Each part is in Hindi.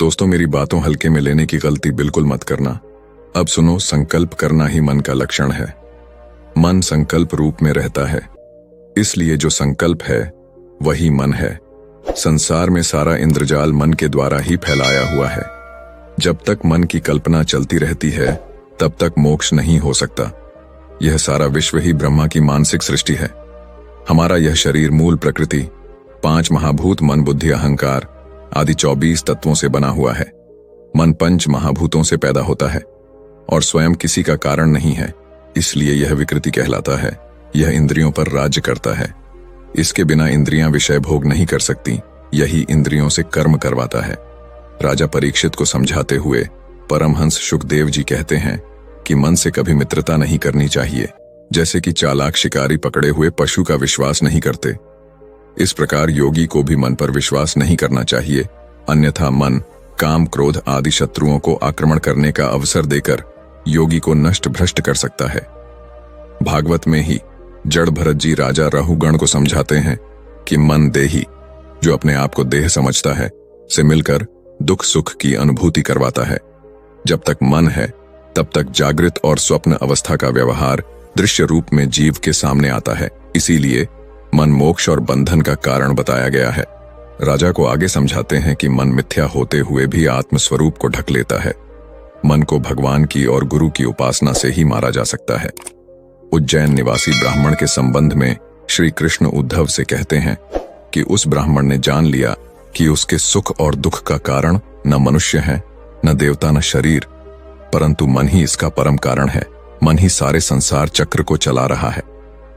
दोस्तों, मेरी बातों हल्के में लेने की गलती बिल्कुल मत करना। अब सुनो, संकल्प करना ही मन का लक्षण है। मन संकल्प रूप में रहता है, इसलिए जो संकल्प है वही मन है। संसार में सारा इंद्रजाल मन के द्वारा ही फैलाया हुआ है। जब तक मन की कल्पना चलती रहती है तब तक मोक्ष नहीं हो सकता। यह सारा विश्व ही ब्रह्मा की मानसिक सृष्टि है। हमारा यह शरीर मूल प्रकृति, 5 महाभूत मन बुद्धि अहंकार आदि 24 तत्वों से बना हुआ है। मन 5 महाभूतों से पैदा होता है और स्वयं किसी का कारण नहीं है, इसलिए यह विकृति कहलाता है। यह इंद्रियों पर राज्य करता है। इसके बिना इंद्रियां विषय भोग नहीं कर सकती, यही इंद्रियों से कर्म करवाता है। राजा परीक्षित को समझाते हुए परमहंस शुकदेव जी कहते हैं कि मन से कभी मित्रता नहीं करनी चाहिए, जैसे कि चालाक शिकारी पकड़े हुए पशु का विश्वास नहीं करते। इस प्रकार योगी को भी मन पर विश्वास नहीं करना चाहिए, अन्यथा मन काम क्रोध आदि शत्रुओं को आक्रमण करने का अवसर देकर योगी को नष्ट भ्रष्ट कर सकता है। भागवत में ही जड़ भरत जी राजा रहुगण को समझाते हैं कि मन देही, जो अपने आप को देह समझता है, से मिलकर दुख सुख की अनुभूति करवाता है। जब तक मन है तब तक जागृत और स्वप्न अवस्था का व्यवहार दृश्य रूप में जीव के सामने आता है। इसीलिए मन मोक्ष और बंधन का कारण बताया गया है। राजा को आगे समझाते हैं कि मन मिथ्या होते हुए भी आत्मस्वरूप को ढक लेता है। मन को भगवान की और गुरु की उपासना से ही मारा जा सकता है। उज्जैन निवासी ब्राह्मण के संबंध में श्री कृष्ण उद्धव से कहते हैं कि उस ब्राह्मण ने जान लिया कि उसके सुख और दुख का कारण न मनुष्य है, न देवता, न शरीर, परंतु मन ही इसका परम कारण है। मन ही सारे संसार चक्र को चला रहा है।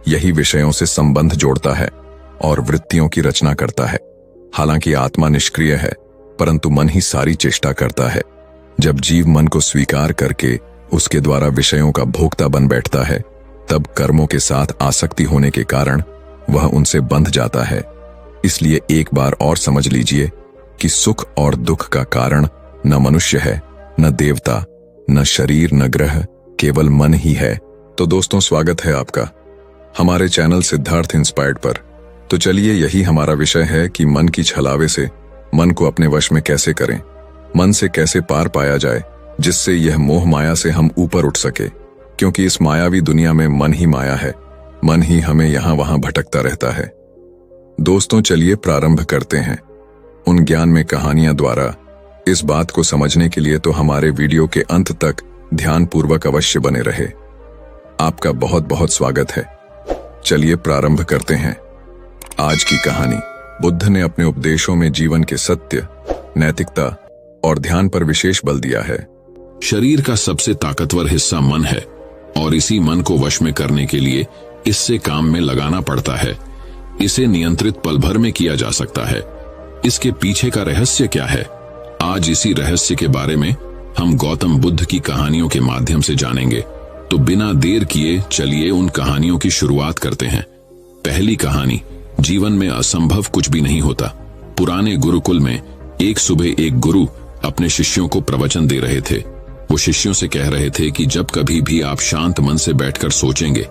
यही विषयों से संबंध जोड़ता है और वृत्तियों की रचना करता है। हालांकि आत्मा निष्क्रिय है, परंतु मन ही सारी चेष्टा करता है। जब जीव मन को स्वीकार करके उसके द्वारा विषयों का भोक्ता बन बैठता है, तब कर्मों के साथ आसक्ति होने के कारण वह उनसे बंध जाता है। इसलिए एक बार और समझ लीजिए कि सुख और दुख का कारण न मनुष्य है, न देवता, न शरीर, न ग्रह, केवल मन ही है। तो दोस्तों, स्वागत है आपका हमारे चैनल सिद्धार्थ इंस्पायर्ड पर। तो चलिए, यही हमारा विषय है कि मन की छलावे से मन को अपने वश में कैसे करें, मन से कैसे पार पाया जाए, जिससे यह मोह माया से हम ऊपर उठ सके। क्योंकि इस मायावी दुनिया में मन ही माया है, मन ही हमें यहां वहां भटकता रहता है। दोस्तों, चलिए प्रारंभ करते हैं उन ज्ञान में कहानियां द्वारा। इस बात को समझने के लिए तो हमारे वीडियो के अंत तक ध्यानपूर्वक अवश्य बने रहे। आपका बहुत बहुत स्वागत है। चलिए प्रारंभ करते हैं आज की कहानी। बुद्ध ने अपने उपदेशों में जीवन के सत्य, नैतिकता और ध्यान पर विशेष बल दिया है। शरीर का सबसे ताकतवर हिस्सा मन है और इसी मन को वश में करने के लिए इससे काम में लगाना पड़ता है। इसे नियंत्रित पल भर में किया जा सकता है। इसके पीछे का रहस्य क्या है? आज इसी रहस्य के बारे में हम गौतम बुद्ध की कहानियों के माध्यम से जानेंगे। तो बिना देर किए चलिए उन कहानियों की शुरुआत करते हैं। पहली कहानी, जीवन में असंभव कुछ भी नहीं होता। पुराने गुरुकुल में एक सुबह एक गुरु अपने शिष्यों को प्रवचन दे रहे थे। वो शिष्यों से कह रहे थे कि जब कभी भी आप शांत मन से बैठकर सोचेंगे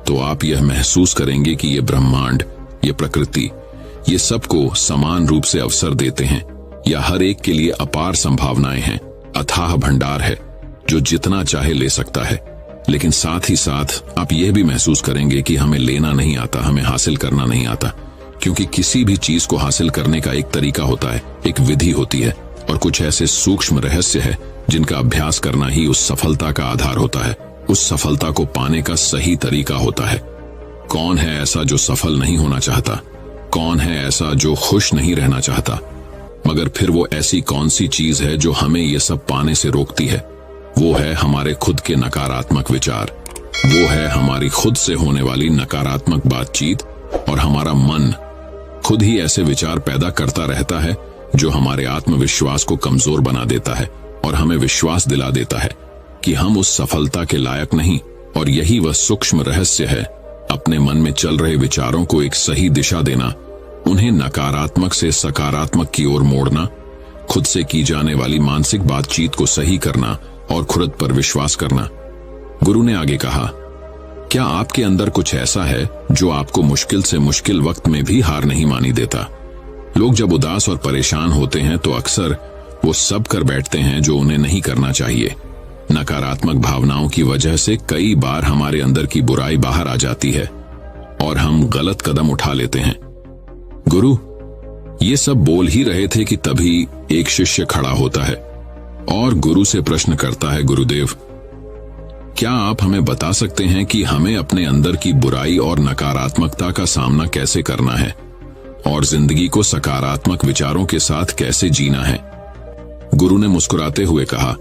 तो आप यह महसूस करेंगे कि ये ब्रह्मांड, ये प्रकृति, ये सबको समान रूप से अवसर देते हैं, या हर एक के लिए अपार संभावनाएं हैं, अथाह भंडार है जो जितना चाहे ले सकता है। लेकिन साथ ही साथ आप यह भी महसूस करेंगे कि हमें लेना नहीं आता, हमें हासिल करना नहीं आता, क्योंकि किसी भी चीज को हासिल करने का एक तरीका होता है, एक विधि होती है, और कुछ ऐसे सूक्ष्म रहस्य है जिनका अभ्यास करना ही उस सफलता का आधार होता है, उस सफलता को पाने का सही तरीका होता है। कौन है ऐसा जो सफल नहीं होना चाहता? कौन है ऐसा जो खुश नहीं रहना चाहता? मगर फिर वो ऐसी कौन सी चीज है जो हमें ये सब पाने से रोकती है? वो है हमारे खुद के नकारात्मक विचार, वो है हमारी खुद से होने वाली नकारात्मक बातचीत, और हमारा मन खुद ही ऐसे विचार पैदा करता रहता है जो हमारे आत्मविश्वास को कमजोर बना देता है और हमें विश्वास दिला देता है कि हम उस सफलता के लायक नहीं। और यही वह सूक्ष्म रहस्य है, अपने मन में चल रहे विचारों को एक सही दिशा देना, उन्हें नकारात्मक से सकारात्मक की ओर मोड़ना, खुद से की जाने वाली मानसिक बातचीत को सही करना और खुद पर विश्वास करना। गुरु ने आगे कहा, क्या आपके अंदर कुछ ऐसा है जो आपको मुश्किल से मुश्किल वक्त में भी हार नहीं मानी देता? लोग जब उदास और परेशान होते हैं तो अक्सर वो सब कर बैठते हैं जो उन्हें नहीं करना चाहिए। नकारात्मक भावनाओं की वजह से कई बार हमारे अंदर की बुराई बाहर आ जाती है और हम गलत कदम उठा लेते हैं। गुरु ये सब बोल ही रहे थे कि तभी एक शिष्य खड़ा होता है और गुरु से प्रश्न करता है, गुरुदेव क्या आप हमें बता सकते हैं कि हमें अपने अंदर की बुराई और नकारात्मकता का सामना कैसे करना है और जिंदगी को सकारात्मक विचारों के साथ कैसे जीना है? गुरु ने मुस्कुराते हुए कहा,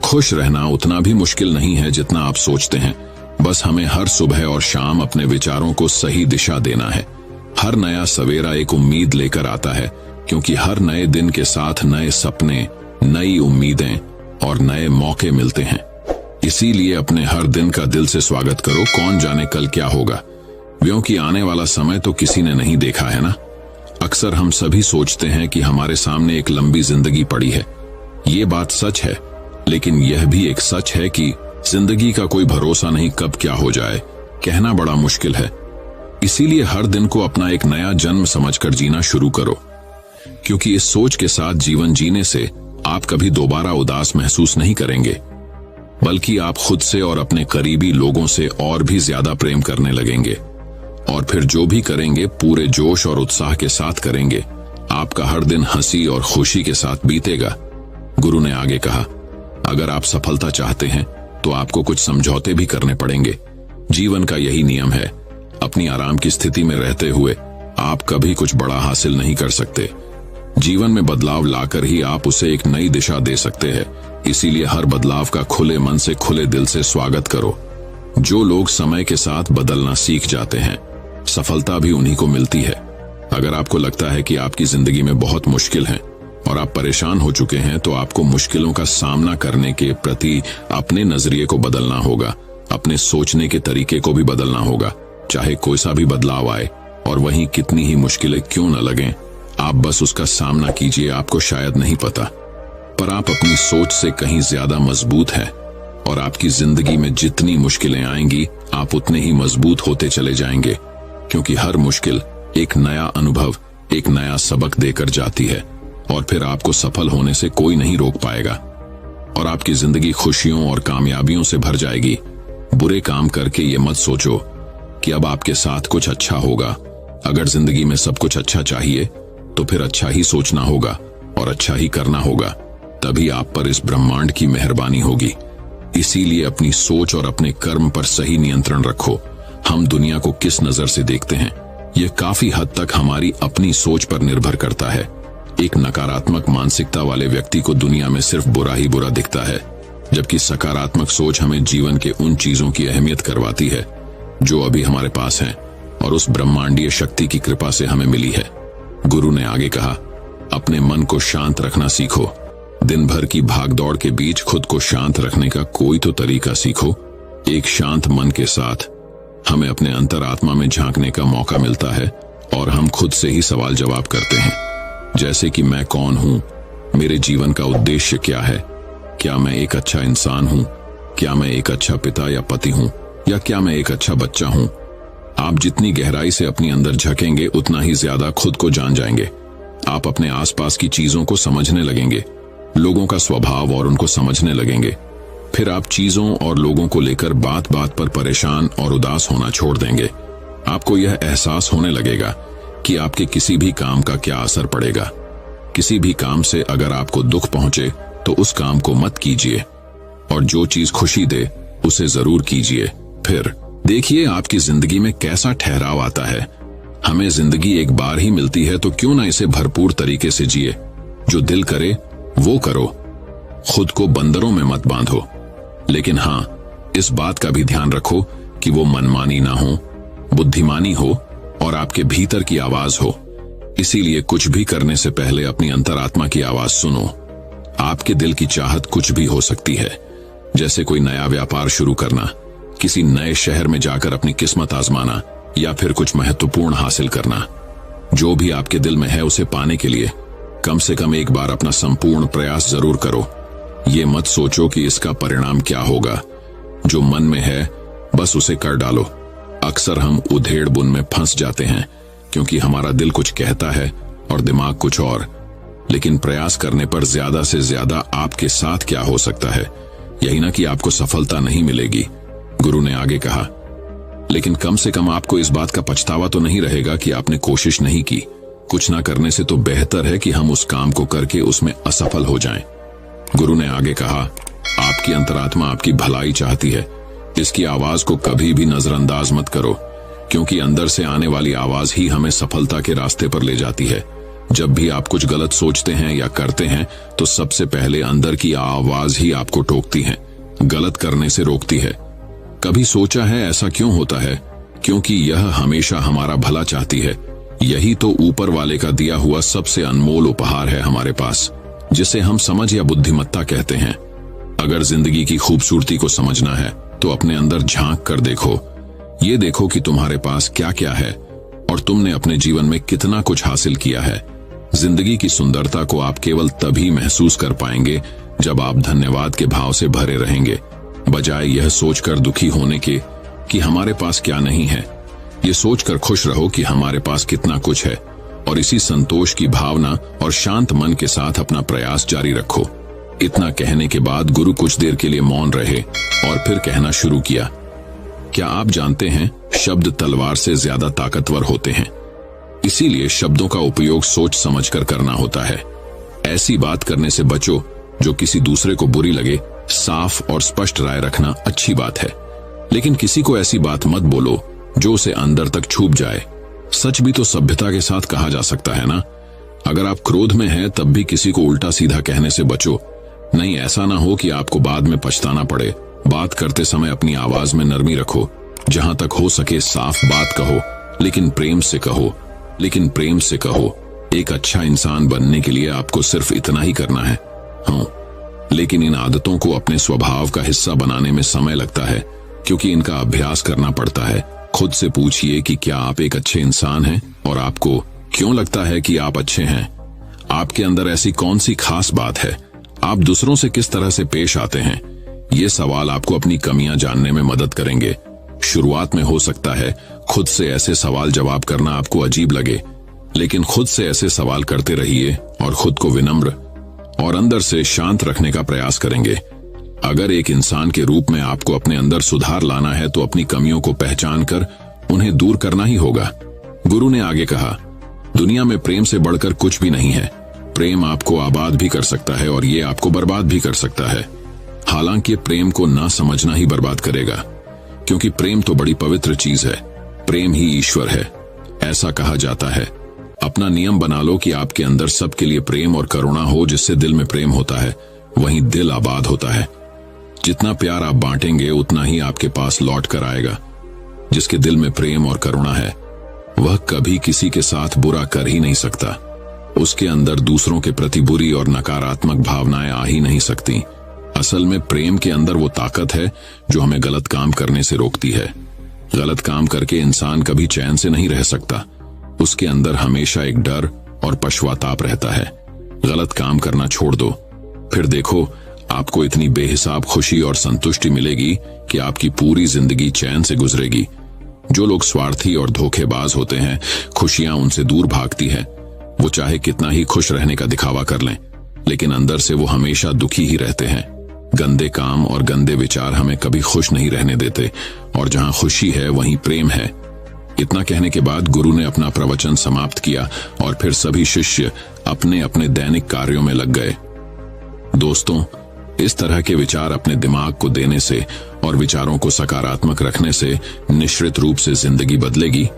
खुश रहना उतना भी मुश्किल नहीं है जितना आप सोचते हैं। बस हमें हर सुबह और शाम अपने विचारों को सही दिशा देना है। हर नया सवेरा एक उम्मीद लेकर आता है, क्योंकि हर नए दिन के साथ नए सपने, नई उम्मीदें और नए मौके मिलते हैं। इसीलिए अपने हर दिन का दिल से स्वागत करो। कौन जाने कल क्या होगा, क्योंकि आने वाला समय तो किसी ने नहीं देखा है ना। अक्सर हम सभी सोचते हैं कि हमारे सामने एक लंबी जिंदगी पड़ी है। ये बात सच है, लेकिन यह भी एक सच है कि जिंदगी का कोई भरोसा नहीं, कब क्या हो जाए कहना बड़ा मुश्किल है। इसीलिए हर दिन को अपना एक नया जन्म समझकर जीना शुरू करो, क्योंकि इस सोच के साथ जीवन जीने से आप कभी दोबारा उदास महसूस नहीं करेंगे, बल्कि आप खुद से और अपने करीबी लोगों से और भी ज्यादा प्रेम करने लगेंगे। और फिर जो भी करेंगे पूरे जोश और उत्साह के साथ करेंगे। आपका हर दिन हंसी और खुशी के साथ बीतेगा। गुरु ने आगे कहा, अगर आप सफलता चाहते हैं तो आपको कुछ समझौते भी करने पड़ेंगे। जीवन का यही नियम है। अपनी आराम की स्थिति में रहते हुए आप कभी कुछ बड़ा हासिल नहीं कर सकते। जीवन में बदलाव लाकर ही आप उसे एक नई दिशा दे सकते हैं। इसीलिए हर बदलाव का खुले मन से, खुले दिल से स्वागत करो। जो लोग समय के साथ बदलना सीख जाते हैं, सफलता भी उन्हीं को मिलती है। अगर आपको लगता है कि आपकी जिंदगी में बहुत मुश्किल है और आप परेशान हो चुके हैं, तो आपको मुश्किलों का सामना करने के प्रति अपने नजरिए को बदलना होगा। अपने सोचने के तरीके को भी बदलना होगा। चाहे कोई सा भी बदलाव आए और वहीं कितनी ही मुश्किलें क्यों न लगें, आप बस उसका सामना कीजिए। आपको शायद नहीं पता, पर आप अपनी सोच से कहीं ज्यादा मजबूत हैं और आपकी जिंदगी में जितनी मुश्किलें आएंगी, आप उतने ही मजबूत होते चले जाएंगे, क्योंकि हर मुश्किल एक नया अनुभव, एक नया सबक देकर जाती है और फिर आपको सफल होने से कोई नहीं रोक पाएगा और आपकी जिंदगी खुशियों और कामयाबियों से भर जाएगी। बुरे काम करके ये मत सोचो कि अब आपके साथ कुछ अच्छा होगा। अगर जिंदगी में सब कुछ अच्छा चाहिए तो फिर अच्छा ही सोचना होगा और अच्छा ही करना होगा, तभी आप पर इस ब्रह्मांड की मेहरबानी होगी। इसीलिए अपनी सोच और अपने कर्म पर सही नियंत्रण रखो। हम दुनिया को किस नजर से देखते हैं, यह काफी हद तक हमारी अपनी सोच पर निर्भर करता है। एक नकारात्मक मानसिकता वाले व्यक्ति को दुनिया में सिर्फ बुरा ही बुरा दिखता है, जबकि सकारात्मक सोच हमें जीवन के उन चीजों की अहमियत करवाती है जो अभी हमारे पास हैं और उस ब्रह्मांडीय शक्ति की कृपा से हमें मिली है। गुरु ने आगे कहा, अपने मन को शांत रखना सीखो। दिन भर की भागदौड़ के बीच खुद को शांत रखने का कोई तो तरीका सीखो। एक शांत मन के साथ हमें अपने अंतरात्मा में झांकने का मौका मिलता है और हम खुद से ही सवाल जवाब करते हैं, जैसे कि मैं कौन हूं, मेरे जीवन का उद्देश्य क्या है, क्या मैं एक अच्छा इंसान हूं, क्या मैं एक अच्छा पिता या पति हूं, या क्या मैं एक अच्छा बच्चा हूं। आप जितनी गहराई से अपनी अंदर झकेंगे, उतना ही ज्यादा खुद को जान जाएंगे। आप अपने आसपास की चीजों को समझने लगेंगे, लोगों का स्वभाव और उनको समझने लगेंगे। फिर आप चीजों और लोगों को लेकर बात बात पर परेशान और उदास होना छोड़ देंगे। आपको यह एहसास होने लगेगा कि आपके किसी भी काम का क्या असर पड़ेगा। किसी भी काम से अगर आपको दुख पहुंचे तो उस काम को मत कीजिए, और जो चीज खुशी दे उसे जरूर कीजिए। फिर देखिए आपकी जिंदगी में कैसा ठहराव आता है। हमें जिंदगी एक बार ही मिलती है, तो क्यों ना इसे भरपूर तरीके से जिए। जो दिल करे वो करो, खुद को बंदरों में मत बांधो, लेकिन हाँ, इस बात का भी ध्यान रखो कि वो मनमानी ना हो, बुद्धिमानी हो और आपके भीतर की आवाज हो। इसीलिए कुछ भी करने से पहले अपनी अंतरात्मा की आवाज सुनो। आपके दिल की चाहत कुछ भी हो सकती है, जैसे कोई नया व्यापार शुरू करना, किसी नए शहर में जाकर अपनी किस्मत आजमाना, या फिर कुछ महत्वपूर्ण हासिल करना। जो भी आपके दिल में है उसे पाने के लिए कम से कम एक बार अपना संपूर्ण प्रयास जरूर करो। ये मत सोचो कि इसका परिणाम क्या होगा। जो मन में है बस उसे कर डालो। अक्सर हम उधेड़ बुन में फंस जाते हैं, क्योंकि हमारा दिल कुछ कहता है और दिमाग कुछ और। लेकिन प्रयास करने पर ज्यादा से ज्यादा आपके साथ क्या हो सकता है, यही ना कि आपको सफलता नहीं मिलेगी। गुरु ने आगे कहा, लेकिन कम से कम आपको इस बात का पछतावा तो नहीं रहेगा कि आपने कोशिश नहीं की। कुछ ना करने से तो बेहतर है कि हम उस काम को करके उसमें असफल हो जाएं। गुरु ने आगे कहा, आपकी अंतरात्मा आपकी भलाई चाहती है। इसकी आवाज को कभी भी नजरअंदाज मत करो, क्योंकि अंदर से आने वाली आवाज ही हमें सफलता के रास्ते पर ले जाती है। जब भी आप कुछ गलत सोचते हैं या करते हैं तो सबसे पहले अंदर की आवाज ही आपको टोकती है, गलत करने से रोकती है। कभी सोचा है ऐसा क्यों होता है? क्योंकि यह हमेशा हमारा भला चाहती है। यही तो ऊपर वाले का दिया हुआ सबसे अनमोल उपहार है हमारे पास, जिसे हम समझ या बुद्धिमत्ता कहते हैं। अगर जिंदगी की खूबसूरती को समझना है तो अपने अंदर झांक कर देखो। ये देखो कि तुम्हारे पास क्या क्या है और तुमने अपने जीवन में कितना कुछ हासिल किया है। जिंदगी की सुंदरता को आप केवल तभी महसूस कर पाएंगे जब आप धन्यवाद के भाव से भरे रहेंगे, बजाय यह सोचकर दुखी होने के कि हमारे पास क्या नहीं है। ये सोचकर खुश रहो कि हमारे पास कितना कुछ है, और इसी संतोष की भावना और शांत मन के साथ अपना प्रयास जारी रखो। इतना कहने के बाद गुरु कुछ देर के लिए मौन रहे और फिर कहना शुरू किया, क्या आप जानते हैं, शब्द तलवार से ज्यादा ताकतवर होते हैं। इसीलिए शब्दों का उपयोग सोच समझकर करना होता है। ऐसी बात करने से बचो जो किसी दूसरे को बुरी लगे। साफ और स्पष्ट राय रखना अच्छी बात है, लेकिन किसी को ऐसी बात मत बोलो जो उसे अंदर तक छूप जाए। सच भी तो सभ्यता के साथ कहा जा सकता है ना। अगर आप क्रोध में हैं तब भी किसी को उल्टा सीधा कहने से बचो। नहीं, ऐसा ना हो कि आपको बाद में पछताना पड़े। बात करते समय अपनी आवाज में नरमी रखो। जहां तक हो सके साफ बात कहो, लेकिन प्रेम से कहो। एक अच्छा इंसान बनने के लिए आपको सिर्फ इतना ही करना है। हाँ, लेकिन इन आदतों को अपने स्वभाव का हिस्सा बनाने में समय लगता है, क्योंकि इनका अभ्यास करना पड़ता है। खुद से पूछिए कि क्या आप एक अच्छे इंसान हैं, और आपको क्यों लगता है कि आप अच्छे हैं। आपके अंदर ऐसी कौन सी खास बात है? आप दूसरों से किस तरह से पेश आते हैं? ये सवाल आपको अपनी कमियां जानने में मदद करेंगे। शुरुआत में हो सकता है खुद से ऐसे सवाल जवाब करना आपको अजीब लगे, लेकिन खुद से ऐसे सवाल करते रहिए और खुद को विनम्र और अंदर से शांत रखने का प्रयास करेंगे। अगर एक इंसान के रूप में आपको अपने अंदर सुधार लाना है तो अपनी कमियों को पहचान कर उन्हें दूर करना ही होगा। गुरु ने आगे कहा, दुनिया में प्रेम से बढ़कर कुछ भी नहीं है। प्रेम आपको आबाद भी कर सकता है और ये आपको बर्बाद भी कर सकता है। हालांकि प्रेम को ना समझना ही बर्बाद करेगा, क्योंकि प्रेम तो बड़ी पवित्र चीज है। प्रेम ही ईश्वर है, ऐसा कहा जाता है। अपना नियम बना लो कि आपके अंदर सबके लिए प्रेम और करुणा हो। जिससे दिल में प्रेम होता है वहीं दिल आबाद होता है। जितना प्यार आप बांटेंगे उतना ही आपके पास लौट कर आएगा। जिसके दिल में प्रेम और करुणा है वह कभी किसी के साथ बुरा कर ही नहीं सकता। उसके अंदर दूसरों के प्रति बुरी और नकारात्मक भावनाएं आ ही नहीं सकती। असल में प्रेम के अंदर वो ताकत है जो हमें गलत काम करने से रोकती है। गलत काम करके इंसान कभी चैन से नहीं रह सकता। उसके अंदर हमेशा एक डर और पश्चाताप रहता है। गलत काम करना छोड़ दो, फिर देखो आपको इतनी बेहिसाब खुशी और संतुष्टि मिलेगी कि आपकी पूरी जिंदगी चैन से गुजरेगी। जो लोग स्वार्थी और धोखेबाज होते हैं, खुशियां उनसे दूर भागती है। वो चाहे कितना ही खुश रहने का दिखावा कर लें, लेकिन अंदर से वो हमेशा दुखी ही रहते हैं। गंदे काम और गंदे विचार हमें कभी खुश नहीं रहने देते, और जहां खुशी है वहीं प्रेम है। इतना कहने के बाद गुरु ने अपना प्रवचन समाप्त किया और फिर सभी शिष्य अपने अपने दैनिक कार्यों में लग गए। दोस्तों, इस तरह के विचार अपने दिमाग को देने से और विचारों को सकारात्मक रखने से निश्चित रूप से जिंदगी बदलेगी।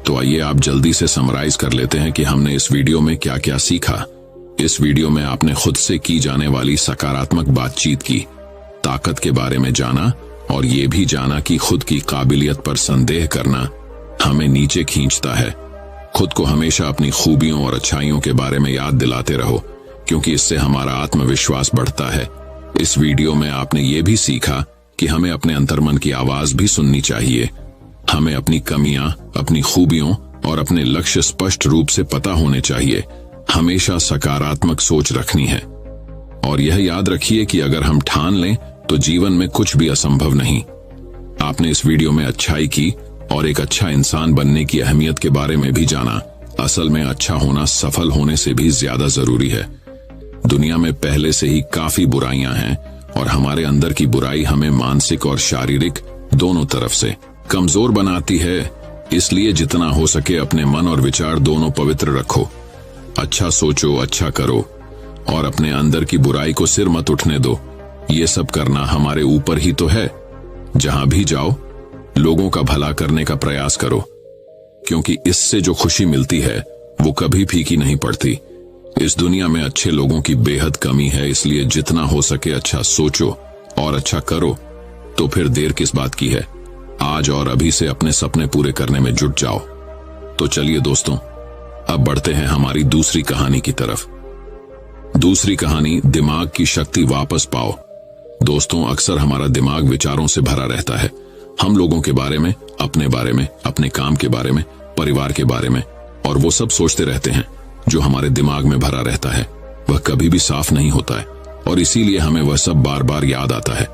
तो आइए आप जल्दी से समराइज कर लेते हैं कि हमने इस वीडियो में क्या क्या सीखा। इस वीडियो में आपने खुद से की जाने वाली सकारात्मक बातचीत की, ताकत के बारे में जाना और ये भी जाना कि खुद की काबिलियत पर संदेह करना हमें नीचे खींचता है। खुद को हमेशा अपनी खूबियों और अच्छाइयों के बारे में याद दिलाते रहो, क्योंकि इससे हमारा आत्मविश्वास बढ़ता है। इस वीडियो में आपने ये भी सीखा कि हमें अपने अंतर्मन की आवाज भी सुननी चाहिए। हमें अपनी कमियां, अपनी खूबियों और अपने लक्ष्य स्पष्ट रूप से पता होने चाहिए। हमेशा सकारात्मक सोच रखनी है, और यह याद रखिए कि अगर हम ठान लें तो जीवन में कुछ भी असंभव नहीं। आपने इस वीडियो में अच्छाई की और एक अच्छा इंसान बनने की अहमियत के बारे में भी जाना। असल में अच्छा होना सफल होने से भी ज्यादा जरूरी है। दुनिया में पहले से ही काफी बुराइयां हैं और हमारे अंदर की बुराई हमें मानसिक और शारीरिक दोनों तरफ से कमजोर बनाती है। इसलिए जितना हो सके अपने मन और विचार दोनों पवित्र रखो। अच्छा सोचो, अच्छा करो और अपने अंदर की बुराई को सिर मत उठने दो। ये सब करना हमारे ऊपर ही तो है। जहां भी जाओ लोगों का भला करने का प्रयास करो, क्योंकि इससे जो खुशी मिलती है वो कभी फीकी नहीं पड़ती। इस दुनिया में अच्छे लोगों की बेहद कमी है, इसलिए जितना हो सके अच्छा सोचो और अच्छा करो। तो फिर देर किस बात की है, आज और अभी से अपने सपने पूरे करने में जुट जाओ। तो चलिए दोस्तों, अब बढ़ते हैं हमारी दूसरी कहानी की तरफ। दूसरी कहानी, दिमाग की शक्ति वापस पाओ। दोस्तों, अक्सर हमारा दिमाग विचारों से भरा रहता है। हम लोगों के बारे में, अपने काम के बारे में, परिवार के बारे में, और वो सब सोचते रहते हैं। जो हमारे दिमाग में भरा रहता है वह कभी भी साफ नहीं होता है और इसीलिए हमें वह सब बार बार याद आता है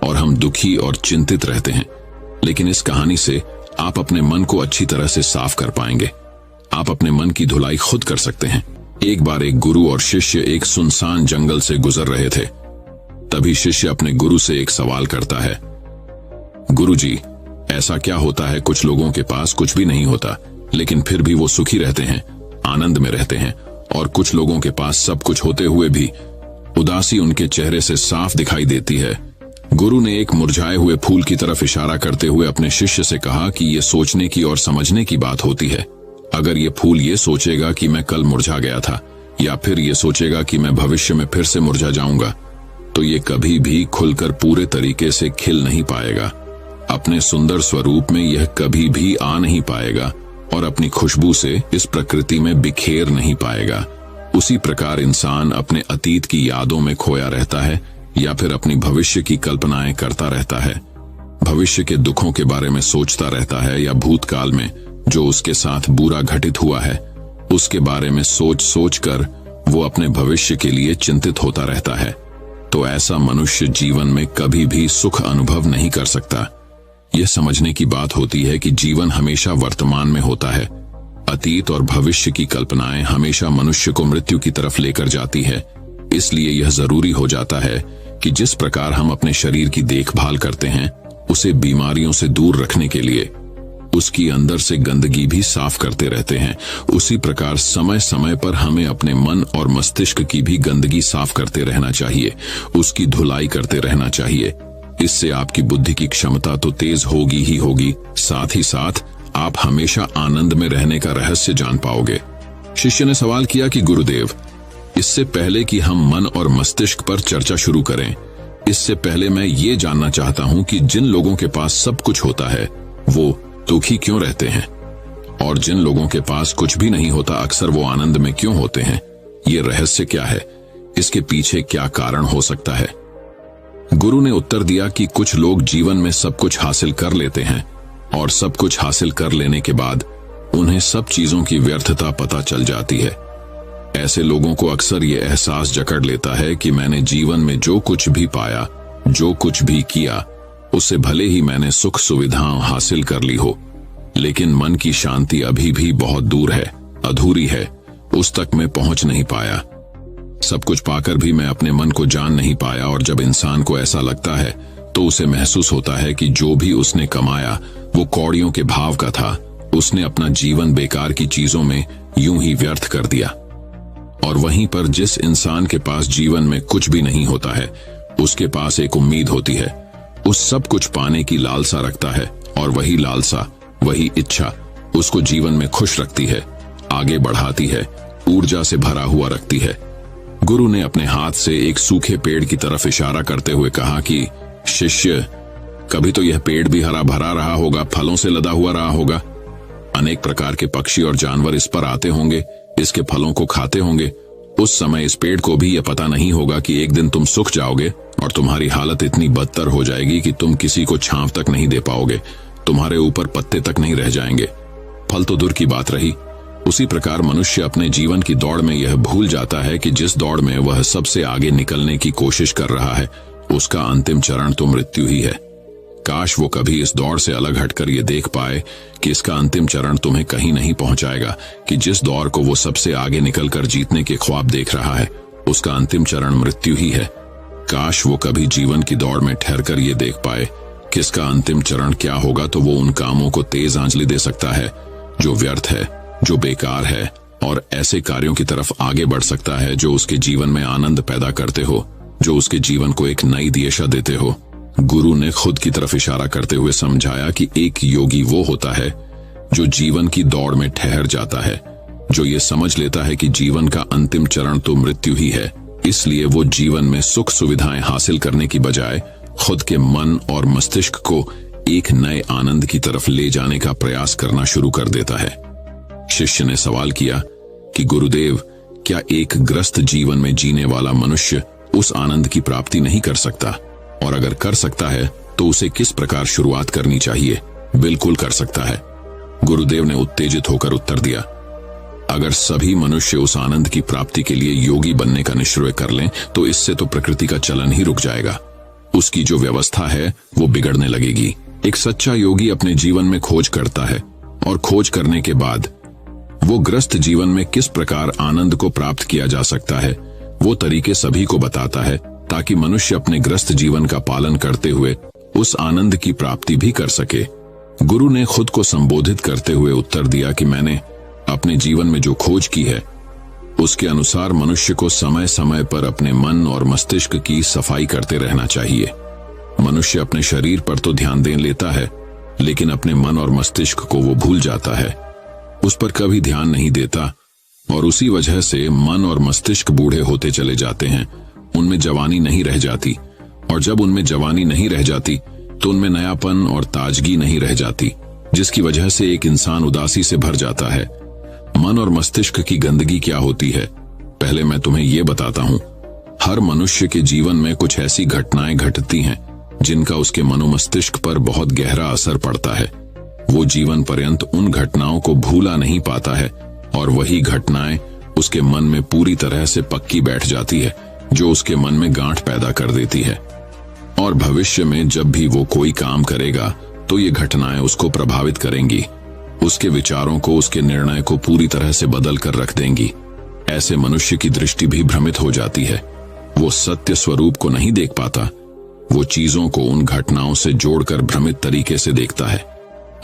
और हम दुखी और चिंतित रहते हैं। लेकिन इस कहानी से आप अपने मन को अच्छी तरह से साफ कर पाएंगे। आप अपने मन की धुलाई खुद कर सकते हैं। एक बार एक गुरु और शिष्य एक सुनसान जंगल से गुजर रहे थे। तभी शिष्य अपने गुरु से एक सवाल करता है, गुरुजी, ऐसा क्या होता है कुछ लोगों के पास कुछ भी नहीं होता लेकिन फिर भी वो सुखी रहते हैं, आनंद में रहते हैं, और कुछ लोगों के पास सब कुछ होते हुए भी उदासी उनके चेहरे से साफ दिखाई देती है। गुरु ने एक मुरझाए हुए फूल की तरफ इशारा करते हुए अपने शिष्य से कहा कि ये सोचने की और समझने की बात होती है। अगर ये फूल ये सोचेगा कि मैं कल मुरझा गया था या फिर ये सोचेगा कि मैं भविष्य में फिर से मुरझा जाऊंगा, तो ये कभी भी खुलकर पूरे तरीके से खिल नहीं पाएगा। अपने सुंदर स्वरूप में यह कभी भी आ नहीं पाएगा और अपनी खुशबू से इस प्रकृति में बिखेर नहीं पाएगा। उसी प्रकार इंसान अपने अतीत की यादों में खोया रहता है या फिर अपनी भविष्य की कल्पनाएं करता रहता है। भविष्य के दुखों के बारे में सोचता रहता है या भूतकाल में जो उसके साथ बुरा घटित हुआ है उसके बारे में सोच सोच कर वो अपने भविष्य के लिए चिंतित होता रहता है। तो ऐसा मनुष्य जीवन में कभी भी सुख अनुभव नहीं कर सकता। यह समझने की बात होती है कि जीवन हमेशा वर्तमान में होता है। अतीत और भविष्य की कल्पनाएं हमेशा मनुष्य को मृत्यु की तरफ लेकर जाती है। इसलिए यह जरूरी हो जाता है कि जिस प्रकार हम अपने शरीर की देखभाल करते हैं उसे बीमारियों से दूर रखने के लिए उसकी अंदर से गंदगी भी साफ करते रहते हैं, उसी प्रकार समय समय पर हमें अपने मन और मस्तिष्क की भी गंदगी साफ करते रहना चाहिए, उसकी धुलाई करते रहना चाहिए। इससे आपकी बुद्धि की क्षमता तो तेज होगी ही होगी, साथ ही साथ आप हमेशा आनंद में रहने का रहस्य जान पाओगे। शिष्य ने सवाल किया कि गुरुदेव, इससे पहले कि हम मन और मस्तिष्क पर चर्चा शुरू करें, इससे पहले मैं ये जानना चाहता हूं कि जिन लोगों के पास सब कुछ होता है वो दुखी क्यों रहते हैं, और जिन लोगों के पास कुछ भी नहीं होता अक्सर वो आनंद में क्यों होते हैं? ये रहस्य क्या है? इसके पीछे क्या कारण हो सकता है? गुरु ने उत्तर दिया कि कुछ लोग जीवन में सब कुछ हासिल कर लेते हैं और सब कुछ हासिल कर लेने के बाद उन्हें सब चीजों की व्यर्थता पता चल जाती है। ऐसे लोगों को अक्सर ये एहसास जकड़ लेता है कि मैंने जीवन में जो कुछ भी पाया, जो कुछ भी किया, उससे भले ही मैंने सुख सुविधाएं हासिल कर ली हो, लेकिन मन की शांति अभी भी बहुत दूर है, अधूरी है, उस तक मैं पहुंच नहीं पाया। सब कुछ पाकर भी मैं अपने मन को जान नहीं पाया। और जब इंसान को ऐसा लगता है तो उसे महसूस होता है कि जो भी उसने कमाया वो कौड़ियों के भाव का था। उसने अपना जीवन बेकार की चीजों में यूं ही व्यर्थ कर दिया। और वहीं पर जिस इंसान के पास जीवन में कुछ भी नहीं होता है उसके पास एक उम्मीद होती है, उस सब कुछ पाने की लालसा रखता है, और वही लालसा, वही इच्छा उसको जीवन में खुश रखती है, आगे बढ़ाती है, ऊर्जा से भरा हुआ रखती है। गुरु ने अपने हाथ से एक सूखे पेड़ की तरफ इशारा करते हुए कहा कि शिष्य, कभी तो यह पेड़ भी हरा भरा रहा होगा, फलों से लदा हुआ रहा होगा। अनेक प्रकार के पक्षी और जानवर इस पर आते होंगे, इसके फलों को खाते होंगे। उस समय इस पेड़ को भी यह पता नहीं होगा कि एक दिन तुम सूख जाओगे और तुम्हारी हालत इतनी बदतर हो जाएगी कि तुम किसी को छांव तक नहीं दे पाओगे, तुम्हारे ऊपर पत्ते तक नहीं रह जाएंगे। फल तो दूर की बात रही। उसी प्रकार मनुष्य अपने जीवन की दौड़ में यह भूल जाता है कि जिस दौड़ में वह सबसे आगे निकलने की कोशिश कर रहा है उसका अंतिम चरण तो मृत्यु ही है। काश वो कभी इस दौड़ से अलग हटकर ये देख पाए कि इसका अंतिम चरण तुम्हें कहीं नहीं पहुंचाएगा, कि जिस दौड़ को वो सबसे आगे निकलकर जीतने के ख्वाब देख रहा है उसका अंतिम चरण मृत्यु ही है। काश वो कभी जीवन की दौड़ में ठहरकर ये देख पाए कि इसका अंतिम चरण क्या होगा, तो वो उन कामों को तेज आंचली दे सकता है जो व्यर्थ है, जो बेकार है, और ऐसे कार्यों की तरफ आगे बढ़ सकता है जो उसके जीवन में आनंद पैदा करते हो, जो उसके जीवन को एक नई दिशा देते हो। गुरु ने खुद की तरफ इशारा करते हुए समझाया कि एक योगी वो होता है जो जीवन की दौड़ में ठहर जाता है, जो ये समझ लेता है कि जीवन का अंतिम चरण तो मृत्यु ही है। इसलिए वो जीवन में सुख सुविधाएं हासिल करने की बजाय खुद के मन और मस्तिष्क को एक नए आनंद की तरफ ले जाने का प्रयास करना शुरू कर देता है। शिष्य ने सवाल किया कि गुरुदेव, क्या एक ग्रस्त जीवन में जीने वाला मनुष्य उस आनंद की प्राप्ति नहीं कर सकता? और अगर कर सकता है तो उसे किस प्रकार शुरुआत करनी चाहिए? बिल्कुल कर सकता है, गुरुदेव ने उत्तेजित होकर उत्तर दिया। अगर सभी मनुष्य उस आनंद की प्राप्ति के लिए योगी बनने का निश्चय कर लें तो इससे तो प्रकृति का चलन ही रुक जाएगा। उसकी जो व्यवस्था है वो बिगड़ने लगेगी। एक सच्चा योगी अपने जीवन में खोज करता है और खोज करने के बाद वो ग्रस्त जीवन में किस प्रकार आनंद को प्राप्त किया जा सकता है वो तरीके सभी को बताता है, ताकि मनुष्य अपने ग्रस्त जीवन का पालन करते हुए उस आनंद की प्राप्ति भी कर सके। गुरु ने खुद को संबोधित करते हुए उत्तर दिया कि मैंने अपने जीवन में जो खोज की है उसके अनुसार मनुष्य को समय समय पर अपने मन और मस्तिष्क की सफाई करते रहना चाहिए। मनुष्य अपने शरीर पर तो ध्यान दे लेता है, लेकिन अपने मन और मस्तिष्क को वो भूल जाता है, उस पर कभी ध्यान नहीं देता, और उसी वजह से मन और मस्तिष्क बूढ़े होते चले जाते हैं। उनमें जवानी नहीं रह जाती, और जब उनमें जवानी नहीं रह जाती तो उनमें नयापन और ताजगी नहीं रह जाती, जिसकी वजह से एक इंसान उदासी से भर जाता है। मन और मस्तिष्क की गंदगी क्या होती है, पहले मैं तुम्हें ये बताता हूँ। हर मनुष्य के जीवन में कुछ ऐसी घटनाएं घटती हैं जिनका उसके मनोमस्तिष्क पर बहुत गहरा असर पड़ता है। वो जीवन पर्यंत उन घटनाओं को भूला नहीं पाता है, और वही घटनाएं उसके मन में पूरी तरह से पक्की बैठ जाती है, जो उसके मन में गांठ पैदा कर देती है। और भविष्य में जब भी वो कोई काम करेगा तो ये घटनाएं उसको प्रभावित करेंगी, उसके विचारों को, उसके निर्णय को पूरी तरह से बदल कर रख देंगी। ऐसे मनुष्य की दृष्टि भी भ्रमित हो जाती है, वो सत्य स्वरूप को नहीं देख पाता, वो चीजों को उन घटनाओं से जोड़कर भ्रमित तरीके से देखता है।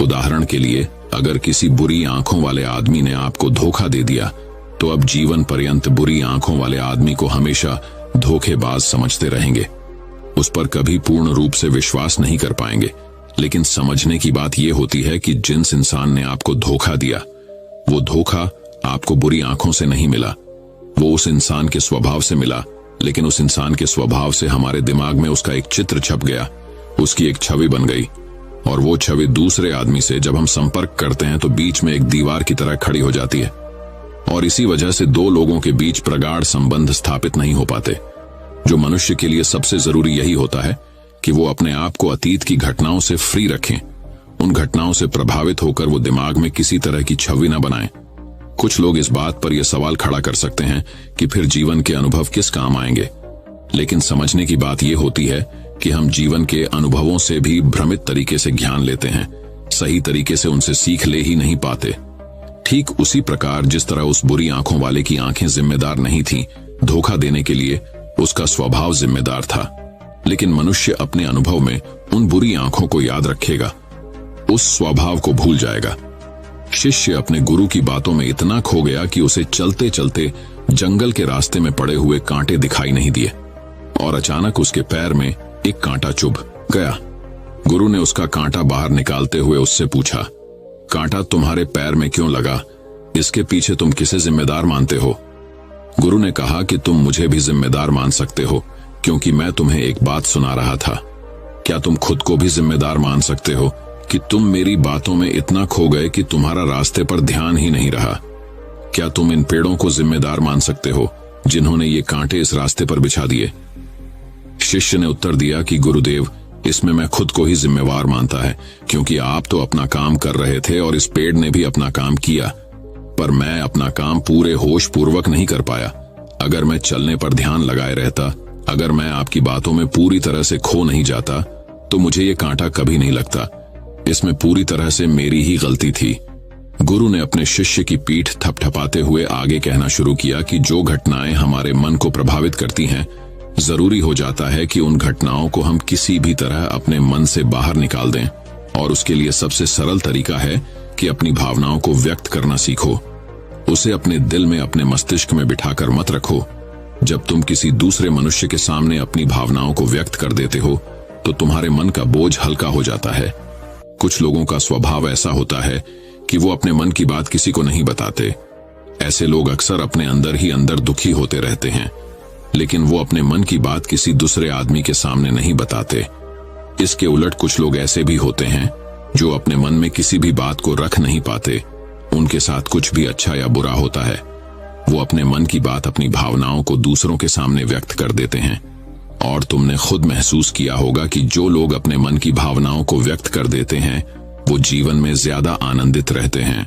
उदाहरण के लिए, अगर किसी बुरी आंखों वाले आदमी ने आपको धोखा दे दिया तो अब जीवन पर्यंत बुरी आंखों वाले आदमी को हमेशा धोखेबाज समझते रहेंगे, उस पर कभी पूर्ण रूप से विश्वास नहीं कर पाएंगे। लेकिन समझने की बात यह होती है कि जिस इंसान ने आपको धोखा दिया, वो धोखा आपको बुरी आंखों से नहीं मिला, वो उस इंसान के स्वभाव से मिला। लेकिन उस इंसान के स्वभाव से हमारे दिमाग में उसका एक चित्र छप गया, उसकी एक छवि बन गई, और वो छवि दूसरे आदमी से जब हम संपर्क करते हैं तो बीच में एक दीवार की तरह खड़ी हो जाती है, और इसी वजह से दो लोगों के बीच प्रगाढ़ संबंध स्थापित नहीं हो पाते। जो मनुष्य के लिए सबसे जरूरी यही होता है कि वो अपने आप को अतीत की घटनाओं से फ्री रखें। उन घटनाओं से प्रभावित होकर वो दिमाग में किसी तरह की छवि न बनाएं। कुछ लोग इस बात पर यह सवाल खड़ा कर सकते हैं कि फिर जीवन के अनुभव किस काम आएंगे, लेकिन समझने की बात यह होती है कि हम जीवन के अनुभवों से भी भ्रमित तरीके से ज्ञान लेते हैं, सही तरीके से उनसे सीख ले ही नहीं पाते। ठीक उसी प्रकार जिस तरह उस बुरी आंखों वाले की आंखें जिम्मेदार नहीं थीं धोखा देने के लिए, उसका स्वभाव जिम्मेदार था, लेकिन मनुष्य अपने अनुभव में उन बुरी आंखों को याद रखेगा, उस स्वभाव को भूल जाएगा। शिष्य अपने गुरु की बातों में इतना खो गया कि उसे चलते चलते जंगल के रास्ते में पड़े हुए कांटे दिखाई नहीं दिए, और अचानक उसके पैर में एक कांटा चुभ गया। गुरु ने उसका कांटा बाहर निकालते हुए उससे पूछा, कांटा तुम्हारे पैर में क्यों लगा? इसके पीछे तुम किसे जिम्मेदार मानते हो? गुरु ने कहा कि तुम मुझे भी जिम्मेदार मान सकते हो, क्योंकि मैं तुम्हें एक बात सुना रहा था। क्या तुम खुद को भी जिम्मेदार मान सकते हो कि तुम मेरी बातों में इतना खो गए कि तुम्हारा रास्ते पर ध्यान ही नहीं रहा? क्या तुम इन पेड़ों को जिम्मेदार मान सकते हो जिन्होंने ये कांटे इस रास्ते पर बिछा दिए? शिष्य ने उत्तर दिया कि गुरुदेव, इसमें मैं खुद को ही जिम्मेवार मानता है, क्योंकि आप तो अपना काम कर रहे थे और इस पेड़ ने भी अपना काम किया, पर मैं अपना काम पूरे होश पूर्वक नहीं कर पाया। अगर मैं चलने पर ध्यान लगाए रहता, अगर मैं आपकी बातों में पूरी तरह से खो नहीं जाता, तो मुझे ये कांटा कभी नहीं लगता। इसमें पूरी तरह से मेरी ही गलती थी। गुरु ने अपने शिष्य की पीठ थपथपाते हुए आगे कहना शुरू किया कि जो घटनाएं हमारे मन को प्रभावित करती हैं, जरूरी हो जाता है कि उन घटनाओं को हम किसी भी तरह अपने मन से बाहर निकाल दें, और उसके लिए सबसे सरल तरीका है कि अपनी भावनाओं को व्यक्त करना सीखो। उसे अपने दिल में, अपने मस्तिष्क में बिठाकर मत रखो। जब तुम किसी दूसरे मनुष्य के सामने अपनी भावनाओं को व्यक्त कर देते हो तो तुम्हारे मन का बोझ हल्का हो जाता है। कुछ लोगों का स्वभाव ऐसा होता है कि वो अपने मन की बात किसी को नहीं बताते। ऐसे लोग अक्सर अपने अंदर ही अंदर दुखी होते रहते हैं, लेकिन वो अपने मन की बात किसी दूसरे आदमी के सामने नहीं बताते। इसके उलट कुछ लोग ऐसे भी होते हैं जो अपने मन में किसी भी बात को रख नहीं पाते। उनके साथ कुछ भी अच्छा या बुरा होता है, वो अपने मन की बात, अपनी भावनाओं को दूसरों के सामने व्यक्त कर देते हैं। और तुमने खुद महसूस किया होगा कि जो लोग अपने मन की भावनाओं को व्यक्त कर देते हैं वो जीवन में ज्यादा आनंदित रहते हैं।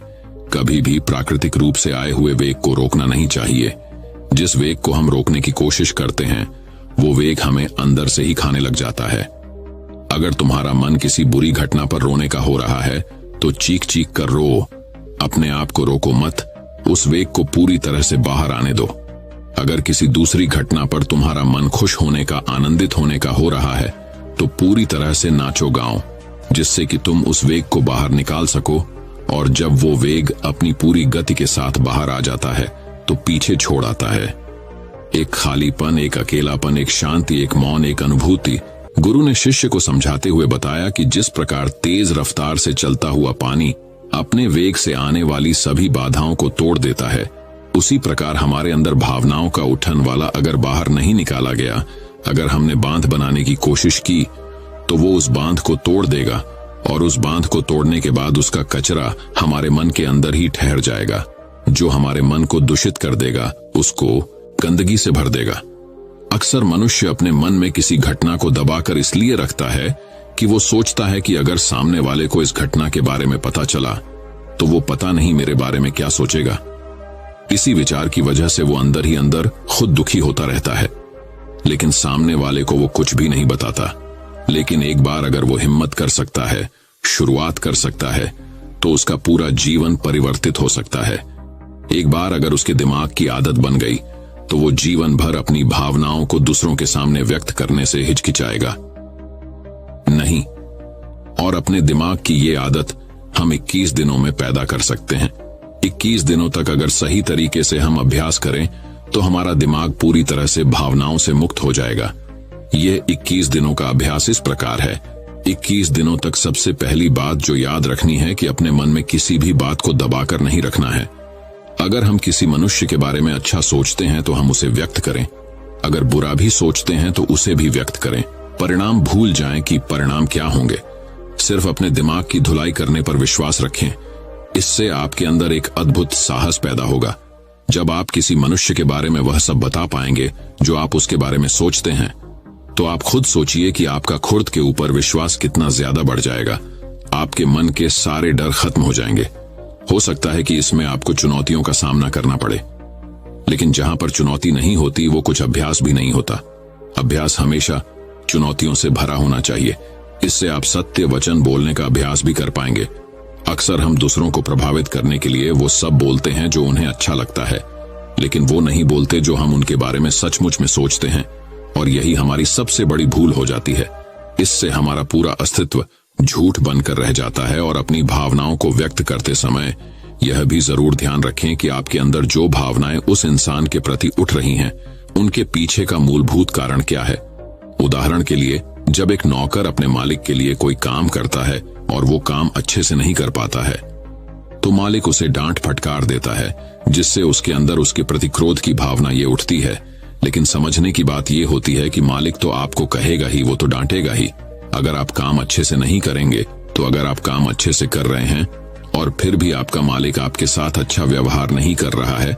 कभी भी प्राकृतिक रूप से आए हुए वेग को रोकना नहीं चाहिए। जिस वेग को हम रोकने की कोशिश करते हैं वो वेग हमें अंदर से ही खाने लग जाता है। अगर तुम्हारा मन किसी बुरी घटना पर रोने का हो रहा है तो चीख चीख कर रो, अपने आप को रोको मत, उस वेग को पूरी तरह से बाहर आने दो। अगर किसी दूसरी घटना पर तुम्हारा मन खुश होने का, आनंदित होने का हो रहा है तो पूरी तरह से नाचो गाओ, जिससे कि तुम उस वेग को बाहर निकाल सको। और जब वो वेग अपनी पूरी गति के साथ बाहर आ जाता है तो पीछे छोड़ आता है एक खालीपन, एक अकेलापन, एक शांति, एक मौन, एक अनुभूति। गुरु ने शिष्य को समझाते हुए बताया कि जिस प्रकार तेज रफ्तार से चलता हुआ पानी अपने वेग से आने वाली सभी बाधाओं को तोड़ देता है, उसी प्रकार हमारे अंदर भावनाओं का उठन वाला अगर बाहर नहीं निकाला गया, अगर हमने बांध बनाने की कोशिश की तो वो उस बांध को तोड़ देगा, और उस बांध को तोड़ने के बाद उसका कचरा हमारे मन के अंदर ही ठहर जाएगा, जो हमारे मन को दूषित कर देगा, उसको गंदगी से भर देगा। अक्सर मनुष्य अपने मन में किसी घटना को दबाकर इसलिए रखता है कि वो सोचता है कि अगर सामने वाले को इस घटना के बारे में पता चला तो वो पता नहीं मेरे बारे में क्या सोचेगा। इसी विचार की वजह से वो अंदर ही अंदर खुद दुखी होता रहता है, लेकिन सामने वाले को वो कुछ भी नहीं बताता। लेकिन एक बार अगर वो हिम्मत कर सकता है, शुरुआत कर सकता है, तो उसका पूरा जीवन परिवर्तित हो सकता है। एक बार अगर उसके दिमाग की आदत बन गई तो वो जीवन भर अपनी भावनाओं को दूसरों के सामने व्यक्त करने से हिचकिचाएगा नहीं। और अपने दिमाग की ये आदत हम 21 दिनों में पैदा कर सकते हैं। 21 दिनों तक अगर सही तरीके से हम अभ्यास करें तो हमारा दिमाग पूरी तरह से भावनाओं से मुक्त हो जाएगा। यह 21 दिनों का अभ्यास इस प्रकार है। 21 दिनों तक सबसे पहली बात जो याद रखनी है कि अपने मन में किसी भी बात को दबाकर नहीं रखना है। अगर हम किसी मनुष्य के बारे में अच्छा सोचते हैं तो हम उसे व्यक्त करें, अगर बुरा भी सोचते हैं तो उसे भी व्यक्त करें। परिणाम भूल जाएं कि परिणाम क्या होंगे, सिर्फ अपने दिमाग की धुलाई करने पर विश्वास रखें। इससे आपके अंदर एक अद्भुत साहस पैदा होगा। जब आप किसी मनुष्य के बारे में वह सब बता पाएंगे जो आप उसके बारे में सोचते हैं, तो आप खुद सोचिए कि आपका खुद के ऊपर विश्वास कितना ज्यादा बढ़ जाएगा। आपके मन के सारे डर खत्म हो जाएंगे। हो सकता है कि इसमें आपको चुनौतियों का सामना करना पड़े, लेकिन जहां पर चुनौती नहीं होती वो कुछ अभ्यास भी नहीं होता। अभ्यास हमेशा चुनौतियों से भरा होना चाहिए। इससे आप सत्य वचन बोलने का अभ्यास भी कर पाएंगे। अक्सर हम दूसरों को प्रभावित करने के लिए वो सब बोलते हैं जो उन्हें अच्छा लगता है, लेकिन वो नहीं बोलते जो हम उनके बारे में सचमुच में सोचते हैं, और यही हमारी सबसे बड़ी भूल हो जाती है। इससे हमारा पूरा अस्तित्व झूठ बनकर रह जाता है। और अपनी भावनाओं को व्यक्त करते समय यह भी जरूर ध्यान रखें कि आपके अंदर जो भावनाएं उस इंसान के प्रति उठ रही हैं, उनके पीछे का मूलभूत कारण क्या है। उदाहरण के लिए, जब एक नौकर अपने मालिक के लिए कोई काम करता है और वो काम अच्छे से नहीं कर पाता है, तो मालिक उसे डांट फटकार देता है, जिससे उसके अंदर उसके प्रति क्रोध की भावना ये उठती है। लेकिन समझने की बात ये होती है कि मालिक तो आपको कहेगा ही, वो तो डांटेगा ही। अगर आप काम अच्छे से नहीं करेंगे, तो अगर आप काम अच्छे से कर रहे हैं और फिर भी आपका मालिक आपके साथ अच्छा व्यवहार नहीं कर रहा है,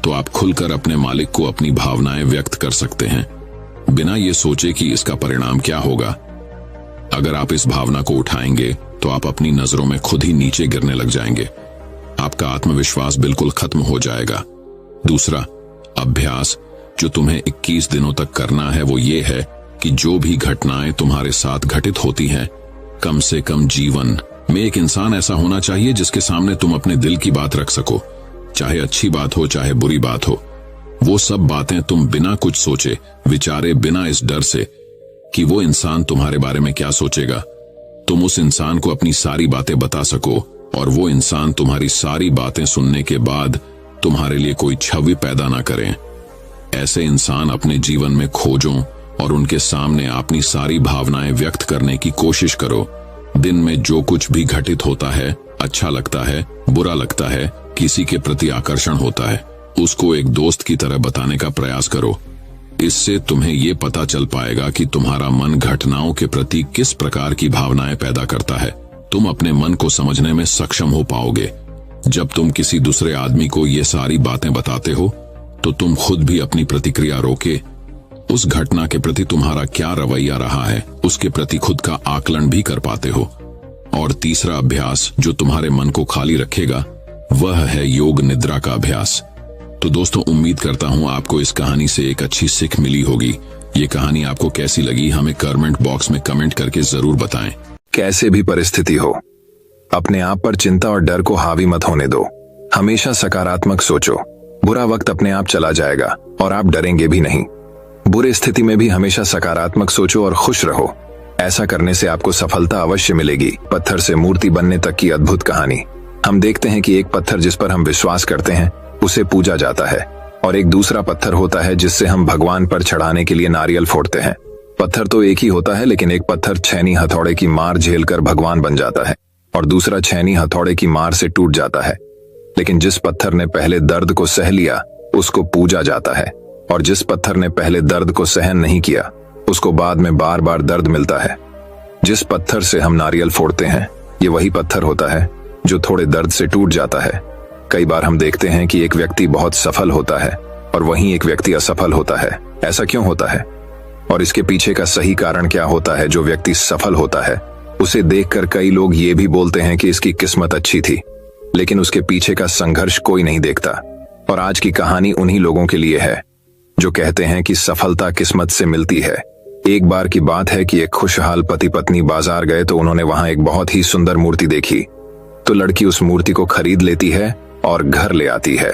तो आप खुलकर अपने मालिक को अपनी भावनाएं व्यक्त कर सकते हैं, बिना ये सोचे कि इसका परिणाम क्या होगा। अगर आप इस भावना को उठाएंगे तो आप अपनी नजरों में खुद ही नीचे गिरने लग जाएंगे। आपका आत्मविश्वास बिल्कुल खत्म हो जाएगा। दूसरा अभ्यास जो तुम्हें 21 दिनों तक करना है वो ये है कि जो भी घटनाएं तुम्हारे साथ घटित होती हैं, कम से कम जीवन में एक इंसान ऐसा होना चाहिए जिसके सामने तुम अपने दिल की बात रख सको, चाहे अच्छी बात हो चाहे बुरी बात हो। वो सब बातें तुम बिना कुछ सोचे विचारे, बिना इस डर से कि वो इंसान तुम्हारे बारे में क्या सोचेगा, तुम उस इंसान को अपनी सारी बातें बता सको और वो इंसान तुम्हारी सारी बातें सुनने के बाद तुम्हारे लिए कोई छवि पैदा ना करें। ऐसे इंसान अपने जीवन में खोजो और उनके सामने अपनी सारी भावनाएं व्यक्त करने की कोशिश करो। दिन में जो कुछ भी घटित होता है, अच्छा लगता है, बुरा लगता है, किसी के प्रति आकर्षण होता है, उसको एक दोस्त की तरह बताने का प्रयास करो। इससे तुम्हें ये पता चल पाएगा कि तुम्हारा मन घटनाओं के प्रति किस प्रकार की भावनाएं पैदा करता है। तुम अपने मन को समझने में सक्षम हो पाओगे। जब तुम किसी दूसरे आदमी को ये सारी बातें बताते हो तो तुम खुद भी अपनी प्रतिक्रिया रोके उस घटना के प्रति तुम्हारा क्या रवैया रहा है, उसके प्रति खुद का आकलन भी कर पाते हो। और तीसरा अभ्यास जो तुम्हारे मन को खाली रखेगा वह है योग निद्रा का अभ्यास। तो दोस्तों, उम्मीद करता हूं आपको इस कहानी से एक अच्छी सीख मिली होगी। ये कहानी आपको कैसी लगी हमें कमेंट बॉक्स में कमेंट करके जरूर बताएं। कैसे भी परिस्थिति हो, अपने आप पर चिंता और डर को हावी मत होने दो। हमेशा सकारात्मक सोचो। बुरा वक्त अपने आप चला जाएगा और आप डरेंगे भी नहीं। बुरी स्थिति में भी हमेशा सकारात्मक सोचो और खुश रहो। ऐसा करने से आपको सफलता अवश्य मिलेगी। पत्थर से मूर्ति बनने तक की अद्भुत कहानी। हम देखते हैं कि एक पत्थर जिस पर हम विश्वास करते हैं उसे पूजा जाता है और एक दूसरा पत्थर होता है जिससे हम भगवान पर चढ़ाने के लिए नारियल फोड़ते हैं। पत्थर तो एक ही होता है, लेकिन एक पत्थर छैनी हथौड़े की मार झेलकर भगवान बन जाता है और दूसरा छैनी हथौड़े की मार से टूट जाता है। लेकिन जिस पत्थर ने पहले दर्द को सह लिया उसको पूजा जाता है, और जिस पत्थर ने पहले दर्द को सहन नहीं किया उसको बाद में बार बार दर्द मिलता है। जिस पत्थर से हम नारियल फोड़ते हैं ये वही पत्थर होता है जो थोड़े दर्द से टूट जाता है। कई बार हम देखते हैं कि एक व्यक्ति बहुत सफल होता है और वहीं एक व्यक्ति असफल होता है। ऐसा क्यों होता है और इसके पीछे का सही कारण क्या होता है? जो व्यक्ति सफल होता है उसे देखकर कई लोग ये भी बोलते हैं कि इसकी किस्मत अच्छी थी, लेकिन उसके पीछे का संघर्ष कोई नहीं देखता। और आज की कहानी उन्हीं लोगों के लिए है जो कहते हैं कि सफलता किस्मत से मिलती है। एक बार की बात है कि एक खुशहाल पति पत्नी बाजार गए तो उन्होंने वहां एक बहुत ही सुंदर मूर्ति देखी। तो लड़की उस मूर्ति को खरीद लेती है और घर ले आती है।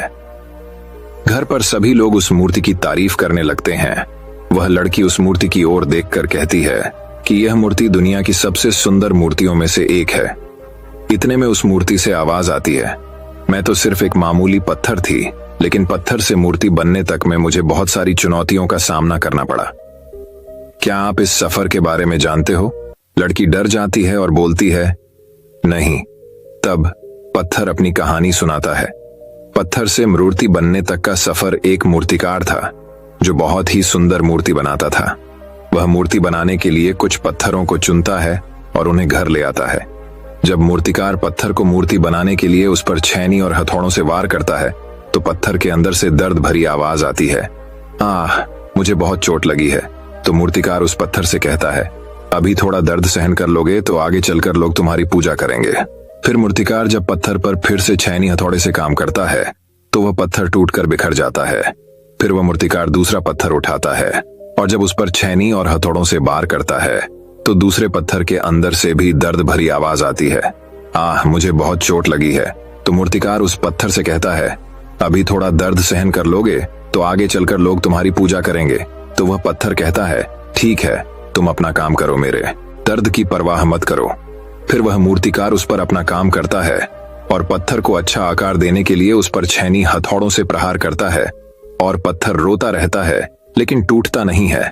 घर पर सभी लोग उस मूर्ति की तारीफ करने लगते हैं। वह लड़की उस मूर्ति की ओर देखकर कहती है कि यह मूर्ति दुनिया की सबसे सुंदर मूर्तियों में से एक है। इतने में उस मूर्ति से आवाज आती है, मैं तो सिर्फ एक मामूली पत्थर थी, लेकिन पत्थर से मूर्ति बनने तक में मुझे बहुत सारी चुनौतियों का सामना करना पड़ा। क्या आप इस सफर के बारे में जानते हो? लड़की डर जाती है और बोलती है, नहीं। तब पत्थर अपनी कहानी सुनाता है। पत्थर से मूर्ति बनने तक का सफर एक मूर्तिकार था जो बहुत ही सुंदर मूर्ति बनाता था। वह मूर्ति बनाने के लिए कुछ पत्थरों को चुनता है और उन्हें घर ले आता है। जब मूर्तिकार पत्थर को मूर्ति बनाने के लिए उस पर छैनी और हथौड़ों से वार करता है तो पत्थर के अंदर से दर्द भरी आवाज आती है, आह, मुझे बहुत चोट लगी है। तो मूर्तिकार उस पत्थर से कहता है, अभी थोड़ा दर्द सहन कर लोगे तो आगे चलकर लोग तुम्हारी पूजा करेंगे। फिर मूर्तिकार जब पत्थर पर फिर से छैनी हथौड़े से काम करता है तो वह पत्थर टूटकर बिखर जाता है। फिर वह मूर्तिकार दूसरा पत्थर उठाता है और जब उस पर छैनी और हथौड़ों से वार करता है तो दूसरे पत्थर के अंदर से भी दर्द भरी आवाज आती है, आह, मुझे बहुत चोट लगी है। तो मूर्तिकार उस पत्थर से कहता है, अभी थोड़ा दर्द सहन कर लोगे तो आगे चलकर लोग तुम्हारी पूजा करेंगे। तो वह पत्थर कहता है, ठीक है, तुम अपना काम करो, मेरे दर्द की परवाह मत करो। फिर वह मूर्तिकार उस पर अपना काम करता है और पत्थर को अच्छा आकार देने के लिए उस पर छैनी हथौड़ों से प्रहार करता है और पत्थर रोता रहता है लेकिन टूटता नहीं है।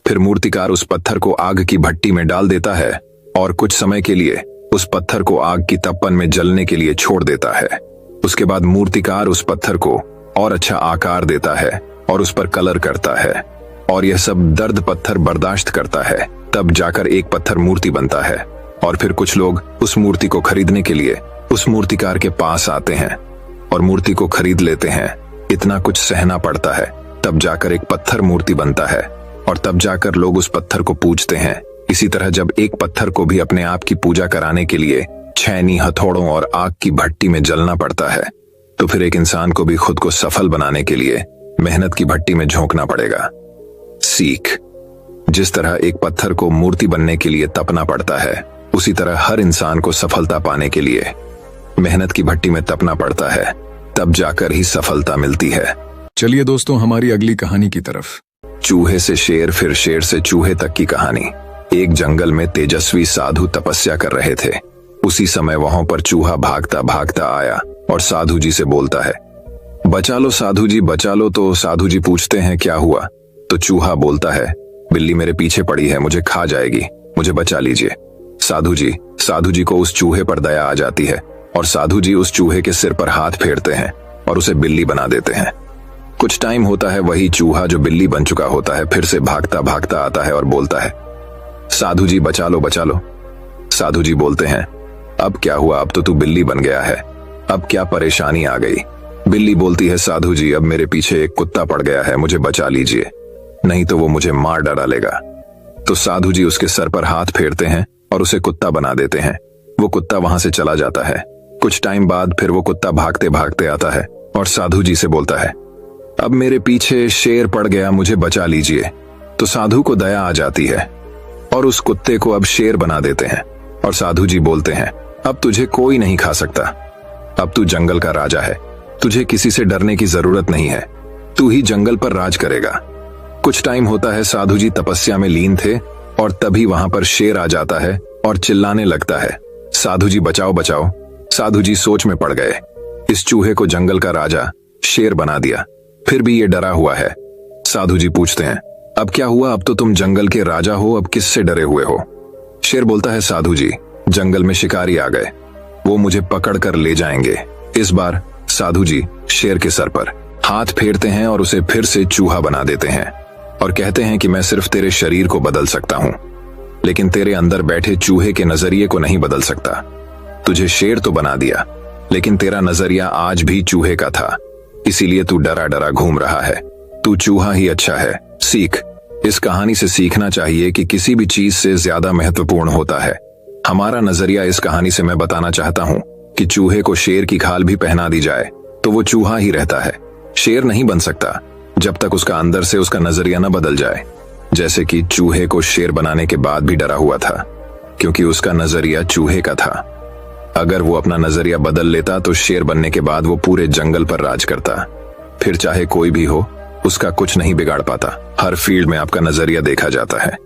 फिर मूर्तिकार उस पत्थर को आग की भट्टी में डाल देता है और कुछ समय के लिए उस पत्थर को आग की तपन में जलने के लिए छोड़ देता है। उसके बाद मूर्तिकार उस पत्थर को और अच्छा आकार देता है और उस पर कलर करता है और यह सब दर्द पत्थर बर्दाश्त करता है। तब जाकर एक पत्थर मूर्ति बनता है और फिर कुछ लोग उस मूर्ति को खरीदने के लिए उस मूर्तिकार के पास आते हैं और मूर्ति को खरीद लेते हैं। इतना कुछ सहना पड़ता है, तब जाकर एक पत्थर मूर्ति बनता है और तब जाकर लोग उस पत्थर को पूजते हैं। इसी तरह जब एक पत्थर को भी अपने आप की पूजा कराने के लिए छैनी हथौड़ों और आग की भट्टी में जलना पड़ता है तो फिर एक इंसान को भी खुद को सफल बनाने के लिए मेहनत की भट्टी में झोंकना पड़ेगा। सीख, जिस तरह एक पत्थर को मूर्ति बनने के लिए तपना पड़ता है, उसी तरह हर इंसान को सफलता पाने के लिए मेहनत की भट्टी में तपना पड़ता है, तब जाकर ही सफलता मिलती है। चलिए दोस्तों, हमारी अगली कहानी की तरफ। चूहे से शेर, फिर शेर से चूहे तक की कहानी। एक जंगल में तेजस्वी साधु तपस्या कर रहे थे। उसी समय वहां पर चूहा भागता भागता आया और साधु जी से बोलता है, बचा लो साधु जी, बचा लो। तो साधु जी पूछते हैं, क्या हुआ? तो चूहा बोलता है, बिल्ली मेरे पीछे पड़ी है, मुझे खा जाएगी, मुझे बचा लीजिए। साधु जी को उस चूहे पर दया आ जाती है और साधु जी उस चूहे के सिर पर हाथ फेरते हैं और उसे बिल्ली बना देते हैं। कुछ टाइम होता है, वही चूहा जो बिल्ली बन चुका होता है फिर से भागता भागता आता है और बोलता है, साधु जी बचा लो, बचा लो। साधु जी बोलते हैं, अब क्या हुआ? अब तो तू बिल्ली बन गया है, अब क्या परेशानी आ गई? बिल्ली बोलती है, साधु जी अब मेरे पीछे एक कुत्ता पड़ गया है, मुझे बचा लीजिए, नहीं तो वो मुझे मार डालेगा। तो साधु जी उसके सर पर हाथ फेरते हैं और उसे कुत्ता बना देते हैं। वो कुत्ता वहां से चला जाता है। कुछ टाइम बाद फिर वो कुत्ता भागते भागते आता है और साधु जी से बोलता है, अब मेरे पीछे शेर पड़ गया, मुझे बचा लीजिए। तो साधु को दया आ जाती है और उस कुत्ते को अब शेर बना देते हैं और साधु जी बोलते हैं, अब तुझे कोई नहीं खा सकता, अब तू जंगल का राजा है, तुझे किसी से डरने की जरूरत नहीं है, तू ही जंगल पर राज करेगा। कुछ टाइम होता है, साधु जी तपस्या में लीन थे और तभी वहां पर शेर आ जाता है और चिल्लाने लगता है, साधु जी बचाओ बचाओ। साधु जी सोच में पड़ गए, इस चूहे को जंगल का राजा शेर बना दिया, फिर भी ये डरा हुआ है। साधु जी पूछते हैं, अब क्या हुआ? अब तो तुम जंगल के राजा हो, अब किससे डरे हुए हो? शेर बोलता है, साधु जी जंगल में शिकारी आ गए, वो मुझे पकड़ कर ले जाएंगे। इस बार साधु जी शेर के सर पर हाथ फेरते हैं और उसे फिर से चूहा बना देते हैं और कहते हैं कि मैं सिर्फ तेरे शरीर को बदल सकता हूं, लेकिन तेरे अंदर बैठे चूहे के नजरिए को नहीं बदल सकता। तुझे शेर तो बना दिया, लेकिन तेरा नजरिया आज भी चूहे का था, इसीलिए तू डरा डरा घूम रहा है। तू चूहा ही अच्छा है, सीख। इस कहानी से सीखना चाहिए कि किसी भी चीज से ज्यादा महत्वपूर्ण होता है हमारा नजरिया। इस कहानी से मैं बताना चाहता हूं कि चूहे को शेर की खाल भी पहना दी जाए तो वो चूहा ही रहता है, शेर नहीं बन सकता जब तक उसका अंदर से उसका नजरिया न बदल जाए। जैसे कि चूहे को शेर बनाने के बाद भी डरा हुआ था, क्योंकि उसका नजरिया चूहे का था। अगर वो अपना नजरिया बदल लेता तो शेर बनने के बाद वो पूरे जंगल पर राज करता, फिर चाहे कोई भी हो उसका कुछ नहीं बिगाड़ पाता। हर फील्ड में आपका नजरिया देखा जाता है,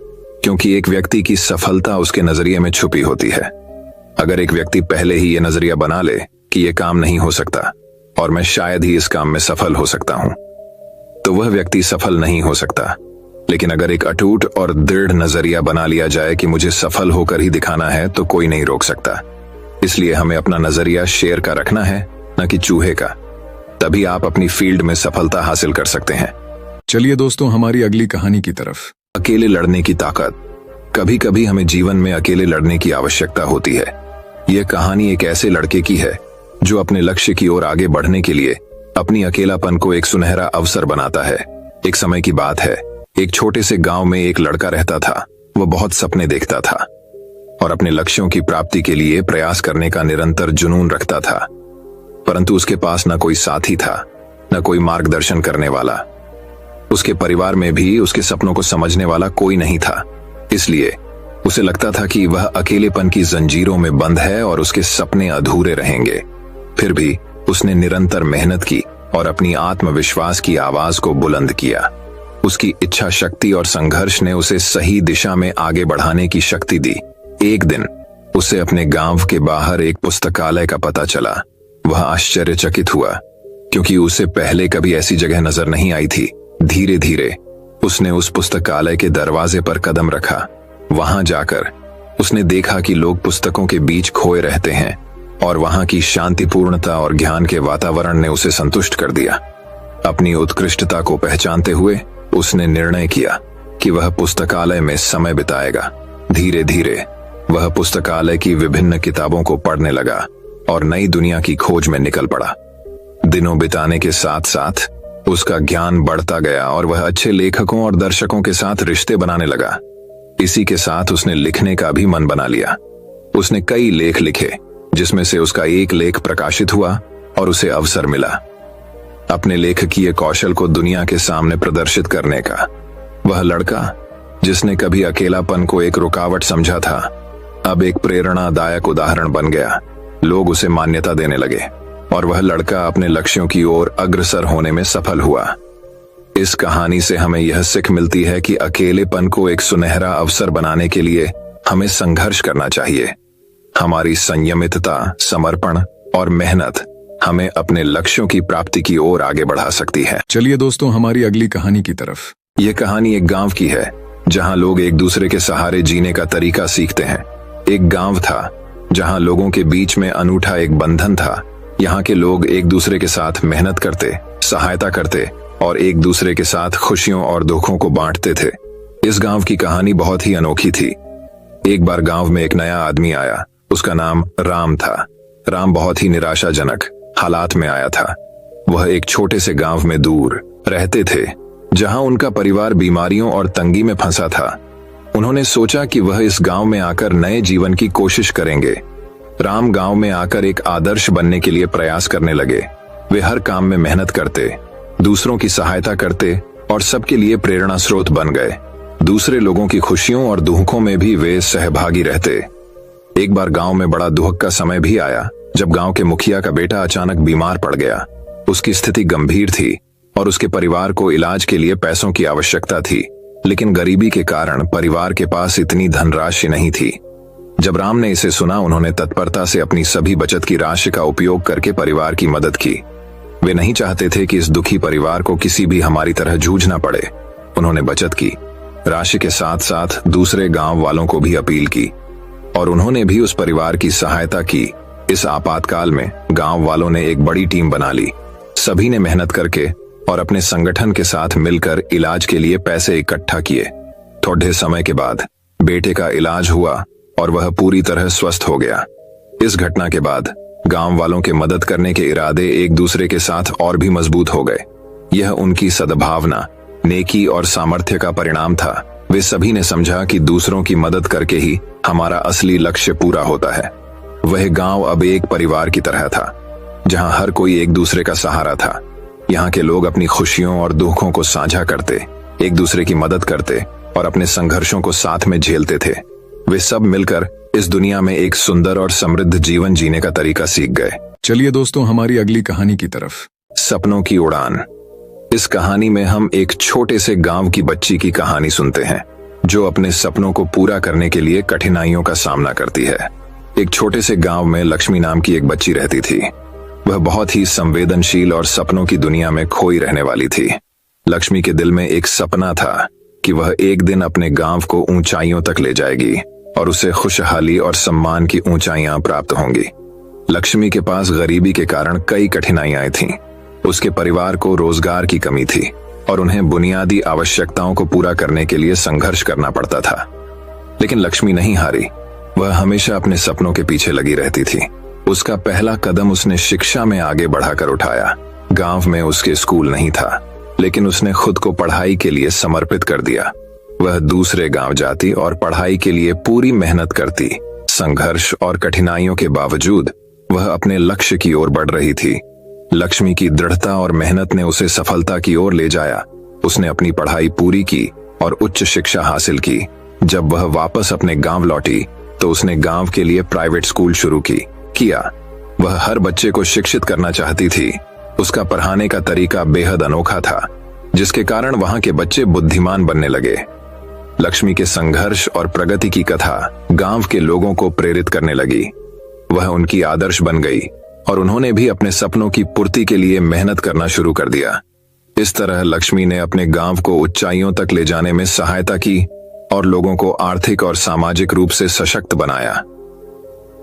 क्योंकि एक व्यक्ति की सफलता उसके नजरिए में छुपी होती है। अगर एक व्यक्ति पहले ही ये नजरिया बना ले कि ये काम नहीं हो सकता और मैं शायद ही इस काम में सफल हो सकता हूं, तो वह व्यक्ति सफल नहीं हो सकता। लेकिन अगर एक अटूट और दृढ़ नजरिया बना लिया जाए कि मुझे सफल होकर ही दिखाना है, तो कोई नहीं रोक सकता। इसलिए हमें अपना नजरिया शेर का रखना है, न कि चूहे का, तभी आप अपनी फील्ड में सफलता हासिल कर सकते हैं। चलिए दोस्तों, हमारी अगली कहानी की तरफ। अकेले लड़ने की ताकत। कभी कभी हमें जीवन में अकेले लड़ने की आवश्यकता होती है। यह कहानी एक ऐसे लड़के की है जो अपने लक्ष्य की ओर आगे बढ़ने के लिए अपनी अकेलापन को एक सुनहरा अवसर बनाता है। एक समय की बात है, एक छोटे से गांव में एक लड़का रहता था। वह बहुत सपने देखता था और अपने लक्ष्यों की प्राप्ति के लिए प्रयास करने का निरंतर जुनून रखता था, परंतु उसके पास न कोई साथी था, न कोई मार्गदर्शन करने वाला। उसके परिवार में भी उसके सपनों को समझने वाला कोई नहीं था। इसलिए उसे लगता था कि वह अकेलेपन की जंजीरों में बंद है और उसके सपने अधूरे रहेंगे। फिर भी उसने निरंतर मेहनत की और अपनी आत्मविश्वास की आवाज को बुलंद किया। उसकी इच्छा शक्ति और संघर्ष ने उसे सही दिशा में आगे बढ़ाने की शक्ति दी। एक दिन उसे अपने गांव के बाहर एक पुस्तकालय का पता चला। वह आश्चर्यचकित हुआ, क्योंकि उसे पहले कभी ऐसी जगह नजर नहीं आई थी। धीरे धीरे उसने उस पुस्तकालय के दरवाजे पर कदम रखा। वहां जाकर उसने देखा कि लोग पुस्तकों के बीच खोए रहते हैं और वहां की शांतिपूर्णता और ज्ञान के वातावरण ने उसे संतुष्ट कर दिया। अपनी उत्कृष्टता को पहचानते हुए उसने निर्णय किया कि वह पुस्तकालय में समय बिताएगा। धीरे धीरे वह पुस्तकालय की विभिन्न किताबों को पढ़ने लगा और नई दुनिया की खोज में निकल पड़ा। दिनों बिताने के साथ साथ उसका ज्ञान बढ़ता गया और वह अच्छे लेखकों और दर्शकों के साथ रिश्ते बनाने लगा। इसी के साथ उसने लिखने का भी मन बना लिया। उसने कई लेख लिखे, जिसमें से उसका एक लेख प्रकाशित हुआ और उसे अवसर मिला अपने लेखकीय कौशल को दुनिया के सामने प्रदर्शित करने का। वह लड़का जिसने कभी अकेलापन को एक रुकावट समझा था, अब एक प्रेरणादायक उदाहरण बन गया। लोग उसे मान्यता देने लगे और वह लड़का अपने लक्ष्यों की ओर अग्रसर होने में सफल हुआ। इस कहानी से हमें यह सीख मिलती है कि अकेलेपन को एक सुनहरा अवसर बनाने के लिए हमें संघर्ष करना चाहिए। हमारी संयमितता, समर्पण और मेहनत हमें अपने लक्ष्यों की प्राप्ति की ओर आगे बढ़ा सकती है। चलिए दोस्तों, हमारी अगली कहानी की तरफ। ये कहानी एक गांव की है जहां लोग एक दूसरे के सहारे जीने का तरीका सीखते हैं। एक गांव था जहां लोगों के बीच में अनूठा एक बंधन था। यहाँ के लोग एक दूसरे के साथ मेहनत करते, सहायता करते और एक दूसरे के साथ खुशियों और दुखों को बांटते थे। इस गांव की कहानी बहुत ही अनोखी थी। एक बार गांव में एक नया आदमी आया। उसका नाम राम था। राम बहुत ही निराशाजनक हालात में आया था। वह एक छोटे से गांव में दूर रहते थे जहां उनका परिवार बीमारियों और तंगी में फंसा था। उन्होंने सोचा कि वह इस गांव में आकर नए जीवन की कोशिश करेंगे। राम गांव में आकर एक आदर्श बनने के लिए प्रयास करने लगे। वे हर काम में मेहनत करते, दूसरों की सहायता करते और सबके लिए प्रेरणा स्रोत बन गए। दूसरे लोगों की खुशियों और दुखों में भी वे सहभागी रहते। एक बार गांव में बड़ा दुख का समय भी आया जब गांव के मुखिया का बेटा अचानक बीमार पड़ गया। उसकी स्थिति गंभीर थी और उसके परिवार को इलाज के लिए पैसों की आवश्यकता थी, लेकिन गरीबी के कारण परिवार के पास इतनी धनराशि नहीं थी। जब राम ने इसे सुना, उन्होंने तत्परता से अपनी सभी बचत की राशि का उपयोग करके परिवार की मदद की। वे नहीं चाहते थे कि इस दुखी परिवार को किसी भी हमारी तरह जूझना पड़े। उन्होंने बचत की राशि के साथ साथ दूसरे गांव वालों को भी अपील की और उन्होंने भी उस परिवार की सहायता की। इस आपातकाल में गांव वालों ने एक बड़ी टीम बना ली। सभी ने मेहनत करके और अपने संगठन के साथ मिलकर इलाज के लिए पैसे इकट्ठा किए। थोड़े समय के बाद बेटे का इलाज हुआ और वह पूरी तरह स्वस्थ हो गया। इस घटना के बाद गांव वालों के मदद करने के इरादे एक दूसरे के साथ और भी मजबूत हो गए। यह उनकी सद्भावना, नेकी और सामर्थ्य का परिणाम था। वे सभी ने समझा कि दूसरों की मदद करके ही हमारा असली लक्ष्य पूरा होता है। वह गांव अब एक परिवार की तरह था जहां हर कोई एक दूसरे का सहारा था। यहाँ के लोग अपनी खुशियों और दुखों को साझा करते, एक दूसरे की मदद करते और अपने संघर्षों को साथ में झेलते थे। वे सब मिलकर इस दुनिया में एक सुंदर और समृद्ध जीवन जीने का तरीका सीख गए। चलिए दोस्तों, हमारी अगली कहानी की तरफ। सपनों की उड़ान। इस कहानी में हम एक छोटे से गांव की बच्ची की कहानी सुनते हैं जो अपने सपनों को पूरा करने के लिए कठिनाइयों का सामना करती है। एक छोटे से गांव में लक्ष्मी नाम की एक बच्ची रहती थी। वह बहुत ही संवेदनशील और सपनों की दुनिया में खोई रहने वाली थी। लक्ष्मी के दिल में एक सपना था कि वह एक दिन अपने गांव को ऊंचाइयों तक ले जाएगी और उसे खुशहाली और सम्मान की ऊंचाइयां प्राप्त होंगी। लक्ष्मी के पास गरीबी के कारण कई कठिनाइयां थीं। उसके परिवार को रोजगार की कमी थी और उन्हें बुनियादी आवश्यकताओं को पूरा करने के लिए संघर्ष करना पड़ता था। लेकिन लक्ष्मी नहीं हारी। वह हमेशा अपने सपनों के पीछे लगी रहती थी। उसका पहला कदम उसने शिक्षा में आगे बढ़ाकर उठाया। गांव में उसके स्कूल नहीं था, लेकिन उसने खुद को पढ़ाई के लिए समर्पित कर दिया। वह दूसरे गांव जाती और पढ़ाई के लिए पूरी मेहनत करती। संघर्ष और कठिनाइयों के बावजूद वह अपने लक्ष्य की ओर बढ़ रही थी। लक्ष्मी की दृढ़ता और मेहनत ने उसे सफलता की ओर ले जाया। उसने अपनी पढ़ाई पूरी की और उच्च शिक्षा हासिल की। जब वह वापस अपने गांव लौटी तो उसने गांव के लिए प्राइवेट स्कूल शुरू किया। वह हर बच्चे को शिक्षित करना चाहती थी। उसका पढ़ाने का तरीका बेहद अनोखा था, जिसके कारण वहां के बच्चे बुद्धिमान बनने लगे। लक्ष्मी के संघर्ष और प्रगति की कथा गांव के लोगों को प्रेरित करने लगी। वह उनकी आदर्श बन गई और उन्होंने भी अपने सपनों की पूर्ति के लिए मेहनत करना शुरू कर दिया। इस तरह लक्ष्मी ने अपने गांव को ऊंचाइयों तक ले जाने में सहायता की और लोगों को आर्थिक और सामाजिक रूप से सशक्त बनाया।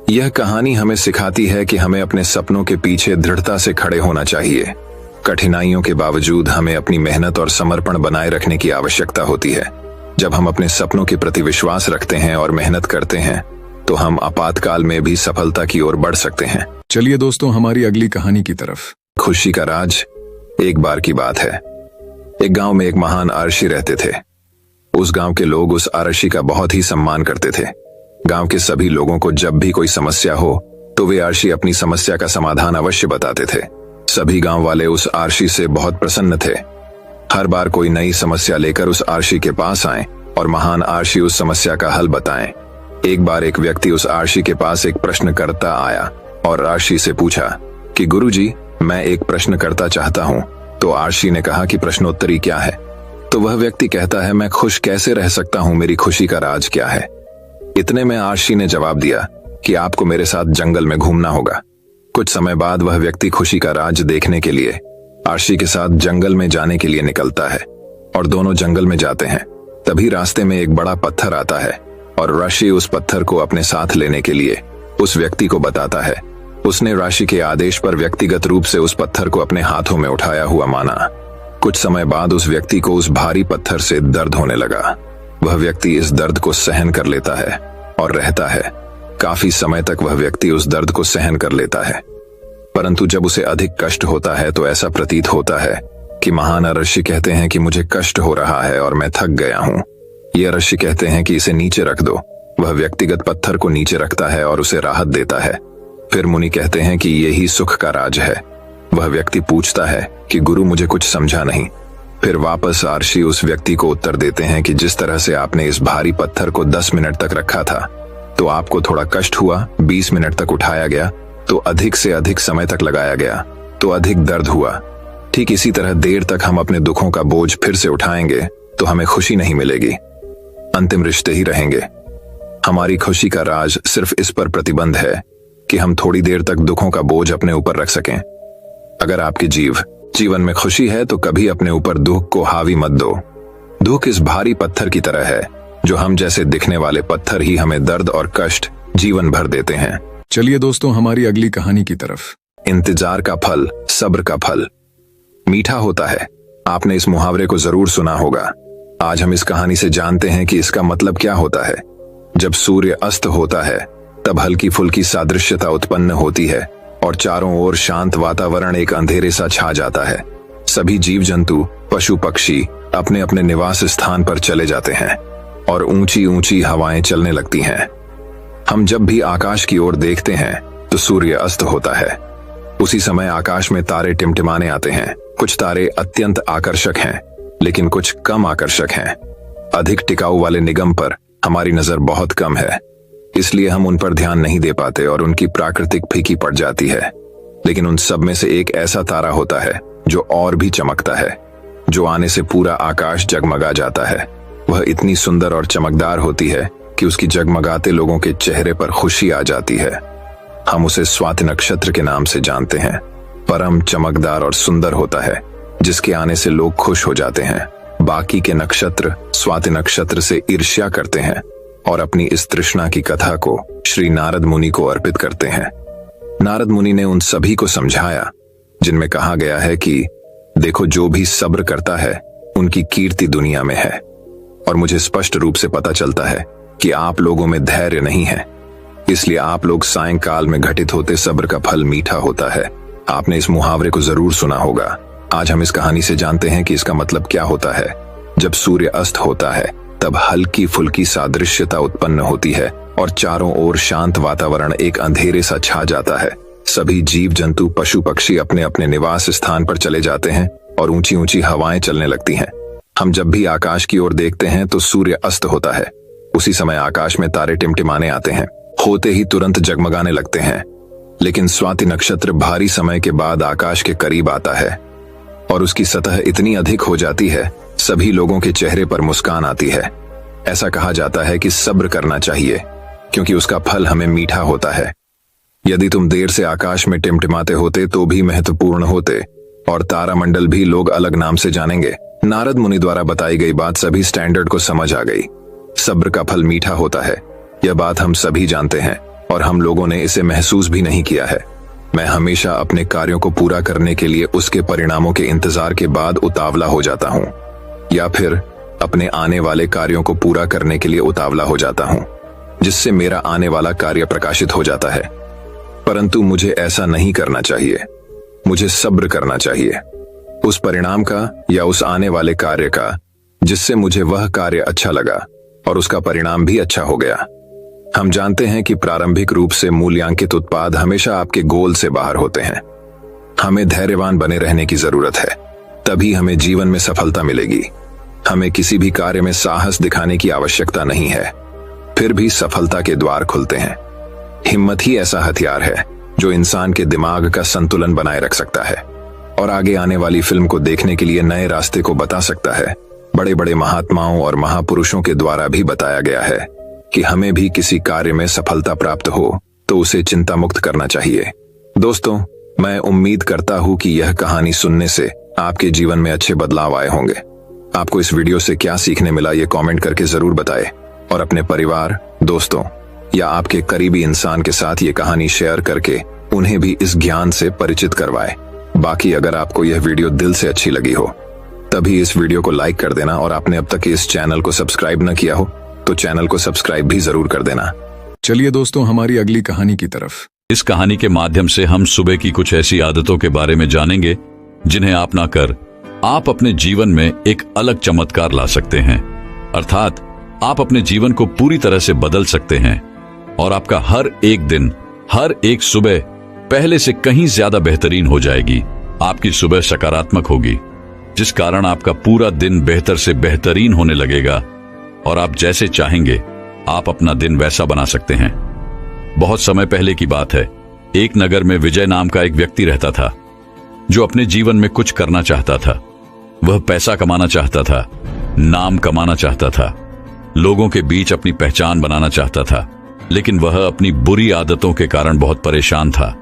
यह कहानी हमें सिखाती है कि हमें अपने सपनों के पीछे दृढ़ता से खड़े होना चाहिए। कठिनाइयों के बावजूद हमें अपनी मेहनत और समर्पण बनाए रखने की आवश्यकता होती है। जब हम अपने सपनों के प्रति विश्वास रखते हैं और मेहनत करते हैं तो हम आपातकाल में भी सफलता की ओर बढ़ सकते हैं। चलिए दोस्तों, हमारी अगली कहानी की तरफ। खुशी का राज। एक बार की बात है, एक गांव में एक महान आरशी रहते थे। उस गांव के लोग उस आरशी का बहुत ही सम्मान करते थे। गांव के सभी लोगों को जब भी कोई समस्या हो तो वे आरशी अपनी समस्या का समाधान अवश्य बताते थे। सभी गांव वाले उस आरशी से बहुत प्रसन्न थे। हर बार कोई नई समस्या लेकर उस आरशी के पास आए और महान आर्षी उस समस्या का हल बताएं। एक बार एक व्यक्ति उस आर्षी के पास एक प्रश्नकर्ता आया और आर्षी से पूछा कि गुरुजी, मैं एक प्रश्न करता चाहता हूँ। तो आर्षी ने कहा कि प्रश्नोत्तरी क्या है? तो वह व्यक्ति कहता है, मैं खुश कैसे रह सकता हूँ, मेरी खुशी का राज क्या है? इतने में आर्षी ने जवाब दिया कि आपको मेरे साथ जंगल में घूमना होगा। कुछ समय बाद वह व्यक्ति खुशी का राज देखने के लिए आर्षी के साथ जंगल में जाने के लिए निकलता है और दोनों जंगल में जाते हैं। तभी रास्ते में एक बड़ा पत्थर आता है और आर्षी उस पत्थर को अपने साथ लेने के लिए उस व्यक्ति को बताता है। उसने आर्षी के आदेश पर व्यक्तिगत रूप से उस पत्थर को अपने हाथों में उठाया हुआ माना। कुछ समय बाद उस व्यक्ति को उस भारी पत्थर से दर्द होने लगा। वह व्यक्ति इस दर्द को सहन कर लेता है और रहता है। काफी समय तक वह व्यक्ति उस दर्द को सहन कर लेता है, परंतु जब उसे अधिक कष्ट होता है तो ऐसा प्रतीत होता है कि महान ऋषि कहते हैं कि मुझे कष्ट हो रहा है और मैं थक गया हूँ। ये ऋषि कहते हैं कि इसे नीचे रख दो। वह व्यक्तिगत पत्थर को नीचे रखता है और उसे राहत देता है। फिर मुनि कहते हैं कि यही सुख का राज है। वह व्यक्ति पूछता है कि गुरु, मुझे कुछ समझा नहीं। फिर वापस आर्षी उस व्यक्ति को उत्तर देते हैं कि जिस तरह से आपने इस भारी पत्थर को 10 मिनट तक रखा था तो आपको थोड़ा कष्ट हुआ, 20 मिनट तक उठाया गया तो अधिक से अधिक समय तक लगाया गया तो अधिक दर्द हुआ। ठीक इसी तरह देर तक हम अपने दुखों का बोझ फिर से उठाएंगे तो हमें खुशी नहीं मिलेगी, अंतिम रिश्ते ही रहेंगे। हमारी खुशी का राज सिर्फ इस पर प्रतिबंध है कि हम थोड़ी देर तक दुखों का बोझ अपने ऊपर रख सकें। अगर आपके जीवन में खुशी है तो कभी अपने ऊपर दुख को हावी मत दो। दुख इस भारी पत्थर की तरह है जो हम जैसे दिखने वाले पत्थर ही हमें दर्द और कष्ट जीवन भर देते हैं। चलिए दोस्तों, हमारी अगली कहानी की तरफ। इंतजार का फल सब्र का फल मीठा होता है। आपने इस मुहावरे को जरूर सुना होगा। आज हम इस कहानी से जानते हैं कि इसका मतलब क्या होता है। जब सूर्य अस्त होता है तब हल्की फुल्की सादृश्यता उत्पन्न होती है और चारों ओर शांत वातावरण एक अंधेरे सा छा जाता है। सभी जीव जंतु, पशु पक्षी अपने अपने निवास स्थान पर चले जाते हैं और ऊंची ऊंची हवाएं चलने लगती हैं। हम जब भी आकाश की ओर देखते हैं तो सूर्य अस्त होता है। उसी समय आकाश में तारे टिमटिमाने आते हैं। कुछ तारे अत्यंत आकर्षक हैं, लेकिन कुछ कम आकर्षक हैं। अधिक टिकाऊ वाले निगम पर हमारी नजर बहुत कम है, इसलिए हम उन पर ध्यान नहीं दे पाते और उनकी प्राकृतिक फीकी पड़ जाती है। लेकिन उन सब में से एक ऐसा तारा होता है जो और भी चमकता है, जो आने से पूरा आकाश जगमगा जाता है। वह इतनी सुंदर और चमकदार होती है कि उसकी जगमगाते लोगों के चेहरे पर खुशी आ जाती है। हम उसे स्वाति नक्षत्र के नाम से जानते हैं। परम चमकदार और सुंदर होता है, जिसके आने से लोग खुश हो जाते हैं। बाकी के नक्षत्र स्वाति नक्षत्र से ईर्ष्या करते हैं और अपनी इस तृष्णा की कथा को श्री नारद मुनि को अर्पित करते हैं। नारद मुनि ने उन सभी को समझाया जिनमें कहा गया है कि देखो, जो भी सब्र करता है उनकी कीर्ति दुनिया में है। और मुझे स्पष्ट रूप से पता चलता है कि आप लोगों में धैर्य नहीं है, इसलिए आप लोग सायंकाल में घटित होते सब्र का फल मीठा होता है। आपने इस मुहावरे को जरूर सुना होगा। आज हम इस कहानी से जानते हैं कि इसका मतलब क्या होता है। जब सूर्य अस्त होता है तब हल्की फुल्की सादृश्यता उत्पन्न होती है और चारों ओर शांत वातावरण एक अंधेरे सा छा जाता है। सभी जीव जंतु, पशु पक्षी अपने अपने निवास स्थान पर चले जाते हैं और ऊंची ऊंची हवाएं चलने लगती हैं। हम जब भी आकाश की ओर देखते हैं तो सूर्य अस्त होता है। उसी समय आकाश में तारे टिमटिमाने आते हैं, होते ही तुरंत जगमगाने लगते हैं। लेकिन स्वाति नक्षत्र भारी समय के बाद आकाश के करीब आता है और उसकी सतह इतनी अधिक हो जाती है, सभी लोगों के चेहरे पर मुस्कान आती है। ऐसा कहा जाता है कि सब्र करना चाहिए, क्योंकि उसका फल हमें मीठा होता है। यदि तुम देर से आकाश में टिमटिमाते होते तो भी महत्वपूर्ण होते और तारामंडल भी लोग अलग नाम से जानेंगे। नारद मुनि द्वारा बताई गई बात सभी स्टैंडर्ड को समझ आ गई। सब्र का फल मीठा होता है, यह बात हम सभी जानते हैं और हम लोगों ने इसे महसूस भी नहीं किया है। मैं हमेशा अपने कार्यों को पूरा करने के लिए उसके परिणामों के इंतजार के बाद उतावला हो जाता हूँ, या फिर अपने आने वाले कार्यों को पूरा करने के लिए उतावला हो जाता हूँ, जिससे मेरा आने वाला कार्य प्रकाशित हो जाता है। परंतु मुझे ऐसा नहीं करना चाहिए। मुझे सब्र करना चाहिए उस परिणाम का या उस आने वाले कार्य का जिससे मुझे वह कार्य अच्छा लगा और उसका परिणाम भी अच्छा हो गया। हम जानते हैं कि प्रारंभिक रूप से मूल्यांकित उत्पाद हमेशा आपके गोल से बाहर होते हैं। हमें धैर्यवान बने रहने की जरूरत है, तभी हमें जीवन में सफलता मिलेगी। हमें किसी भी कार्य में साहस दिखाने की आवश्यकता नहीं है, फिर भी सफलता के द्वार खुलते हैं। हिम्मत ही ऐसा हथियार है जो इंसान के दिमाग का संतुलन बनाए रख सकता है और आगे आने वाली फिल्म को देखने के लिए नए रास्ते को बता सकता है। बड़े बड़े महात्माओं और महापुरुषों के द्वारा भी बताया गया है कि हमें भी किसी कार्य में सफलता प्राप्त हो तो उसे चिंता मुक्त करना चाहिए। दोस्तों, मैं उम्मीद करता हूं कि यह कहानी सुनने से आपके जीवन में अच्छे बदलाव आए होंगे। आपको इस वीडियो से क्या सीखने मिला ये कमेंट करके जरूर बताएं और अपने परिवार, दोस्तों या आपके करीबी इंसान के साथ ये कहानी शेयर करके उन्हें भी इस ज्ञान से परिचित करवाएं। बाकी अगर आपको यह वीडियो दिल से अच्छी लगी हो तभी इस वीडियो को लाइक कर देना और आपने अब तक इस चैनल को सब्सक्राइब न किया हो तो चैनल को सब्सक्राइब भी जरूर कर देना। चलिए दोस्तों, हमारी अगली कहानी की तरफ। इस कहानी के माध्यम से हम सुबह की कुछ ऐसी आदतों के बारे में जानेंगे जिन्हें अपनाकर आप अपने जीवन में एक अलग चमत्कार ला सकते हैं। अर्थात आप अपने जीवन को पूरी तरह से बदल सकते हैं और आपका हर एक दिन, हर एक सुबह पहले से कहीं ज्यादा बेहतरीन हो जाएगी। आपकी सुबह सकारात्मक होगी, जिस कारण आपका पूरा दिन बेहतर से बेहतरीन होने लगेगा और आप जैसे चाहेंगे आप अपना दिन वैसा बना सकते हैं। बहुत समय पहले की बात है, एक नगर में विजय नाम का एक व्यक्ति रहता था जो अपने जीवन में कुछ करना चाहता था। वह पैसा कमाना चाहता था, नाम कमाना चाहता था, लोगों के बीच अपनी पहचान बनाना चाहता था, लेकिन वह अपनी बुरी आदतों के कारण बहुत परेशान था।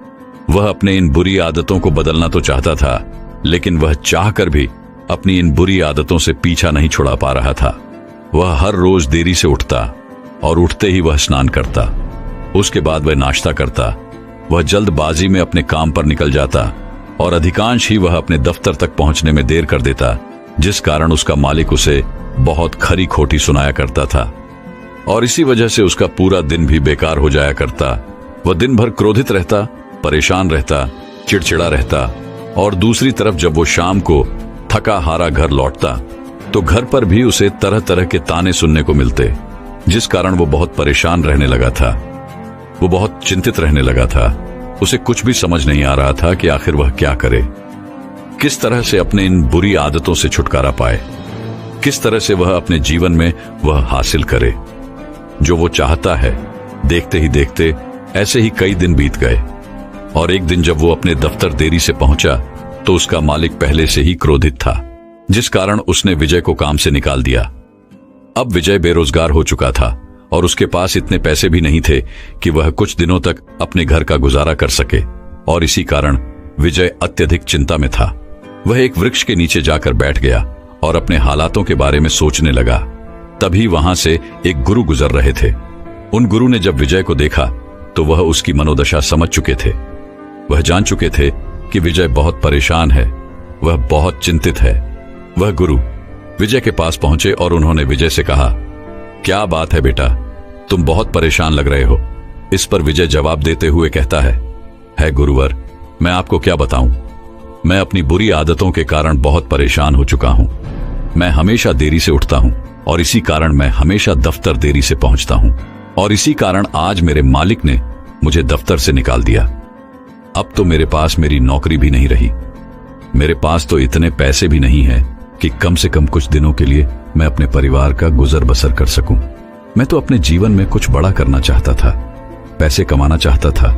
वह अपने इन बुरी आदतों को बदलना तो चाहता था, लेकिन वह चाहकर भी अपनी इन बुरी आदतों से पीछा नहीं छुड़ा पा रहा था। वह हर रोज देरी से उठता और उठते ही वह स्नान करता, उसके बाद वह नाश्ता करता। वह जल्दबाजी में अपने काम पर निकल जाता और अधिकांश ही वह अपने दफ्तर तक पहुंचने में देर कर देता, जिस कारण उसका मालिक उसे बहुत खरी खोटी सुनाया करता था और इसी वजह से उसका पूरा दिन भी बेकार हो जाया करता। वह दिन भर क्रोधित रहता, परेशान रहता, चिड़चिड़ा रहता और दूसरी तरफ जब वो शाम को थका हारा घर लौटता तो घर पर भी उसे तरह तरह के ताने सुनने को मिलते, जिस कारण वो बहुत परेशान रहने लगा था। वो बहुत चिंतित रहने लगा था। उसे कुछ भी समझ नहीं आ रहा था कि आखिर वह क्या करे, किस तरह से अपने इन बुरी आदतों से छुटकारा पाए, किस तरह से वह अपने जीवन में वह हासिल करे जो वो चाहता है। देखते ही देखते ऐसे ही कई दिन बीत गए और एक दिन जब वो अपने दफ्तर देरी से पहुंचा तो उसका मालिक पहले से ही क्रोधित था, जिस कारण उसने विजय को काम से निकाल दिया। अब विजय बेरोजगार हो चुका था और उसके पास इतने पैसे भी नहीं थे कि वह कुछ दिनों तक अपने घर का गुजारा कर सके और इसी कारण विजय अत्यधिक चिंता में था। वह एक वृक्ष के नीचे जाकर बैठ गया और अपने हालातों के बारे में सोचने लगा। तभी वहां से एक गुरु गुजर रहे थे। उन गुरु ने जब विजय को देखा तो वह उसकी मनोदशा समझ चुके थे। वह जान चुके थे कि विजय बहुत परेशान है, वह बहुत चिंतित है। वह गुरु विजय के पास पहुंचे और उन्होंने विजय से कहा, क्या बात है बेटा, तुम बहुत परेशान लग रहे हो। इस पर विजय जवाब देते हुए कहता है गुरुवर, मैं आपको क्या बताऊं, मैं अपनी बुरी आदतों के कारण बहुत परेशान हो चुका हूं। मैं हमेशा देरी से उठता हूं और इसी कारण मैं हमेशा दफ्तर देरी से पहुंचता हूं और इसी कारण आज मेरे मालिक ने मुझे दफ्तर से निकाल दिया। अब तो मेरे पास मेरी नौकरी भी नहीं रही, मेरे पास तो इतने पैसे भी नहीं है कि कम से कम कुछ दिनों के लिए मैं अपने परिवार का गुजर बसर कर सकूं। मैं तो अपने जीवन में कुछ बड़ा करना चाहता था, पैसे कमाना चाहता था,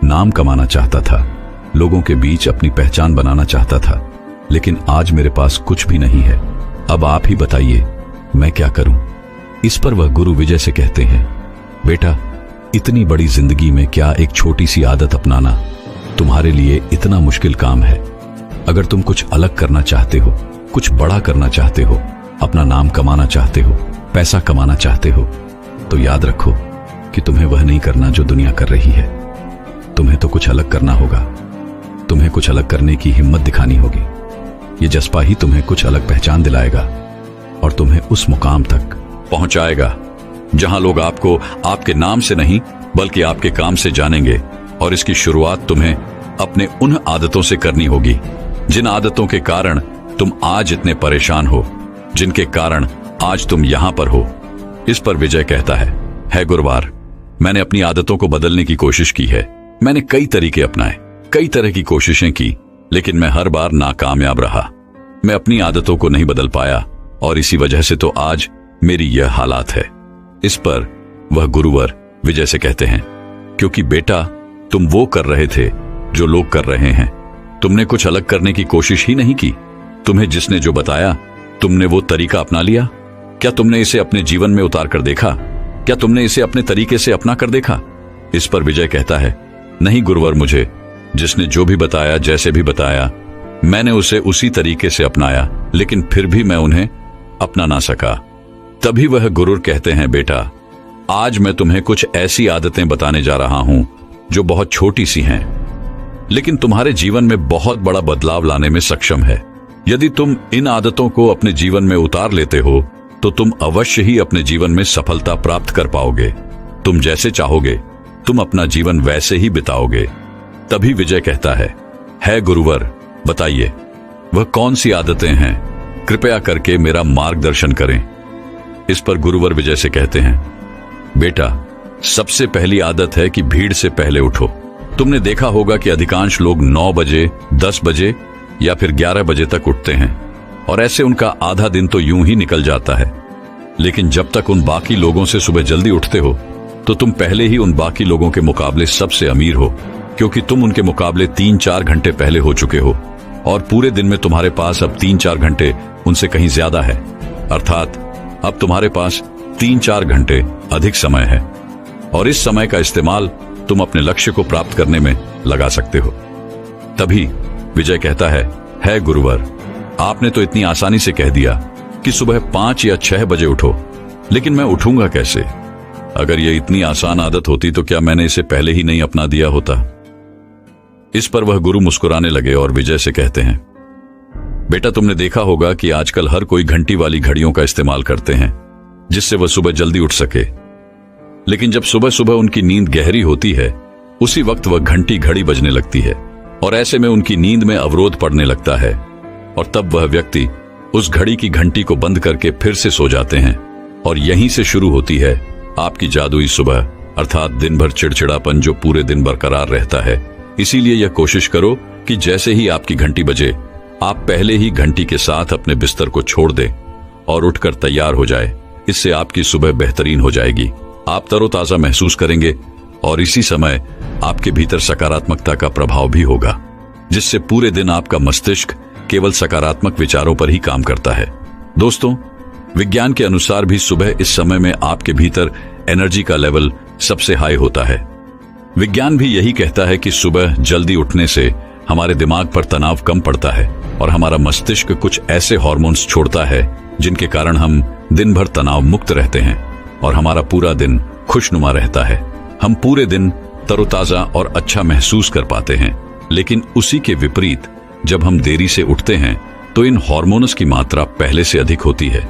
नाम कमाना चाहता था, लोगों के बीच अपनी पहचान बनाना चाहता था, लेकिन आज मेरे पास कुछ भी नहीं है। अब आप ही बताइए मैं क्या करूं। इस पर वह गुरु विजय से कहते हैं, बेटा, इतनी बड़ी जिंदगी में क्या एक छोटी सी आदत अपनाना तुम्हारे लिए इतना मुश्किल काम है। अगर तुम कुछ अलग करना चाहते हो, कुछ बड़ा करना चाहते हो, अपना नाम कमाना चाहते हो, पैसा कमाना चाहते हो, तो याद रखो कि तुम्हें वह नहीं करना जो दुनिया कर रही है। तुम्हें तो कुछ अलग करना होगा। तुम्हें कुछ अलग करने की हिम्मत दिखानी होगी। ये जज्बा ही तुम्हें कुछ अलग पहचान दिलाएगा और तुम्हें उस मुकाम तक पहुंचाएगा जहां लोग आपको आपके नाम से नहीं बल्कि आपके काम से जानेंगे। और इसकी शुरुआत तुम्हें अपने उन आदतों से करनी होगी जिन आदतों के कारण तुम आज इतने परेशान हो, जिनके कारण आज तुम यहां पर हो। इस पर विजय कहता है गुरुवार, मैंने अपनी आदतों को बदलने की कोशिश की है। मैंने कई तरीके अपनाए, कई तरह की कोशिशें की, लेकिन मैं हर बार नाकामयाब रहा। मैं अपनी आदतों को नहीं बदल पाया और इसी वजह से तो आज मेरी यह हालात है। इस पर वह गुरुवर विजय से कहते हैं, क्योंकि बेटा तुम वो कर रहे थे जो लोग कर रहे हैं, तुमने कुछ अलग करने की कोशिश ही नहीं की। तुम्हें जिसने जो बताया तुमने वो तरीका अपना लिया। क्या तुमने इसे अपने जीवन में उतार कर देखा? क्या तुमने इसे अपने तरीके से अपना कर देखा? इस पर विजय कहता है, नहीं गुरुवर, मुझे जिसने जो भी बताया, जैसे भी बताया, मैंने उसे उसी तरीके से अपनाया, लेकिन फिर भी मैं उन्हें अपना ना सका। तभी वह गुरुवर कहते हैं, बेटा आज मैं तुम्हें कुछ ऐसी आदतें बताने जा रहा हूं जो बहुत छोटी सी हैं, लेकिन तुम्हारे जीवन में बहुत बड़ा बदलाव लाने में सक्षम है। यदि तुम इन आदतों को अपने जीवन में उतार लेते हो तो तुम अवश्य ही अपने जीवन में सफलता प्राप्त कर पाओगे। तुम जैसे चाहोगे तुम अपना जीवन वैसे ही बिताओगे। तभी विजय कहता है गुरुवर बताइए वह कौन सी आदतें हैं, कृपया करके मेरा मार्गदर्शन करें। इस पर गुरुवर विजय से कहते हैं, बेटा सबसे पहली आदत है कि भीड़ से पहले उठो। तुमने देखा होगा कि अधिकांश लोग 9 बजे, 10 बजे या फिर 11 बजे तक उठते हैं और ऐसे उनका आधा दिन तो यूं ही निकल जाता है। लेकिन जब तक उन बाकी लोगों से सुबह जल्दी उठते हो तो तुम पहले ही उन बाकी लोगों के मुकाबले सबसे अमीर हो, क्योंकि तुम उनके मुकाबले 3-4 घंटे पहले हो चुके हो और पूरे दिन में तुम्हारे पास अब 3-4 घंटे उनसे कहीं ज्यादा है। अर्थात अब तुम्हारे पास 3-4 घंटे अधिक समय है और इस समय का इस्तेमाल तुम अपने लक्ष्य को प्राप्त करने में लगा सकते हो। तभी विजय कहता है गुरुवर आपने तो इतनी आसानी से कह दिया कि सुबह 5 या 6 बजे उठो, लेकिन मैं उठूंगा कैसे? अगर यह इतनी आसान आदत होती तो क्या मैंने इसे पहले ही नहीं अपना दिया होता? इस पर वह गुरु मुस्कुराने लगे और विजय से कहते हैं, बेटा तुमने देखा होगा कि आजकल हर कोई घंटी वाली घड़ियों का इस्तेमाल करते हैं जिससे वह सुबह जल्दी उठ सके, लेकिन जब सुबह सुबह उनकी नींद गहरी होती है उसी वक्त वह घंटी घड़ी बजने लगती है और ऐसे में उनकी नींद में अवरोध पड़ने लगता है और तब वह व्यक्ति उस घड़ी की घंटी को बंद करके फिर से सो जाते हैं और यहीं से शुरू होती है आपकी जादुई सुबह, अर्थात दिन भर चिड़चिड़ापन जो पूरे दिन बरकरार रहता है। इसीलिए यह कोशिश करो कि जैसे ही आपकी घंटी बजे आप पहले ही घंटी के साथ अपने बिस्तर को छोड़ दें और उठकर तैयार हो जाए। इससे आपकी सुबह बेहतरीन हो जाएगी, आप तरोताजा महसूस करेंगे और इसी समय आपके भीतर सकारात्मकता का प्रभाव भी होगा, जिससे पूरे दिन आपका मस्तिष्क केवल सकारात्मक विचारों पर ही काम करता है। दोस्तों, विज्ञान के अनुसार भी सुबह इस समय में आपके भीतर एनर्जी का लेवल सबसे हाई होता है। विज्ञान भी यही कहता है कि सुबह जल्दी उठने से हमारे दिमाग पर तनाव कम पड़ता है और हमारा मस्तिष्क कुछ ऐसे हार्मोन्स छोड़ता है जिनके कारण हम दिन भर तनाव मुक्त रहते हैं और हमारा पूरा दिन खुशनुमा रहता है। हम पूरे दिन तरोताजा और अच्छा महसूस कर पाते हैं। लेकिन उसी के विपरीत जब हम देरी से उठते हैं तो इन हार्मोन्स की मात्रा पहले से अधिक होती है,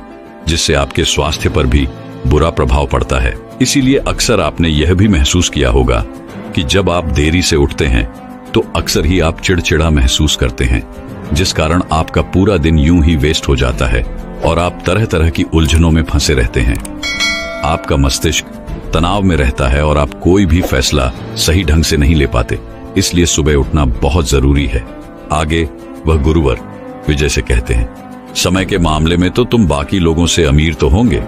जिससे आपके स्वास्थ्य पर भी बुरा प्रभाव पड़ता है। इसीलिए अक्सर आपने यह भी महसूस किया होगा कि जब आप देरी से उठते हैं तो अक्सर ही आप चिड़चिड़ा महसूस करते हैं, जिस कारण आपका पूरा दिन यूं ही वेस्ट हो जाता है और आप तरह तरह की उलझनों में फंसे रहते हैं। आपका मस्तिष्क तनाव में रहता है और आप कोई भी फैसला सही ढंग से नहीं ले पाते। इसलिए सुबह उठना बहुत जरूरी है। आगे वह गुरुवर विजय से कहते हैं, समय के मामले में तो तुम बाकी लोगों से अमीर तो होंगे,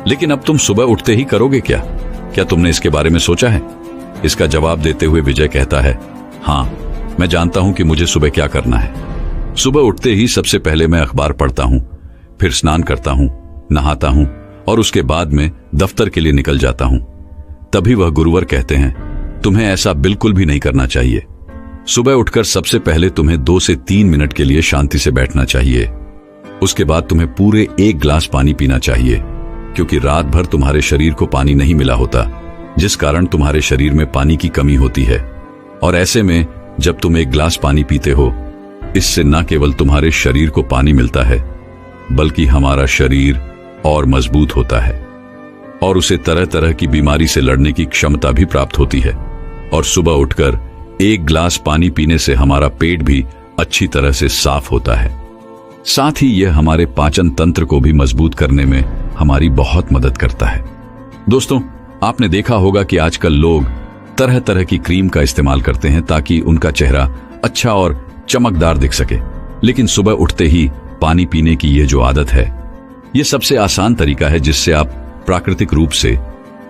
लेकिन अब तुम सुबह उठते ही करोगे क्या? क्या तुमने इसके बारे में सोचा है? इसका जवाब देते हुए विजय कहता है, हाँ, मैं जानता हूं कि मुझे सुबह क्या करना है। सुबह उठते ही सबसे पहले मैं अखबार पढ़ता हूं, फिर स्नान करता हूं, नहाता हूं और उसके बाद में दफ्तर के लिए निकल जाता हूं। तभी वह गुरुवर कहते हैं, तुम्हें ऐसा बिल्कुल भी नहीं करना चाहिए। सुबह उठकर सबसे पहले तुम्हें 2 से 3 मिनट के लिए शांति से बैठना चाहिए। उसके बाद तुम्हें पूरे 1 गिलास पानी पीना चाहिए, क्योंकि रात भर तुम्हारे शरीर को पानी नहीं मिला होता, जिस कारण तुम्हारे शरीर में पानी की कमी होती है। और ऐसे में जब तुम 1 गिलास पानी पीते हो, इससे न केवल तुम्हारे शरीर को पानी मिलता है, बल्कि हमारा शरीर और मजबूत होता है और उसे तरह तरह की बीमारी से लड़ने की क्षमता भी प्राप्त होती है। और सुबह उठकर 1 गिलास पानी पीने से हमारा पेट भी अच्छी तरह से साफ होता है। साथ ही यह हमारे पाचन तंत्र को भी मजबूत करने में हमारी बहुत मदद करता है। दोस्तों, आपने देखा होगा कि आजकल लोग तरह तरह की क्रीम का इस्तेमाल करते हैं ताकि उनका चेहरा अच्छा और चमकदार दिख सके, लेकिन सुबह उठते ही पानी पीने की ये जो आदत है, ये सबसे आसान तरीका है जिससे आप प्राकृतिक रूप से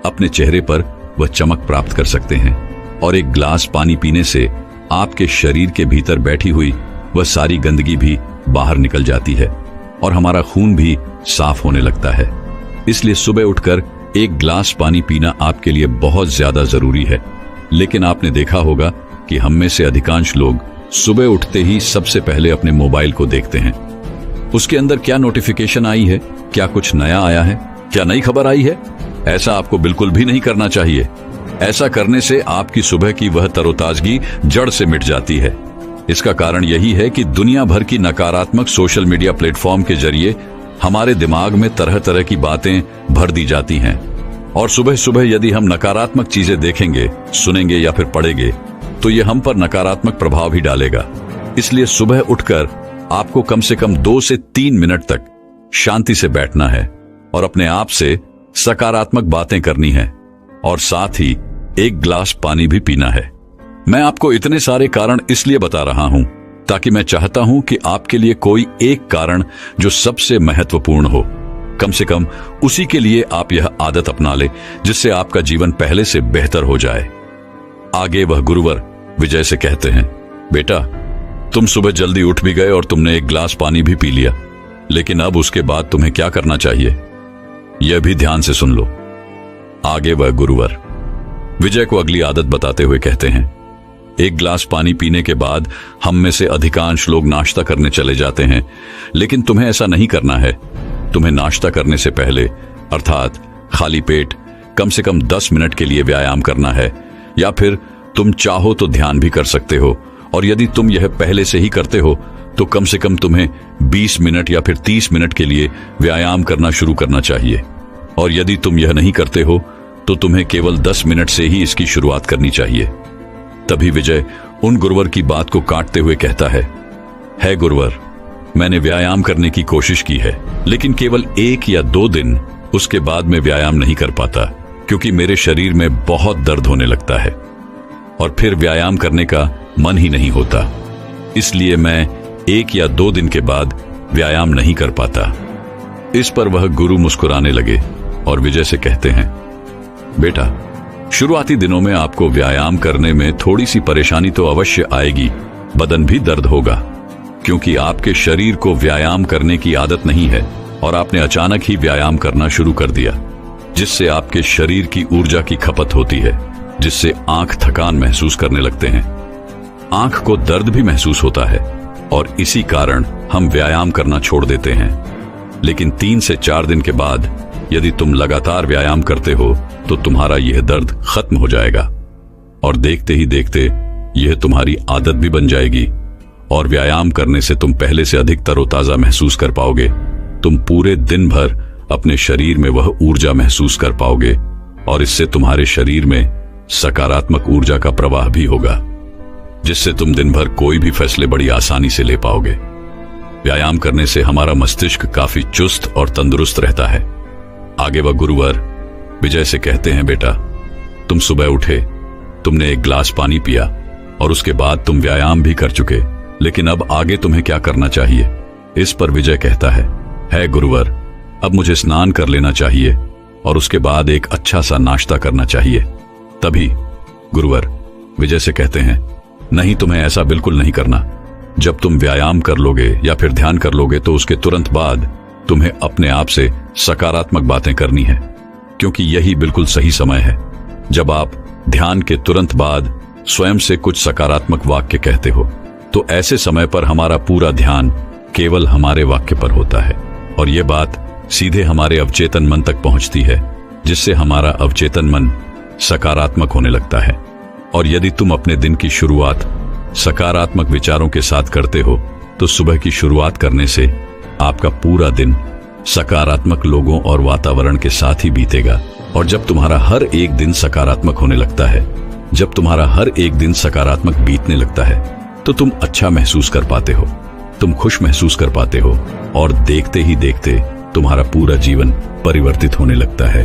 अपने चेहरे पर वह चमक प्राप्त कर सकते हैं। और एक ग्लास पानी पीने से आपके शरीर के भीतर बैठी हुई वह सारी गंदगी भी बाहर निकल जाती है और हमारा खून भी साफ होने लगता है। इसलिए सुबह उठकर एक ग्लास पानी पीना आपके लिए बहुत ज्यादा जरूरी है। लेकिन आपने देखा होगा कि हम में से अधिकांश लोग सुबह उठते ही सबसे पहले अपने मोबाइल को देखते हैं। उसके अंदर क्या नोटिफिकेशन आई है, क्या कुछ नया आया है, क्या नई खबर आई है। ऐसा आपको बिल्कुल भी नहीं करना चाहिए। ऐसा करने से आपकी सुबह की वह तरोताजगी जड़ से मिट जाती है। इसका कारण यही है कि दुनिया भर की नकारात्मक सोशल मीडिया प्लेटफॉर्म के जरिए हमारे दिमाग में तरह तरह की बातें भर दी जाती हैं। और सुबह सुबह यदि हम नकारात्मक चीजें देखेंगे, सुनेंगे या फिर पढ़ेंगे तो ये हम पर नकारात्मक प्रभाव ही डालेगा। इसलिए सुबह उठकर आपको कम से कम 2 से 3 मिनट तक शांति से बैठना है और अपने आप से सकारात्मक बातें करनी है और साथ ही एक गिलास पानी भी पीना है। मैं आपको इतने सारे कारण इसलिए बता रहा हूं ताकि मैं चाहता हूं कि आपके लिए कोई एक कारण जो सबसे महत्वपूर्ण हो, कम से कम उसी के लिए आप यह आदत अपना ले जिससे आपका जीवन पहले से बेहतर हो जाए। आगे वह गुरुवर विजय से कहते हैं, बेटा तुम सुबह जल्दी उठ भी गए और तुमने एक गिलास पानी भी पी लिया, लेकिन अब उसके बाद तुम्हें क्या करना चाहिए यह भी ध्यान से सुन लो। आगे वह गुरुवर विजय को अगली आदत बताते हुए कहते हैं, एक गिलास पानी पीने के बाद हम में से अधिकांश लोग नाश्ता करने चले जाते हैं, लेकिन तुम्हें ऐसा नहीं करना है। तुम्हें नाश्ता करने से पहले अर्थात खाली पेट कम से कम 10 मिनट के लिए व्यायाम करना है, या फिर तुम चाहो तो ध्यान भी कर सकते हो। और यदि तुम यह पहले से ही करते हो तो कम से कम तुम्हें 20 मिनट या फिर 30 मिनट के लिए व्यायाम करना शुरू करना चाहिए। और यदि तुम यह नहीं करते हो तो तुम्हें केवल 10 मिनट से ही इसकी शुरुआत करनी चाहिए। तभी विजय उन गुरुवर की बात को काटते हुए कहता है गुरुवर, मैंने व्यायाम करने की कोशिश की है, लेकिन केवल 1 या 2 दिन, उसके बाद मैं व्यायाम नहीं कर पाता क्योंकि मेरे शरीर में बहुत दर्द होने लगता है और फिर व्यायाम करने का मन ही नहीं होता। इसलिए मैं 1 या 2 दिन के बाद व्यायाम नहीं कर पाता। इस पर वह गुरु मुस्कुराने लगे और विजय से कहते हैं, बेटा शुरुआती दिनों में आपको व्यायाम करने में थोड़ी सी परेशानी तो अवश्य आएगी, बदन भी दर्द होगा क्योंकि आपके शरीर को व्यायाम करने की आदत नहीं है और आपने अचानक ही व्यायाम करना शुरू कर दिया, जिससे आपके शरीर की ऊर्जा की खपत होती है, जिससे आंख थकान महसूस करने लगते हैं, आंख को दर्द भी महसूस होता है और इसी कारण हम व्यायाम करना छोड़ देते हैं। लेकिन 3 से 4 दिन के बाद यदि तुम लगातार व्यायाम करते हो तो तुम्हारा यह दर्द खत्म हो जाएगा और देखते ही देखते यह तुम्हारी आदत भी बन जाएगी और व्यायाम करने से तुम पहले से अधिक तरोताजा महसूस कर पाओगे। तुम पूरे दिन भर अपने शरीर में वह ऊर्जा महसूस कर पाओगे और इससे तुम्हारे शरीर में सकारात्मक ऊर्जा का प्रवाह भी होगा, जिससे तुम दिन भर कोई भी फैसले बड़ी आसानी से ले पाओगे। व्यायाम करने से हमारा मस्तिष्क काफी चुस्त और तंदुरुस्त रहता है। आगे वह गुरुवर विजय से कहते हैं, बेटा तुम सुबह उठे, तुमने एक गिलास पानी पिया और उसके बाद तुम व्यायाम भी कर चुके, लेकिन अब आगे तुम्हें क्या करना चाहिए। इस पर विजय कहता है गुरुवर, अब मुझे स्नान कर लेना चाहिए और उसके बाद एक अच्छा सा नाश्ता करना चाहिए। तभी गुरुवर विजय से कहते हैं, नहीं, तुम्हें ऐसा बिल्कुल नहीं करना। जब तुम व्यायाम कर लोगे या फिर ध्यान कर लोगे तो उसके तुरंत बाद तुम्हें अपने आप से सकारात्मक बातें करनी है, क्योंकि यही बिल्कुल सही समय है। जब आप ध्यान के तुरंत बाद स्वयं से कुछ सकारात्मक वाक्य कहते हो तो ऐसे समय पर हमारा पूरा ध्यान केवल हमारे वाक्य पर होता है और यह बात सीधे हमारे अवचेतन मन तक पहुंचती है, जिससे हमारा अवचेतन मन सकारात्मक होने लगता है। और यदि तुम अपने दिन की शुरुआत सकारात्मक विचारों के साथ करते हो तो सुबह की शुरुआत करने से आपका पूरा दिन सकारात्मक लोगों और वातावरण के साथ ही बीतेगा। और जब तुम्हारा हर एक दिन सकारात्मक होने लगता है, जब तुम्हारा हर एक दिन सकारात्मक बीतने लगता है तो तुम अच्छा महसूस कर पाते हो, तुम खुश महसूस कर पाते हो और देखते ही देखते तुम्हारा पूरा जीवन परिवर्तित होने लगता है।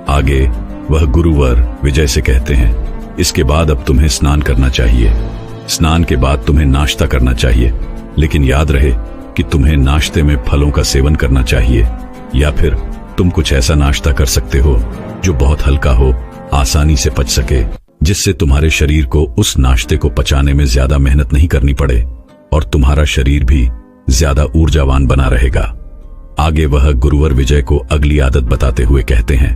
आगे वह गुरुवर विजय से कहते हैं, इसके बाद अब तुम्हें स्नान करना चाहिए। स्नान के बाद तुम्हें नाश्ता करना चाहिए, लेकिन याद रहे कि तुम्हें नाश्ते में फलों का सेवन करना चाहिए या फिर तुम कुछ ऐसा नाश्ता कर सकते हो जो बहुत हल्का हो, आसानी से पच सके, जिससे तुम्हारे शरीर को उस नाश्ते को पचाने में ज्यादा मेहनत नहीं करनी पड़े और तुम्हारा शरीर भी ज्यादा ऊर्जावान बना रहेगा। आगे वह गुरुवर विजय को अगली आदत बताते हुए कहते हैं,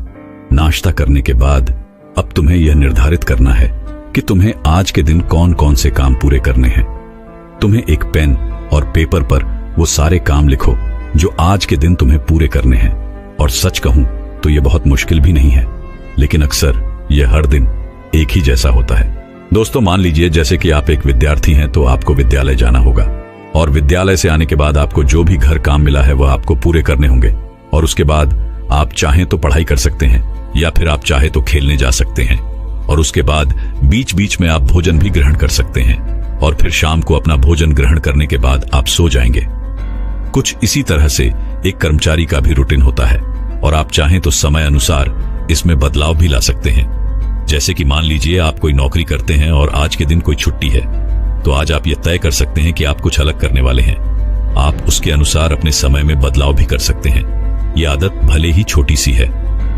नाश्ता करने के बाद अब तुम्हें यह निर्धारित करना है कि तुम्हें आज के दिन कौन कौन से काम पूरे करने हैं। तुम्हें एक पेन और पेपर पर वो सारे काम लिखो जो आज के दिन तुम्हें पूरे करने हैं। और सच कहूं तो यह बहुत मुश्किल भी नहीं है, लेकिन अक्सर यह हर दिन एक ही जैसा होता है। दोस्तों, मान लीजिए जैसे कि आप एक विद्यार्थी हैं तो आपको विद्यालय जाना होगा और विद्यालय से आने के बाद आपको जो भी घर काम मिला है वह आपको पूरे करने होंगे। और उसके बाद आप चाहें तो पढ़ाई कर सकते हैं या फिर आप चाहे तो खेलने जा सकते हैं। और उसके बाद बीच बीच में आप भोजन भी ग्रहण कर सकते हैं और फिर शाम को अपना भोजन ग्रहण करने के बाद आप सो जाएंगे। कुछ इसी तरह से एक कर्मचारी का भी रूटीन होता है और आप चाहें तो समय अनुसार इसमें बदलाव भी ला सकते हैं। जैसे कि मान लीजिए आप कोई नौकरी करते हैं और आज के दिन कोई छुट्टी है, तो आज आप यह तय कर सकते हैं कि आप कुछ अलग करने वाले हैं। आप उसके अनुसार अपने समय में बदलाव भी कर सकते हैं। यह आदत भले ही छोटी सी है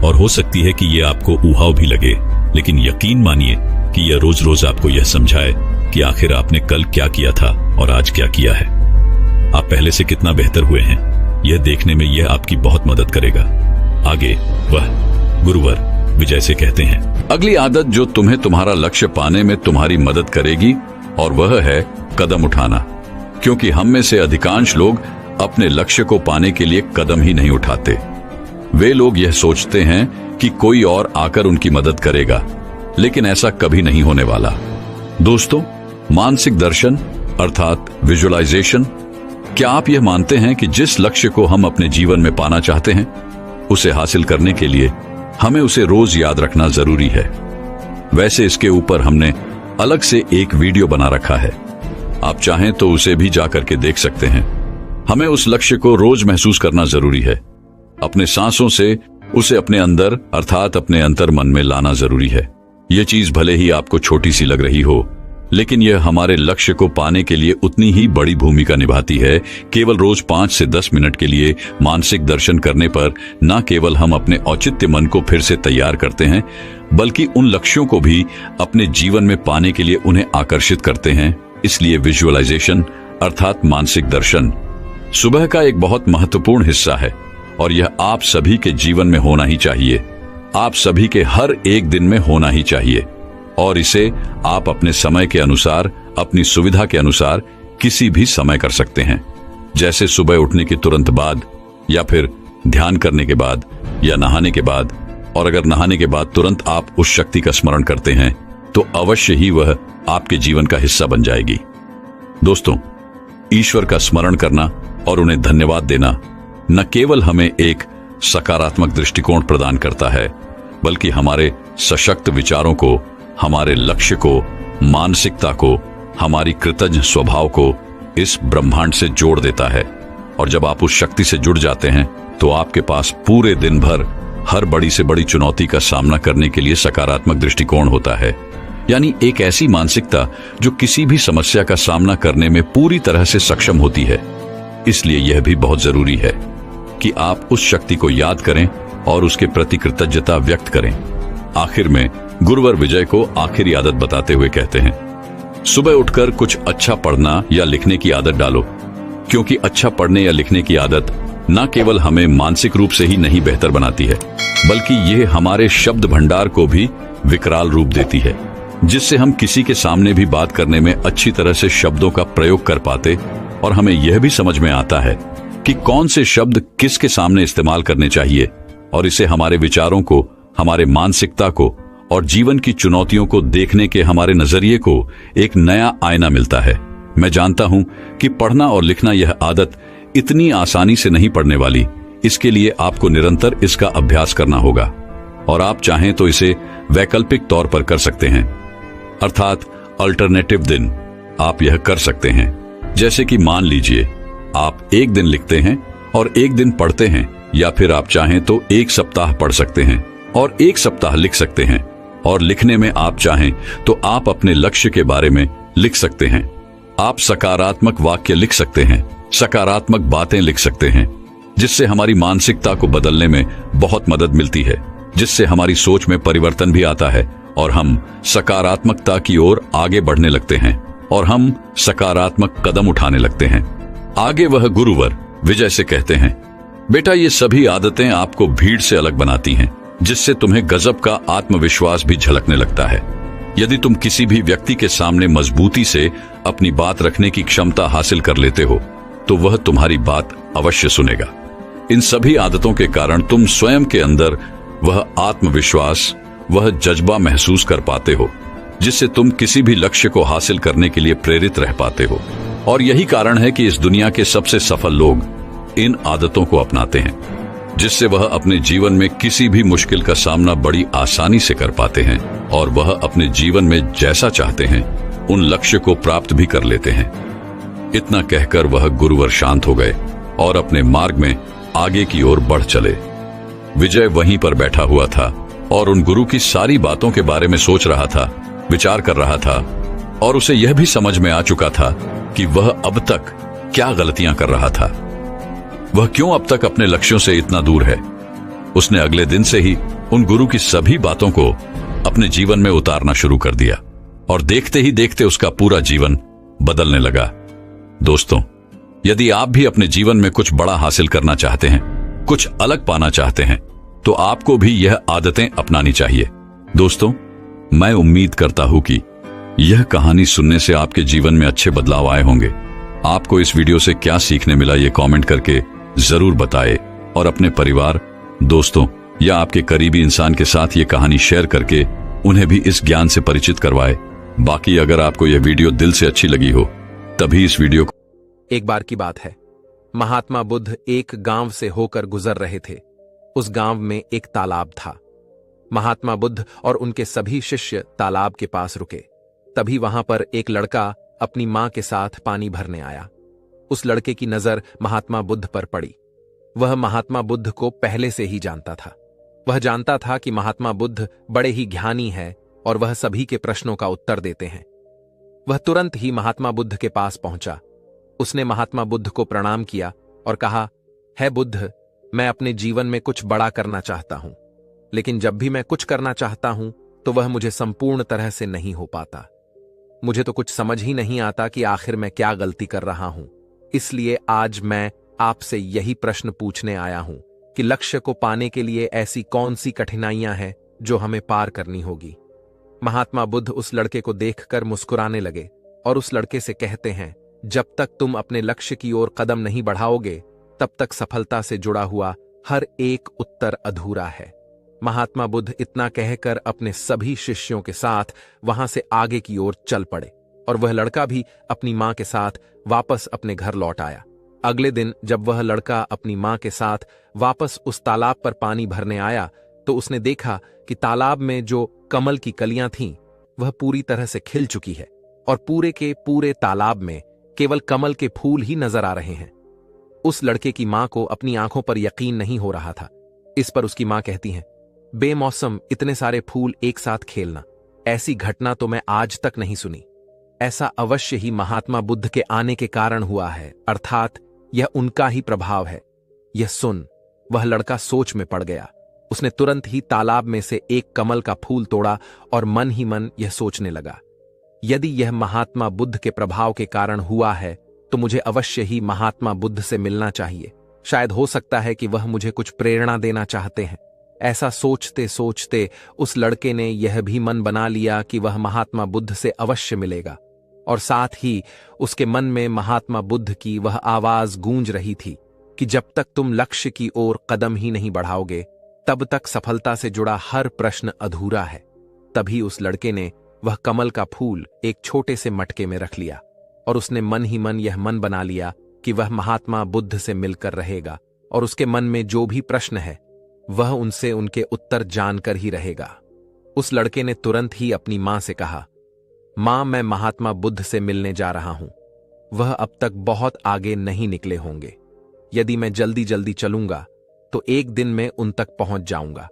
और हो सकती है कि यह आपको ऊहाव भी लगे, लेकिन यकीन मानिए कि यह रोज रोज आपको यह समझाए कि आखिर आपने कल क्या किया था और आज क्या किया है। आप पहले से कितना बेहतर हुए हैं, यह देखने में यह आपकी बहुत मदद करेगा। आगे वह गुरुवर विजय से कहते हैं, अगली आदत जो तुम्हें तुम्हारा लक्ष्य पाने में तुम्हारी मदद करेगी और वह है कदम उठाना। क्योंकि हम में से अधिकांश लोग अपने लक्ष्य को पाने के लिए कदम ही नहीं उठाते। वे लोग यह सोचते हैं कि कोई और आकर उनकी मदद करेगा, लेकिन ऐसा कभी नहीं होने वाला। दोस्तों, मानसिक दर्शन अर्थात विजुअलाइजेशन, क्या आप यह मानते हैं कि जिस लक्ष्य को हम अपने जीवन में पाना चाहते हैं, उसे हासिल करने के लिए हमें उसे रोज याद रखना जरूरी है। वैसे इसके ऊपर हमने अलग से एक वीडियो बना रखा है, आप चाहें तो उसे भी जाकर के देख सकते हैं। हमें उस लक्ष्य को रोज महसूस करना जरूरी है। अपने सांसों से उसे अपने अंदर अर्थात अपने अंतर मन में लाना जरूरी है। यह चीज भले ही आपको छोटी सी लग रही हो, लेकिन यह हमारे लक्ष्य को पाने के लिए उतनी ही बड़ी भूमिका निभाती है। केवल रोज 5 से 10 मिनट के लिए मानसिक दर्शन करने पर न केवल हम अपने औचित्य मन को फिर से तैयार करते हैं, बल्कि उन लक्ष्यों को भी अपने जीवन में पाने के लिए उन्हें आकर्षित करते हैं। इसलिए विजुअलाइजेशन अर्थात मानसिक दर्शन सुबह का एक बहुत महत्वपूर्ण हिस्सा है और यह आप सभी के जीवन में होना ही चाहिए। आप सभी के हर एक दिन में होना ही चाहिए और इसे आप अपने समय के अनुसार, अपनी सुविधा के अनुसार किसी भी समय कर सकते हैं। जैसे सुबह उठने के तुरंत बाद, या फिर ध्यान करने के बाद, या नहाने के बाद। और अगर नहाने के बाद तुरंत आप उस शक्ति का स्मरण करते हैं तो अवश्य ही वह आपके जीवन का हिस्सा बन जाएगी। दोस्तों, ईश्वर का स्मरण करना और उन्हें धन्यवाद देना न केवल हमें एक सकारात्मक दृष्टिकोण प्रदान करता है, बल्कि हमारे सशक्त विचारों को, हमारे लक्ष्य को, मानसिकता को, हमारी कृतज्ञ स्वभाव को इस ब्रह्मांड से जोड़ देता है। और जब आप उस शक्ति से जुड़ जाते हैं तो आपके पास पूरे दिन भर हर बड़ी से बड़ी चुनौती का सामना करने के लिए सकारात्मक दृष्टिकोण होता है। यानी एक ऐसी मानसिकता जो किसी भी समस्या का सामना करने में पूरी तरह से सक्षम होती है। इसलिए यह भी बहुत जरूरी है कि आप उस शक्ति को याद करें और उसके प्रति कृतज्ञता व्यक्त करें। आखिर में गुरुवर विजय को आखिरी आदत बताते हुए कहते हैं, सुबह उठकर कुछ अच्छा पढ़ना या लिखने की आदत डालो। क्योंकि अच्छा पढ़ने या लिखने की आदत न केवल हमें मानसिक रूप से ही नहीं बेहतर बनाती है, बल्कि यह हमारे शब्द भंडार को भी विकराल रूप देती है, जिससे हम किसी के सामने भी बात करने में अच्छी तरह से शब्दों का प्रयोग कर पाते और हमें यह भी समझ में आता है कि कौन से शब्द किसके सामने इस्तेमाल करने चाहिए। और इसे हमारे विचारों को, हमारे मानसिकता को और जीवन की चुनौतियों को देखने के हमारे नजरिए को एक नया आईना मिलता है। मैं जानता हूं कि पढ़ना और लिखना यह आदत इतनी आसानी से नहीं पड़ने वाली। इसके लिए आपको निरंतर इसका अभ्यास करना होगा और आप चाहें तो इसे वैकल्पिक तौर पर कर सकते हैं, अर्थात अल्टरनेटिव दिन आप यह कर सकते हैं। जैसे कि मान लीजिए आप एक दिन लिखते हैं और एक दिन पढ़ते हैं, या फिर आप चाहें तो एक सप्ताह पढ़ सकते हैं और एक सप्ताह लिख सकते हैं। और लिखने में आप चाहें तो आप अपने लक्ष्य के बारे में लिख सकते हैं। आप सकारात्मक वाक्य लिख सकते हैं, सकारात्मक बातें लिख सकते हैं। जिससे हमारी मानसिकता को बदलने में बहुत मदद मिलती है, जिससे हमारी सोच में परिवर्तन भी आता है और हम सकारात्मकता की ओर आगे बढ़ने लगते हैं और हम सकारात्मक कदम उठाने लगते हैं। आगे वह गुरुवर विजय से कहते हैं, बेटा ये सभी आदतें आपको भीड़ से अलग बनाती हैं, जिससे तुम्हें गजब का आत्मविश्वास भी झलकने लगता है। यदि तुम किसी भी व्यक्ति के सामने मजबूती से अपनी बात रखने की क्षमता हासिल कर लेते हो तो वह तुम्हारी बात अवश्य सुनेगा। इन सभी आदतों के कारण तुम स्वयं के अंदर वह आत्मविश्वास, वह जज्बा महसूस कर पाते हो जिससे तुम किसी भी लक्ष्य को हासिल करने के लिए प्रेरित रह पाते हो। और यही कारण है कि इस दुनिया के सबसे सफल लोग इन आदतों को अपनाते हैं, जिससे वह अपने जीवन में किसी भी मुश्किल का सामना बड़ी आसानी से कर पाते हैं और वह अपने जीवन में जैसा चाहते हैं उन लक्ष्य को प्राप्त भी कर लेते हैं। इतना कहकर वह गुरुवर शांत हो गए और अपने मार्ग में आगे की ओर बढ़ चले। विजय वहीं पर बैठा हुआ था और उन गुरु की सारी बातों के बारे में सोच रहा था, विचार कर रहा था और उसे यह भी समझ में आ चुका था कि वह अब तक क्या गलतियां कर रहा था। वह क्यों अब तक अपने लक्ष्यों से इतना दूर है। उसने अगले दिन से ही उन गुरु की सभी बातों को अपने जीवन में उतारना शुरू कर दिया और देखते ही देखते उसका पूरा जीवन बदलने लगा। दोस्तों, यदि आप भी अपने जीवन में कुछ बड़ा हासिल करना चाहते हैं, कुछ अलग पाना चाहते हैं, तो आपको भी यह आदतें अपनानी चाहिए। दोस्तों, मैं उम्मीद करता हूं कि यह कहानी सुनने से आपके जीवन में अच्छे बदलाव आए होंगे। आपको इस वीडियो से क्या सीखने मिला ये कमेंट करके जरूर बताएं और अपने परिवार, दोस्तों या आपके करीबी इंसान के साथ ये कहानी शेयर करके उन्हें भी इस ज्ञान से परिचित करवाएं। बाकी अगर आपको यह वीडियो दिल से अच्छी लगी हो तभी इस वीडियो को। एक बार की बात है, महात्मा बुद्ध एक गांव से होकर गुजर रहे थे। उस गांव में एक तालाब था। महात्मा बुद्ध और उनके सभी शिष्य तालाब के पास रुके। तभी वहां पर एक लड़का अपनी मां के साथ पानी भरने आया। उस लड़के की नजर महात्मा बुद्ध पर पड़ी। वह महात्मा बुद्ध को पहले से ही जानता था। वह जानता था कि महात्मा बुद्ध बड़े ही ज्ञानी है और वह सभी के प्रश्नों का उत्तर देते हैं। वह तुरंत ही महात्मा बुद्ध के पास पहुंचा। उसने महात्मा बुद्ध को प्रणाम किया और कहा, है बुद्ध, मैं अपने जीवन में कुछ बड़ा करना चाहता हूं, लेकिन जब भी मैं कुछ करना चाहता हूं तो वह मुझे संपूर्ण तरह से नहीं हो पाता। मुझे तो कुछ समझ ही नहीं आता कि आखिर मैं क्या गलती कर रहा हूं। इसलिए आज मैं आपसे यही प्रश्न पूछने आया हूं कि लक्ष्य को पाने के लिए ऐसी कौन सी कठिनाइयां हैं जो हमें पार करनी होगी। महात्मा बुद्ध उस लड़के को देखकर मुस्कुराने लगे और उस लड़के से कहते हैं, जब तक तुम अपने लक्ष्य की ओर कदम नहीं बढ़ाओगे तब तक सफलता से जुड़ा हुआ हर एक उत्तर अधूरा है। महात्मा बुद्ध इतना कहकर अपने सभी शिष्यों के साथ वहां से आगे की ओर चल पड़े और वह लड़का भी अपनी मां के साथ वापस अपने घर लौट आया। अगले दिन जब वह लड़का अपनी मां के साथ वापस उस तालाब पर पानी भरने आया तो उसने देखा कि तालाब में जो कमल की कलियां थीं वह पूरी तरह से खिल चुकी है और पूरे के पूरे तालाब में केवल कमल के फूल ही नजर आ रहे हैं। उस लड़के की मां को अपनी आंखों पर यकीन नहीं हो रहा था। इस पर उसकी मां कहती हैं, बेमौसम इतने सारे फूल एक साथ खेलना, ऐसी घटना तो मैं आज तक नहीं सुनी। ऐसा अवश्य ही महात्मा बुद्ध के आने के कारण हुआ है, अर्थात यह उनका ही प्रभाव है। यह सुन वह लड़का सोच में पड़ गया। उसने तुरंत ही तालाब में से एक कमल का फूल तोड़ा और मन ही मन यह सोचने लगा, यदि यह महात्मा बुद्ध के प्रभाव के कारण हुआ है तो मुझे अवश्य ही महात्मा बुद्ध से मिलना चाहिए। शायद हो सकता है कि वह मुझे कुछ प्रेरणा देना चाहते हैं। ऐसा सोचते सोचते उस लड़के ने यह भी मन बना लिया कि वह महात्मा बुद्ध से अवश्य मिलेगा और साथ ही उसके मन में महात्मा बुद्ध की वह आवाज गूंज रही थी कि जब तक तुम लक्ष्य की ओर कदम ही नहीं बढ़ाओगे तब तक सफलता से जुड़ा हर प्रश्न अधूरा है। तभी उस लड़के ने वह कमल का फूल एक छोटे से मटके में रख लिया और उसने मन ही मन यह मन बना लिया कि वह महात्मा बुद्ध से मिलकर रहेगा और उसके मन में जो भी प्रश्न है वह उनसे उनके उत्तर जानकर ही रहेगा। उस लड़के ने तुरंत ही अपनी मां से कहा, मां, मैं महात्मा बुद्ध से मिलने जा रहा हूं। वह अब तक बहुत आगे नहीं निकले होंगे। यदि मैं जल्दी जल्दी चलूंगा तो एक दिन में उन तक पहुंच जाऊंगा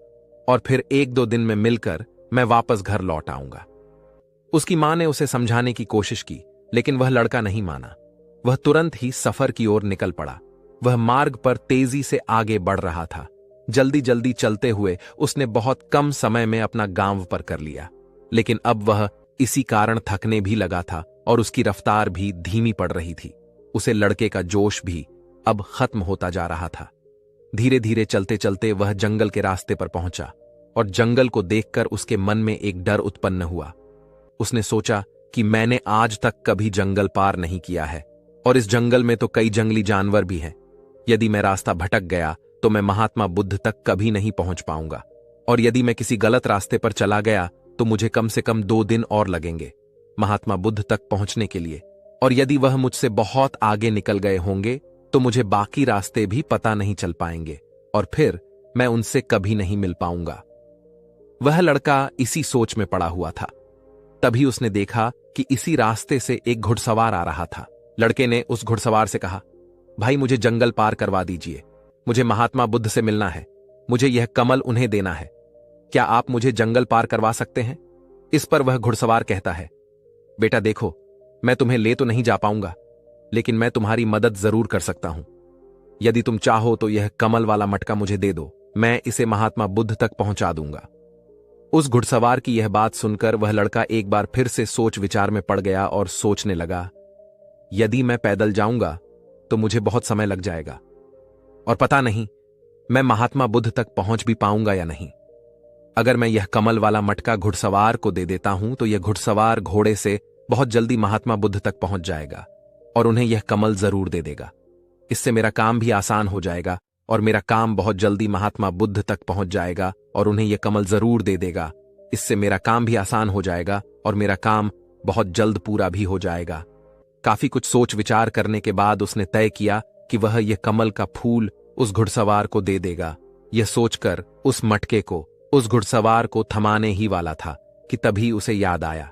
और फिर एक दो दिन में मिलकर मैं वापस घर लौट आऊंगा। उसकी मां ने उसे समझाने की कोशिश की, लेकिन वह लड़का नहीं माना। वह तुरंत ही सफर की ओर निकल पड़ा। वह मार्ग पर तेजी से आगे बढ़ रहा था। जल्दी जल्दी चलते हुए उसने बहुत कम समय में अपना गांव पर कर लिया, लेकिन अब वह इसी कारण थकने भी लगा था और उसकी रफ्तार भी धीमी पड़ रही थी। उसे लड़के का जोश भी अब खत्म होता जा रहा था। धीरे धीरे चलते चलते वह जंगल के रास्ते पर पहुंचा और जंगल को देखकर उसके मन में एक डर उत्पन्न हुआ। उसने सोचा कि मैंने आज तक कभी जंगल पार नहीं किया है और इस जंगल में तो कई जंगली जानवर भी हैं। यदि मैं रास्ता भटक गया तो मैं महात्मा बुद्ध तक कभी नहीं पहुंच पाऊंगा, और यदि मैं किसी गलत रास्ते पर चला गया तो मुझे कम से कम 2 दिन और लगेंगे महात्मा बुद्ध तक पहुंचने के लिए, और यदि वह मुझसे बहुत आगे निकल गए होंगे तो मुझे बाकी रास्ते भी पता नहीं चल पाएंगे और फिर मैं उनसे कभी नहीं मिल पाऊंगा। वह लड़का इसी सोच में पड़ा हुआ था। तभी उसने देखा कि इसी रास्ते से एक घुड़सवार आ रहा था। लड़के ने उस घुड़सवार से कहा, भाई मुझे जंगल पार करवा दीजिए, मुझे महात्मा बुद्ध से मिलना है, मुझे यह कमल उन्हें देना है, क्या आप मुझे जंगल पार करवा सकते हैं? इस पर वह घुड़सवार कहता है, बेटा देखो, मैं तुम्हें ले तो नहीं जा पाऊंगा, लेकिन मैं तुम्हारी मदद जरूर कर सकता हूं। यदि तुम चाहो तो यह कमल वाला मटका मुझे दे दो, मैं इसे महात्मा बुद्ध तक पहुंचा दूंगा। उस घुड़सवार की यह बात सुनकर वह लड़का एक बार फिर से सोच विचार में पड़ गया और सोचने लगा, यदि मैं पैदल जाऊंगा तो मुझे बहुत समय लग जाएगा और पता नहीं मैं महात्मा बुद्ध तक पहुंच भी पाऊंगा या नहीं। अगर मैं यह कमल वाला मटका घुड़सवार को दे देता हूं तो यह घुड़सवार घोड़े से बहुत जल्दी महात्मा बुद्ध तक पहुंच जाएगा और उन्हें यह कमल जरूर दे देगा। इससे मेरा काम भी आसान हो जाएगा और मेरा काम बहुत जल्दी महात्मा बुद्ध तक पहुंच जाएगा और उन्हें यह कमल जरूर दे देगा। इससे मेरा काम भी आसान हो जाएगा और मेरा काम बहुत जल्द पूरा भी हो जाएगा। काफी कुछ सोच विचार करने के बाद उसने तय किया कि वह यह कमल का फूल उस घुड़सवार को दे देगा। यह सोचकर उस मटके को उस घुड़सवार को थमाने ही वाला था कि तभी उसे याद आया,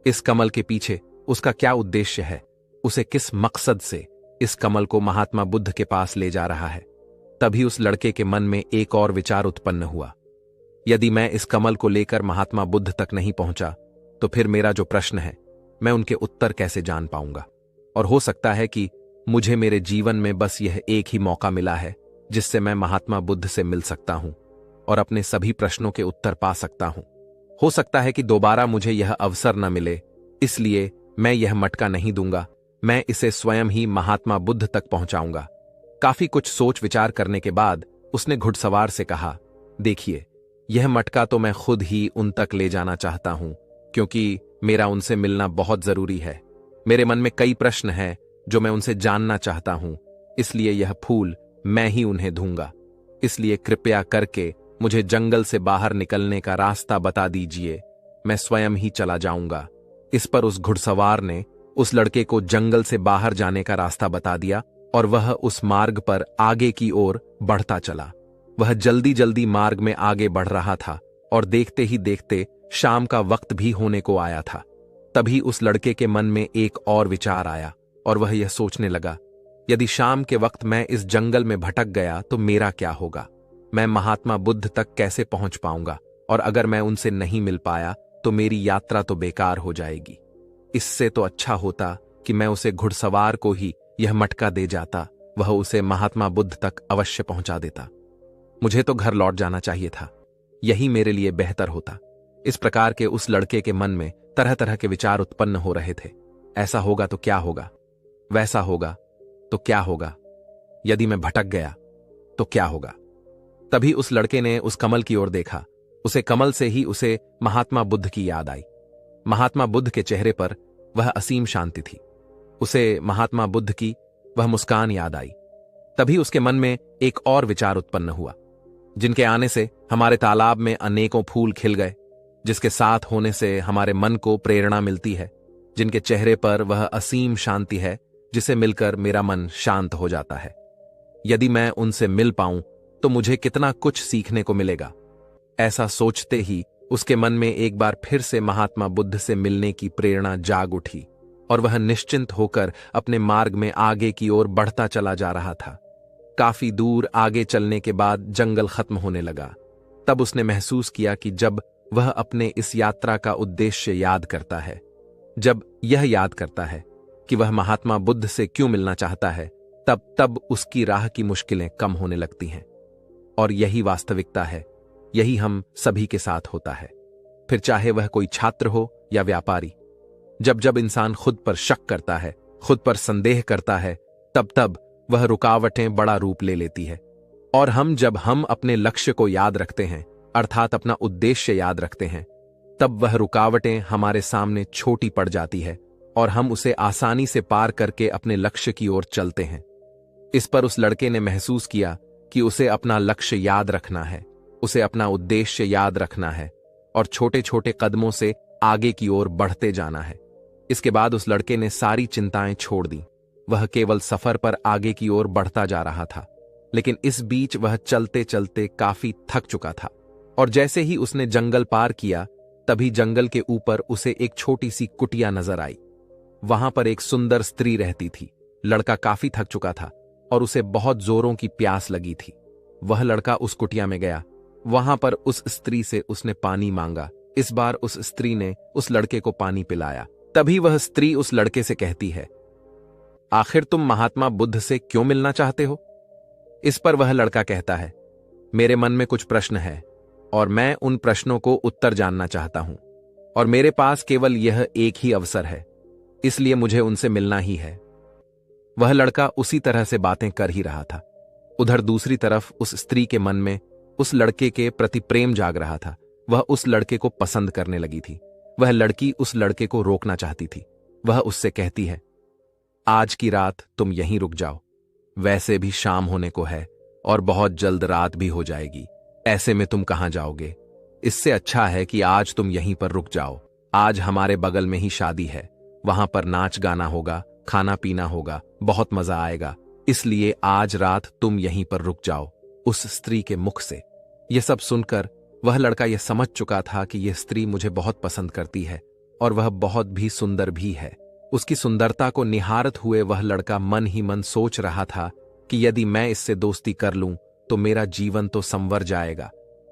इस कमल के पीछे उसका क्या उद्देश्य है, उसे किस मकसद से इस कमल को महात्मा बुद्ध के पास ले जा रहा है। तभी उस लड़के के मन में एक और विचार उत्पन्न हुआ, यदि मैं इस कमल को लेकर महात्मा बुद्ध तक नहीं पहुंचा तो फिर मेरा जो प्रश्न है मैं उनके उत्तर कैसे जान पाऊंगा, और हो सकता है कि मुझे मेरे जीवन में बस यह एक ही मौका मिला है जिससे मैं महात्मा बुद्ध से मिल सकता हूं और अपने सभी प्रश्नों के उत्तर पा सकता हूं। हो सकता है कि दोबारा मुझे यह अवसर न मिले, इसलिए मैं यह मटका नहीं दूंगा, मैं इसे स्वयं ही महात्मा बुद्ध तक पहुंचाऊंगा। काफी कुछ सोच विचार करने के बाद उसने घुड़सवार से कहा, देखिए, यह मटका तो मैं खुद ही उन तक ले जाना चाहता हूं क्योंकि मेरा उनसे मिलना बहुत जरूरी है। मेरे मन में कई प्रश्न हैं जो मैं उनसे जानना चाहता हूं, इसलिए यह फूल मैं ही उन्हें दूंगा। इसलिए कृपया करके मुझे जंगल से बाहर निकलने का रास्ता बता दीजिए, मैं स्वयं ही चला जाऊंगा। इस पर उस घुड़सवार ने उस लड़के को जंगल से बाहर जाने का रास्ता बता दिया और वह उस मार्ग पर आगे की ओर बढ़ता चला। वह जल्दी जल्दी मार्ग में आगे बढ़ रहा था और देखते ही देखते शाम का वक्त भी होने को आया था। तभी उस लड़के के मन में एक और विचार आया और वह यह सोचने लगा, यदि शाम के वक्त मैं इस जंगल में भटक गया तो मेरा क्या होगा, मैं महात्मा बुद्ध तक कैसे पहुंच पाऊंगा, और अगर मैं उनसे नहीं मिल पाया तो मेरी यात्रा तो बेकार हो जाएगी। इससे तो अच्छा होता कि मैं उसे घुड़सवार को ही यह मटका दे जाता, वह उसे महात्मा बुद्ध तक अवश्य पहुंचा देता। मुझे तो घर लौट जाना चाहिए था, यही मेरे लिए बेहतर होता। इस प्रकार के उस लड़के के मन में तरह तरह के विचार उत्पन्न हो रहे थे। ऐसा होगा तो क्या होगा, वैसा होगा तो क्या होगा, यदि मैं भटक गया तो क्या होगा। तभी उस लड़के ने उस कमल की ओर देखा। उसे कमल से ही उसे महात्मा बुद्ध की याद आई। महात्मा बुद्ध के चेहरे पर वह असीम शांति थी। उसे महात्मा बुद्ध की वह मुस्कान याद आई। तभी उसके मन में एक और विचार उत्पन्न हुआ, जिनके आने से हमारे तालाब में अनेकों फूल खिल गए, जिसके साथ होने से हमारे मन को प्रेरणा मिलती है, जिनके चेहरे पर वह असीम शांति है जिसे मिलकर मेरा मन शांत हो जाता है। यदि मैं उनसे मिल पाऊं तो मुझे कितना कुछ सीखने को मिलेगा। ऐसा सोचते ही उसके मन में एक बार फिर से महात्मा बुद्ध से मिलने की प्रेरणा जाग उठी और वह निश्चिंत होकर अपने मार्ग में आगे की ओर बढ़ता चला जा रहा था। काफी दूर आगे चलने के बाद जंगल खत्म होने लगा। तब उसने महसूस किया कि जब वह अपने इस यात्रा का उद्देश्य याद करता है, जब यह याद करता है कि वह महात्मा बुद्ध से क्यों मिलना चाहता है, तब तब उसकी राह की मुश्किलें कम होने लगती हैं। और यही वास्तविकता है, यही हम सभी के साथ होता है। फिर चाहे वह कोई छात्र हो या व्यापारी, जब जब इंसान खुद पर शक करता है, खुद पर संदेह करता है, तब तब वह रुकावटें बड़ा रूप ले लेती है। और जब हम अपने लक्ष्य को याद रखते हैं, अर्थात अपना उद्देश्य याद रखते हैं, तब वह रुकावटें हमारे सामने छोटी पड़ जाती है और हम उसे आसानी से पार करके अपने लक्ष्य की ओर चलते हैं। इस पर उस लड़के ने महसूस किया कि उसे अपना लक्ष्य याद रखना है, उसे अपना उद्देश्य याद रखना है और छोटे छोटे कदमों से आगे की ओर बढ़ते जाना है। इसके बाद उस लड़के ने सारी चिंताएं छोड़ दी। वह केवल सफर पर आगे की ओर बढ़ता जा रहा था, लेकिन इस बीच वह चलते चलते काफी थक चुका था। और जैसे ही उसने जंगल पार किया, तभी जंगल के ऊपर उसे एक छोटी सी कुटिया नजर आई। वहां पर एक सुंदर स्त्री रहती थी। लड़का काफी थक चुका था और उसे बहुत जोरों की प्यास लगी थी। वह लड़का उस कुटिया में गया। वहां पर उस स्त्री से उसने पानी मांगा। इस बार उस स्त्री ने उस लड़के को पानी पिलाया। तभी वह स्त्री उस लड़के से कहती है, आखिर तुम महात्मा बुद्ध से क्यों मिलना चाहते हो? इस पर वह लड़का कहता है, मेरे मन में कुछ प्रश्न है और मैं उन प्रश्नों को उत्तर जानना चाहता हूं, और मेरे पास केवल यह एक ही अवसर है, इसलिए मुझे उनसे मिलना ही है। वह लड़का उसी तरह से बातें कर ही रहा था। उधर दूसरी तरफ उस स्त्री के मन में उस लड़के के प्रति प्रेम जाग रहा था। वह उस लड़के को पसंद करने लगी थी। वह लड़की उस लड़के को रोकना चाहती थी। वह उससे कहती है, आज की रात तुम यहीं रुक जाओ, वैसे भी शाम होने को है और बहुत जल्द रात भी हो जाएगी। ऐसे में तुम कहां जाओगे? इससे अच्छा है कि आज तुम यहीं पर रुक जाओ। आज हमारे बगल में ही शादी है, वहां पर नाच गाना होगा, खाना पीना होगा, बहुत मजा आएगा, इसलिए आज रात तुम यहीं पर रुक जाओ। उस स्त्री के मुख से यह सब सुनकर वह लड़का यह समझ चुका था कि यह स्त्री मुझे बहुत पसंद करती है और वह बहुत भी सुंदर भी है। उसकी सुंदरता को निहारत हुए वह लड़का मन ही मन सोच रहा था कि यदि मैं इससे दोस्ती कर लूं तो मेरा जीवन तो संवर जाएगा,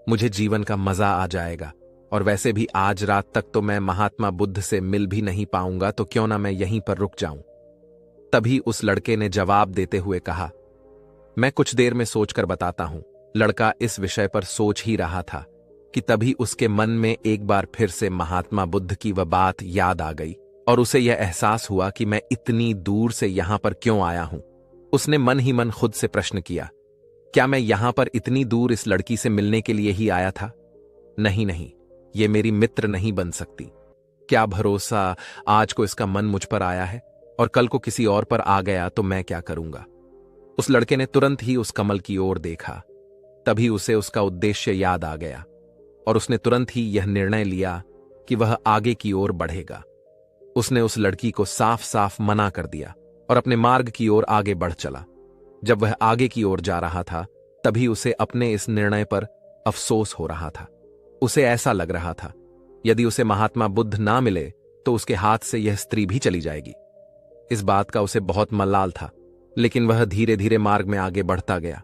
मुझे जीवन का मजा आ जाएगा, और वैसे भी आज रात तक तो मैं महात्मा बुद्ध से मिल भी नहीं पाऊंगा, तो क्यों ना मैं यहीं पर रुक जाऊं। तभी उस लड़के ने जवाब देते हुए कहा, मैं कुछ देर में सोचकर बताता हूं। लड़का इस विषय पर सोच ही रहा था कि तभी उसके मन में एक बार फिर से महात्मा बुद्ध की वह बात याद आ गई और उसे यह एहसास हुआ कि मैं इतनी दूर से यहां पर क्यों आया हूं। उसने मन ही मन खुद से प्रश्न किया, क्या मैं यहां पर इतनी दूर इस लड़की से मिलने के लिए ही आया था? नहीं नहीं, ये मेरी मित्र नहीं बन सकती। क्या भरोसा आज को इसका मन मुझ पर आया है और कल को किसी और पर आ गया तो मैं क्या करूंगा। उस लड़के ने तुरंत ही उस कमल की ओर देखा। तभी उसे उसका उद्देश्य याद आ गया और उसने तुरंत ही यह निर्णय लिया कि वह आगे की ओर बढ़ेगा। उसने उस लड़की को साफ साफ मना कर दिया और अपने मार्ग की ओर आगे बढ़ चला। जब वह आगे की ओर जा रहा था, तभी उसे अपने इस निर्णय पर अफसोस हो रहा था। उसे ऐसा लग रहा था, यदि उसे महात्मा बुद्ध ना मिले तो उसके हाथ से यह स्त्री भी चली जाएगी। इस बात का उसे बहुत मलाल था, लेकिन वह धीरे धीरे मार्ग में आगे बढ़ता गया।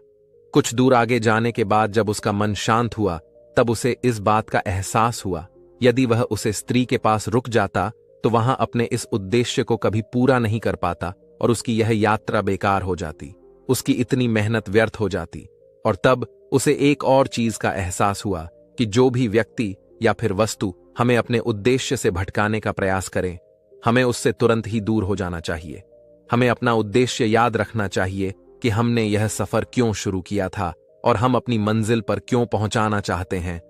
कुछ दूर आगे जाने के बाद जब उसका मन शांत हुआ, तब उसे इस बात का एहसास हुआ, यदि वह उसे स्त्री के पास रुक जाता तो वहां अपने इस उद्देश्य को कभी पूरा नहीं कर पाता और उसकी यह यात्रा बेकार हो जाती, उसकी इतनी मेहनत व्यर्थ हो जाती। और तब उसे एक और चीज का एहसास हुआ कि जो भी व्यक्ति या फिर वस्तु हमें अपने उद्देश्य से भटकाने का प्रयास करे, हमें उससे तुरंत ही दूर हो जाना चाहिए। हमें अपना उद्देश्य याद रखना चाहिए कि हमने यह सफर क्यों शुरू किया था और हम अपनी मंजिल पर क्यों पहुंचाना चाहते हैं।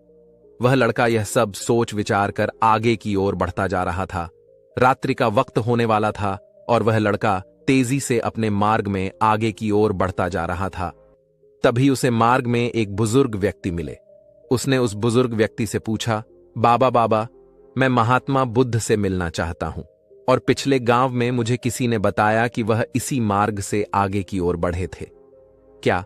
वह लड़का यह सब सोच विचार कर आगे की ओर बढ़ता जा रहा था। रात्रि का वक्त होने वाला था और वह लड़का तेजी से अपने मार्ग में आगे की ओर बढ़ता जा रहा था। तभी उसे मार्ग में एक बुजुर्ग व्यक्ति मिले। उसने उस बुजुर्ग व्यक्ति से पूछा, बाबा बाबा, मैं महात्मा बुद्ध से मिलना चाहता हूं और पिछले गांव में मुझे किसी ने बताया कि वह इसी मार्ग से आगे की ओर बढ़े थे। क्या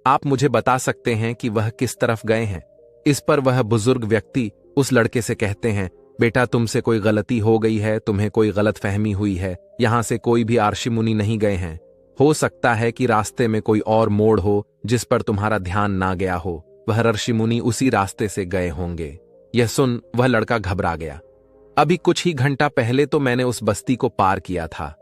आप मुझे बता सकते हैं कि वह किस तरफ गए हैं? इस पर वह बुजुर्ग व्यक्ति उस लड़के से कहते हैं, बेटा तुमसे कोई गलती हो गई है, तुम्हें कोई गलत फहमी हुई है। यहां से कोई भी आर्षि मुनि नहीं गए हैं। हो सकता है कि रास्ते में कोई और मोड़ हो जिस पर तुम्हारा ध्यान ना गया हो। वह ऋषि मुनि उसी रास्ते से गए होंगे। यह सुन वह लड़का घबरा गया। अभी कुछ ही घंटा पहले तो मैंने उस बस्ती को पार किया था।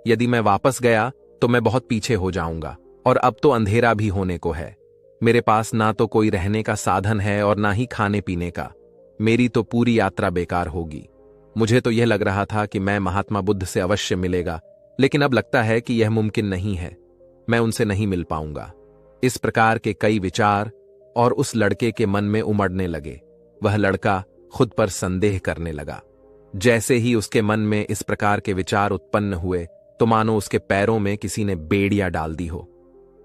यदि मैं वापस गया तो मैं बहुत पीछे हो जाऊंगा, और अब तो अंधेरा भी होने को है। मेरे पास ना तो कोई रहने का साधन है और ना ही खाने पीने का। मेरी तो पूरी यात्रा बेकार होगी। मुझे तो यह लग रहा था कि मैं महात्मा बुद्ध से अवश्य मिलेगा, लेकिन अब लगता है कि यह मुमकिन नहीं है। मैं उनसे नहीं मिल पाऊंगा। इस प्रकार के कई विचार और उस लड़के के मन में उमड़ने लगे। वह लड़का खुद पर संदेह करने लगा। जैसे ही उसके मन में इस प्रकार के विचार उत्पन्न हुए तो मानो उसके पैरों में किसी ने बेड़ियां डाल दी हो।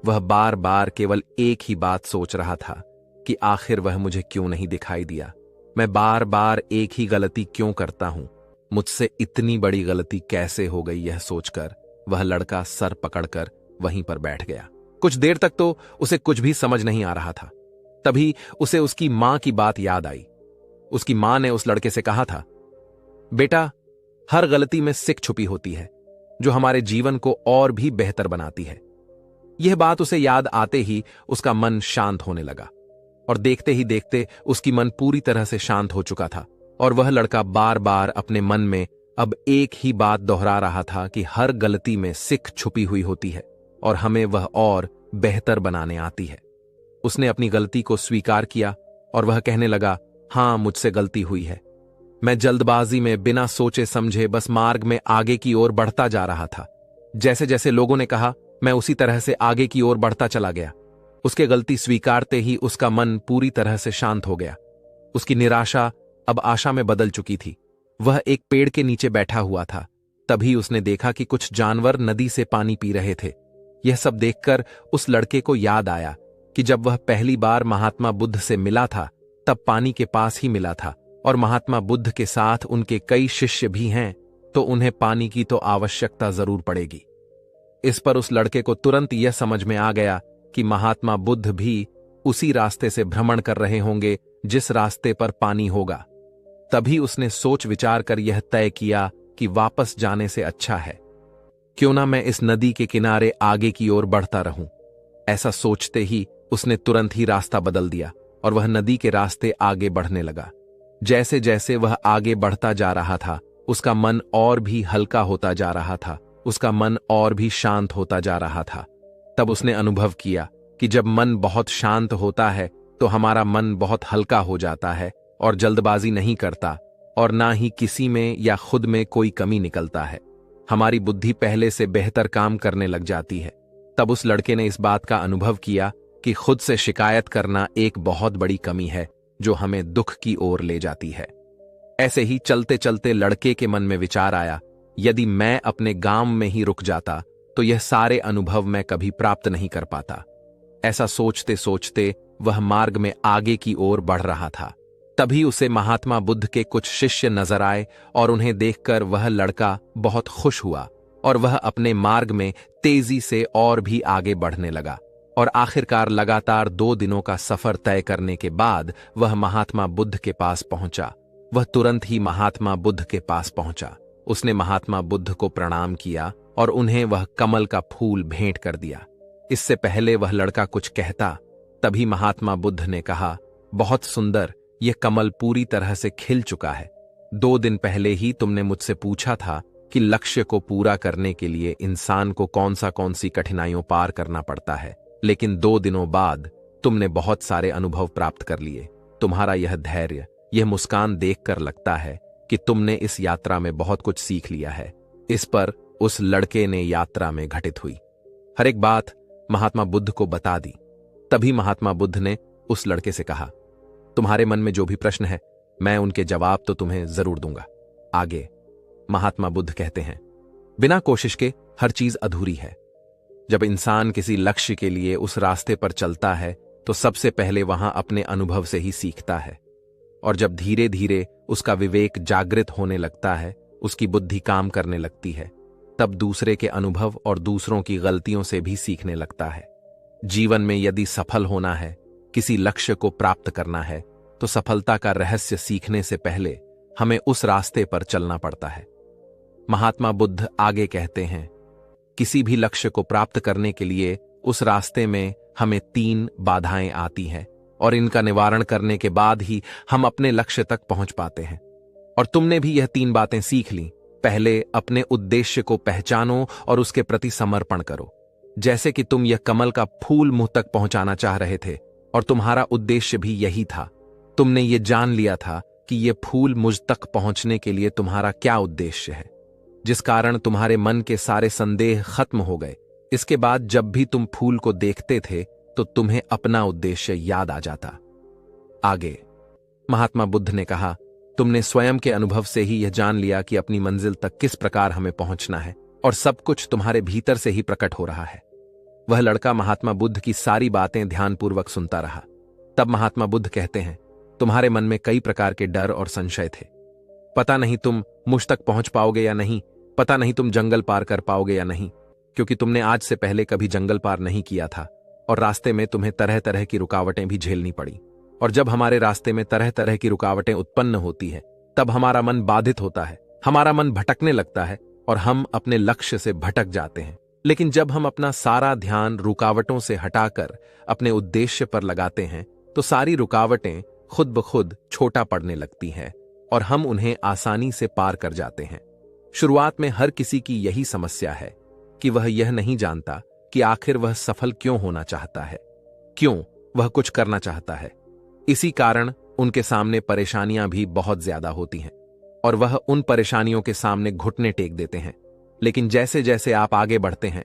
वह बार बार केवल एक ही बात सोच रहा था कि आखिर वह मुझे क्यों नहीं दिखाई दिया। मैं बार बार एक ही गलती क्यों करता हूं? मुझसे इतनी बड़ी गलती कैसे हो गई? यह सोचकर वह लड़का सर पकड़कर वहीं पर बैठ गया। कुछ देर तक तो उसे कुछ भी समझ नहीं आ रहा था। तभी उसे उसकी मां की बात याद आई। उसकी मां ने उस लड़के से कहा था, बेटा, हर गलती में सिक छुपी होती है जो हमारे जीवन को और भी बेहतर बनाती है। यह बात उसे याद आते ही उसका मन शांत होने लगा, और देखते ही देखते उसकी मन पूरी तरह से शांत हो चुका था। और वह लड़का बार बार अपने मन में अब एक ही बात दोहरा रहा था कि हर गलती में सिक छुपी हुई होती है और हमें वह और बेहतर बनाने आती है। उसने अपनी गलती को स्वीकार किया और वह कहने लगा, हां, मुझसे गलती हुई है। मैं जल्दबाजी में बिना सोचे समझे बस मार्ग में आगे की ओर बढ़ता जा रहा था। जैसे जैसे लोगों ने कहा, मैं उसी तरह से आगे की ओर बढ़ता चला गया। उसके गलती स्वीकारते ही उसका मन पूरी तरह से शांत हो गया। उसकी निराशा अब आशा में बदल चुकी थी। वह एक पेड़ के नीचे बैठा हुआ था। तभी उसने देखा कि कुछ जानवर नदी से पानी पी रहे थे। यह सब देखकर उस लड़के को याद आया कि जब वह पहली बार महात्मा बुद्ध से मिला था तब पानी के पास ही मिला था, और महात्मा बुद्ध के साथ उनके कई शिष्य भी हैं, तो उन्हें पानी की तो आवश्यकता जरूर पड़ेगी। इस पर उस लड़के को तुरंत यह समझ में आ गया कि महात्मा बुद्ध भी उसी रास्ते से भ्रमण कर रहे होंगे जिस रास्ते पर पानी होगा। तभी उसने सोच विचार कर यह तय किया कि वापस जाने से अच्छा है क्यों ना मैं इस नदी के किनारे आगे की ओर बढ़ता रहूं। ऐसा सोचते ही उसने तुरंत ही रास्ता बदल दिया और वह नदी के रास्ते आगे बढ़ने लगा। जैसे जैसे वह आगे बढ़ता जा रहा था, उसका मन और भी हल्का होता जा रहा था, उसका मन और भी शांत होता जा रहा था। तब उसने अनुभव किया कि जब मन बहुत शांत होता है तो हमारा मन बहुत हल्का हो जाता है और जल्दबाजी नहीं करता, और ना ही किसी में या खुद में कोई कमी निकलता है। हमारी बुद्धि पहले से बेहतर काम करने लग जाती है। तब उस लड़के ने इस बात का अनुभव किया कि खुद से शिकायत करना एक बहुत बड़ी कमी है जो हमें दुख की ओर ले जाती है। ऐसे ही चलते चलते लड़के के मन में विचार आया, यदि मैं अपने गांव में ही रुक जाता तो यह सारे अनुभव मैं कभी प्राप्त नहीं कर पाता। ऐसा सोचते सोचते वह मार्ग में आगे की ओर बढ़ रहा था। तभी उसे महात्मा बुद्ध के कुछ शिष्य नजर आए और उन्हें देखकर वह लड़का बहुत खुश हुआ और वह अपने मार्ग में तेजी से और भी आगे बढ़ने लगा। और आखिरकार लगातार 2 दिनों का सफर तय करने के बाद वह महात्मा बुद्ध के पास पहुंचा। वह तुरंत ही महात्मा बुद्ध के पास पहुंचा। उसने महात्मा बुद्ध को प्रणाम किया और उन्हें वह कमल का फूल भेंट कर दिया। इससे पहले वह लड़का कुछ कहता, तभी महात्मा बुद्ध ने कहा, बहुत सुंदर, यह कमल पूरी तरह से खिल चुका है। 2 दिन पहले ही तुमने मुझसे पूछा था कि लक्ष्य को पूरा करने के लिए इंसान को कौन सी कठिनाइयों पार करना पड़ता है, लेकिन 2 दिनों बाद तुमने बहुत सारे अनुभव प्राप्त कर लिए। तुम्हारा यह धैर्य, यह मुस्कान देखकर लगता है कि तुमने इस यात्रा में बहुत कुछ सीख लिया है। इस पर उस लड़के ने यात्रा में घटित हुई हर एक बात महात्मा बुद्ध को बता दी। तभी महात्मा बुद्ध ने उस लड़के से कहा, तुम्हारे मन में जो भी प्रश्न है मैं उनके जवाब तो तुम्हें जरूर दूंगा। आगे महात्मा बुद्ध कहते हैं, बिना कोशिश के हर चीज अधूरी है। जब इंसान किसी लक्ष्य के लिए उस रास्ते पर चलता है तो सबसे पहले वहां अपने अनुभव से ही सीखता है, और जब धीरे धीरे उसका विवेक जागृत होने लगता है, उसकी बुद्धि काम करने लगती है, तब दूसरे के अनुभव और दूसरों की गलतियों से भी सीखने लगता है। जीवन में यदि सफल होना है, किसी लक्ष्य को प्राप्त करना है, तो सफलता का रहस्य सीखने से पहले हमें उस रास्ते पर चलना पड़ता है। महात्मा बुद्ध आगे कहते हैं, किसी भी लक्ष्य को प्राप्त करने के लिए उस रास्ते में हमें 3 बाधाएं आती हैं, और इनका निवारण करने के बाद ही हम अपने लक्ष्य तक पहुंच पाते हैं। और तुमने भी यह 3 बातें सीख ली, पहले अपने उद्देश्य को पहचानो और उसके प्रति समर्पण करो। जैसे कि तुम यह कमल का फूल मुंह तक पहुंचाना चाह रहे थे और तुम्हारा उद्देश्य भी यही था। तुमने ये जान लिया था कि यह फूल मुझ तक पहुंचने के लिए तुम्हारा क्या उद्देश्य है, जिस कारण तुम्हारे मन के सारे संदेह खत्म हो गए। इसके बाद जब भी तुम फूल को देखते थे तो तुम्हें अपना उद्देश्य याद आ जाता। आगे महात्मा बुद्ध ने कहा, तुमने स्वयं के अनुभव से ही यह जान लिया कि अपनी मंजिल तक किस प्रकार हमें पहुंचना है और सब कुछ तुम्हारे भीतर से ही प्रकट हो रहा है। वह लड़का महात्मा बुद्ध की सारी बातें ध्यानपूर्वक सुनता रहा। तब महात्मा बुद्ध कहते हैं, तुम्हारे मन में कई प्रकार के डर और संशय थे। पता नहीं तुम मुझ तक पहुंच पाओगे या नहीं, पता नहीं तुम जंगल पार कर पाओगे या नहीं, क्योंकि तुमने आज से पहले कभी जंगल पार नहीं किया था और रास्ते में तुम्हें तरह तरह की रुकावटें भी झेलनी पड़ी। और जब हमारे रास्ते में तरह तरह की रुकावटें उत्पन्न होती है तब हमारा मन बाधित होता है, हमारा मन भटकने लगता है और हम अपने लक्ष्य से भटक जाते हैं। लेकिन जब हम अपना सारा ध्यान रुकावटों से हटाकर अपने उद्देश्य पर लगाते हैं तो सारी रुकावटें खुद ब खुद छोटा पड़ने लगती हैं और हम उन्हें आसानी से पार कर जाते हैं। शुरुआत में हर किसी की यही समस्या है कि वह यह नहीं जानता कि आखिर वह सफल क्यों होना चाहता है, क्यों वह कुछ करना चाहता है। इसी कारण उनके सामने परेशानियां भी बहुत ज्यादा होती हैं और वह उन परेशानियों के सामने घुटने टेक देते हैं। लेकिन जैसे जैसे आप आगे बढ़ते हैं,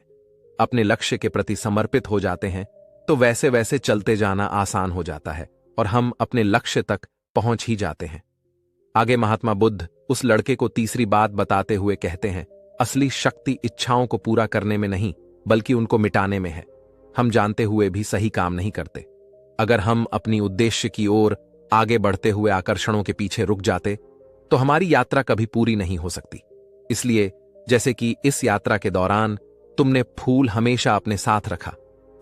अपने लक्ष्य के प्रति समर्पित हो जाते हैं, तो वैसे वैसे चलते जाना आसान हो जाता है और हम अपने लक्ष्य तक पहुंच ही जाते हैं। आगे महात्मा बुद्ध उस लड़के को तीसरी बात बताते हुए कहते हैं, असली शक्ति इच्छाओं को पूरा करने में नहीं बल्कि उनको मिटाने में है। हम जानते हुए भी सही काम नहीं करते। अगर हम अपनी उद्देश्य की ओर आगे बढ़ते हुए आकर्षणों के पीछे रुक जाते तो हमारी यात्रा कभी पूरी नहीं हो सकती। इसलिए जैसे कि इस यात्रा के दौरान तुमने फूल हमेशा अपने साथ रखा,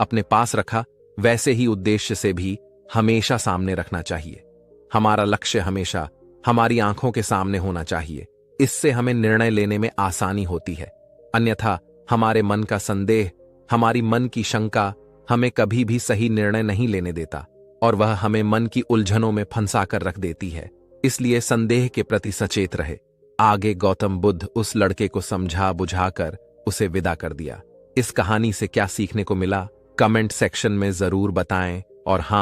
अपने पास रखा, वैसे ही उद्देश्य से भी हमेशा सामने रखना चाहिए। हमारा लक्ष्य हमेशा हमारी आंखों के सामने होना चाहिए। इससे हमें निर्णय लेने में आसानी होती है। अन्यथा हमारे मन का संदेह, हमारी मन की शंका हमें कभी भी सही निर्णय नहीं लेने देता और वह हमें मन की उलझनों में फंसा कर रख देती है। इसलिए संदेह के प्रति सचेत रहे। आगे गौतम बुद्ध उस लड़के को समझा बुझाकर उसे विदा कर दिया। इस कहानी से क्या सीखने को मिला, कमेंट सेक्शन में जरूर बताएं और हाँ,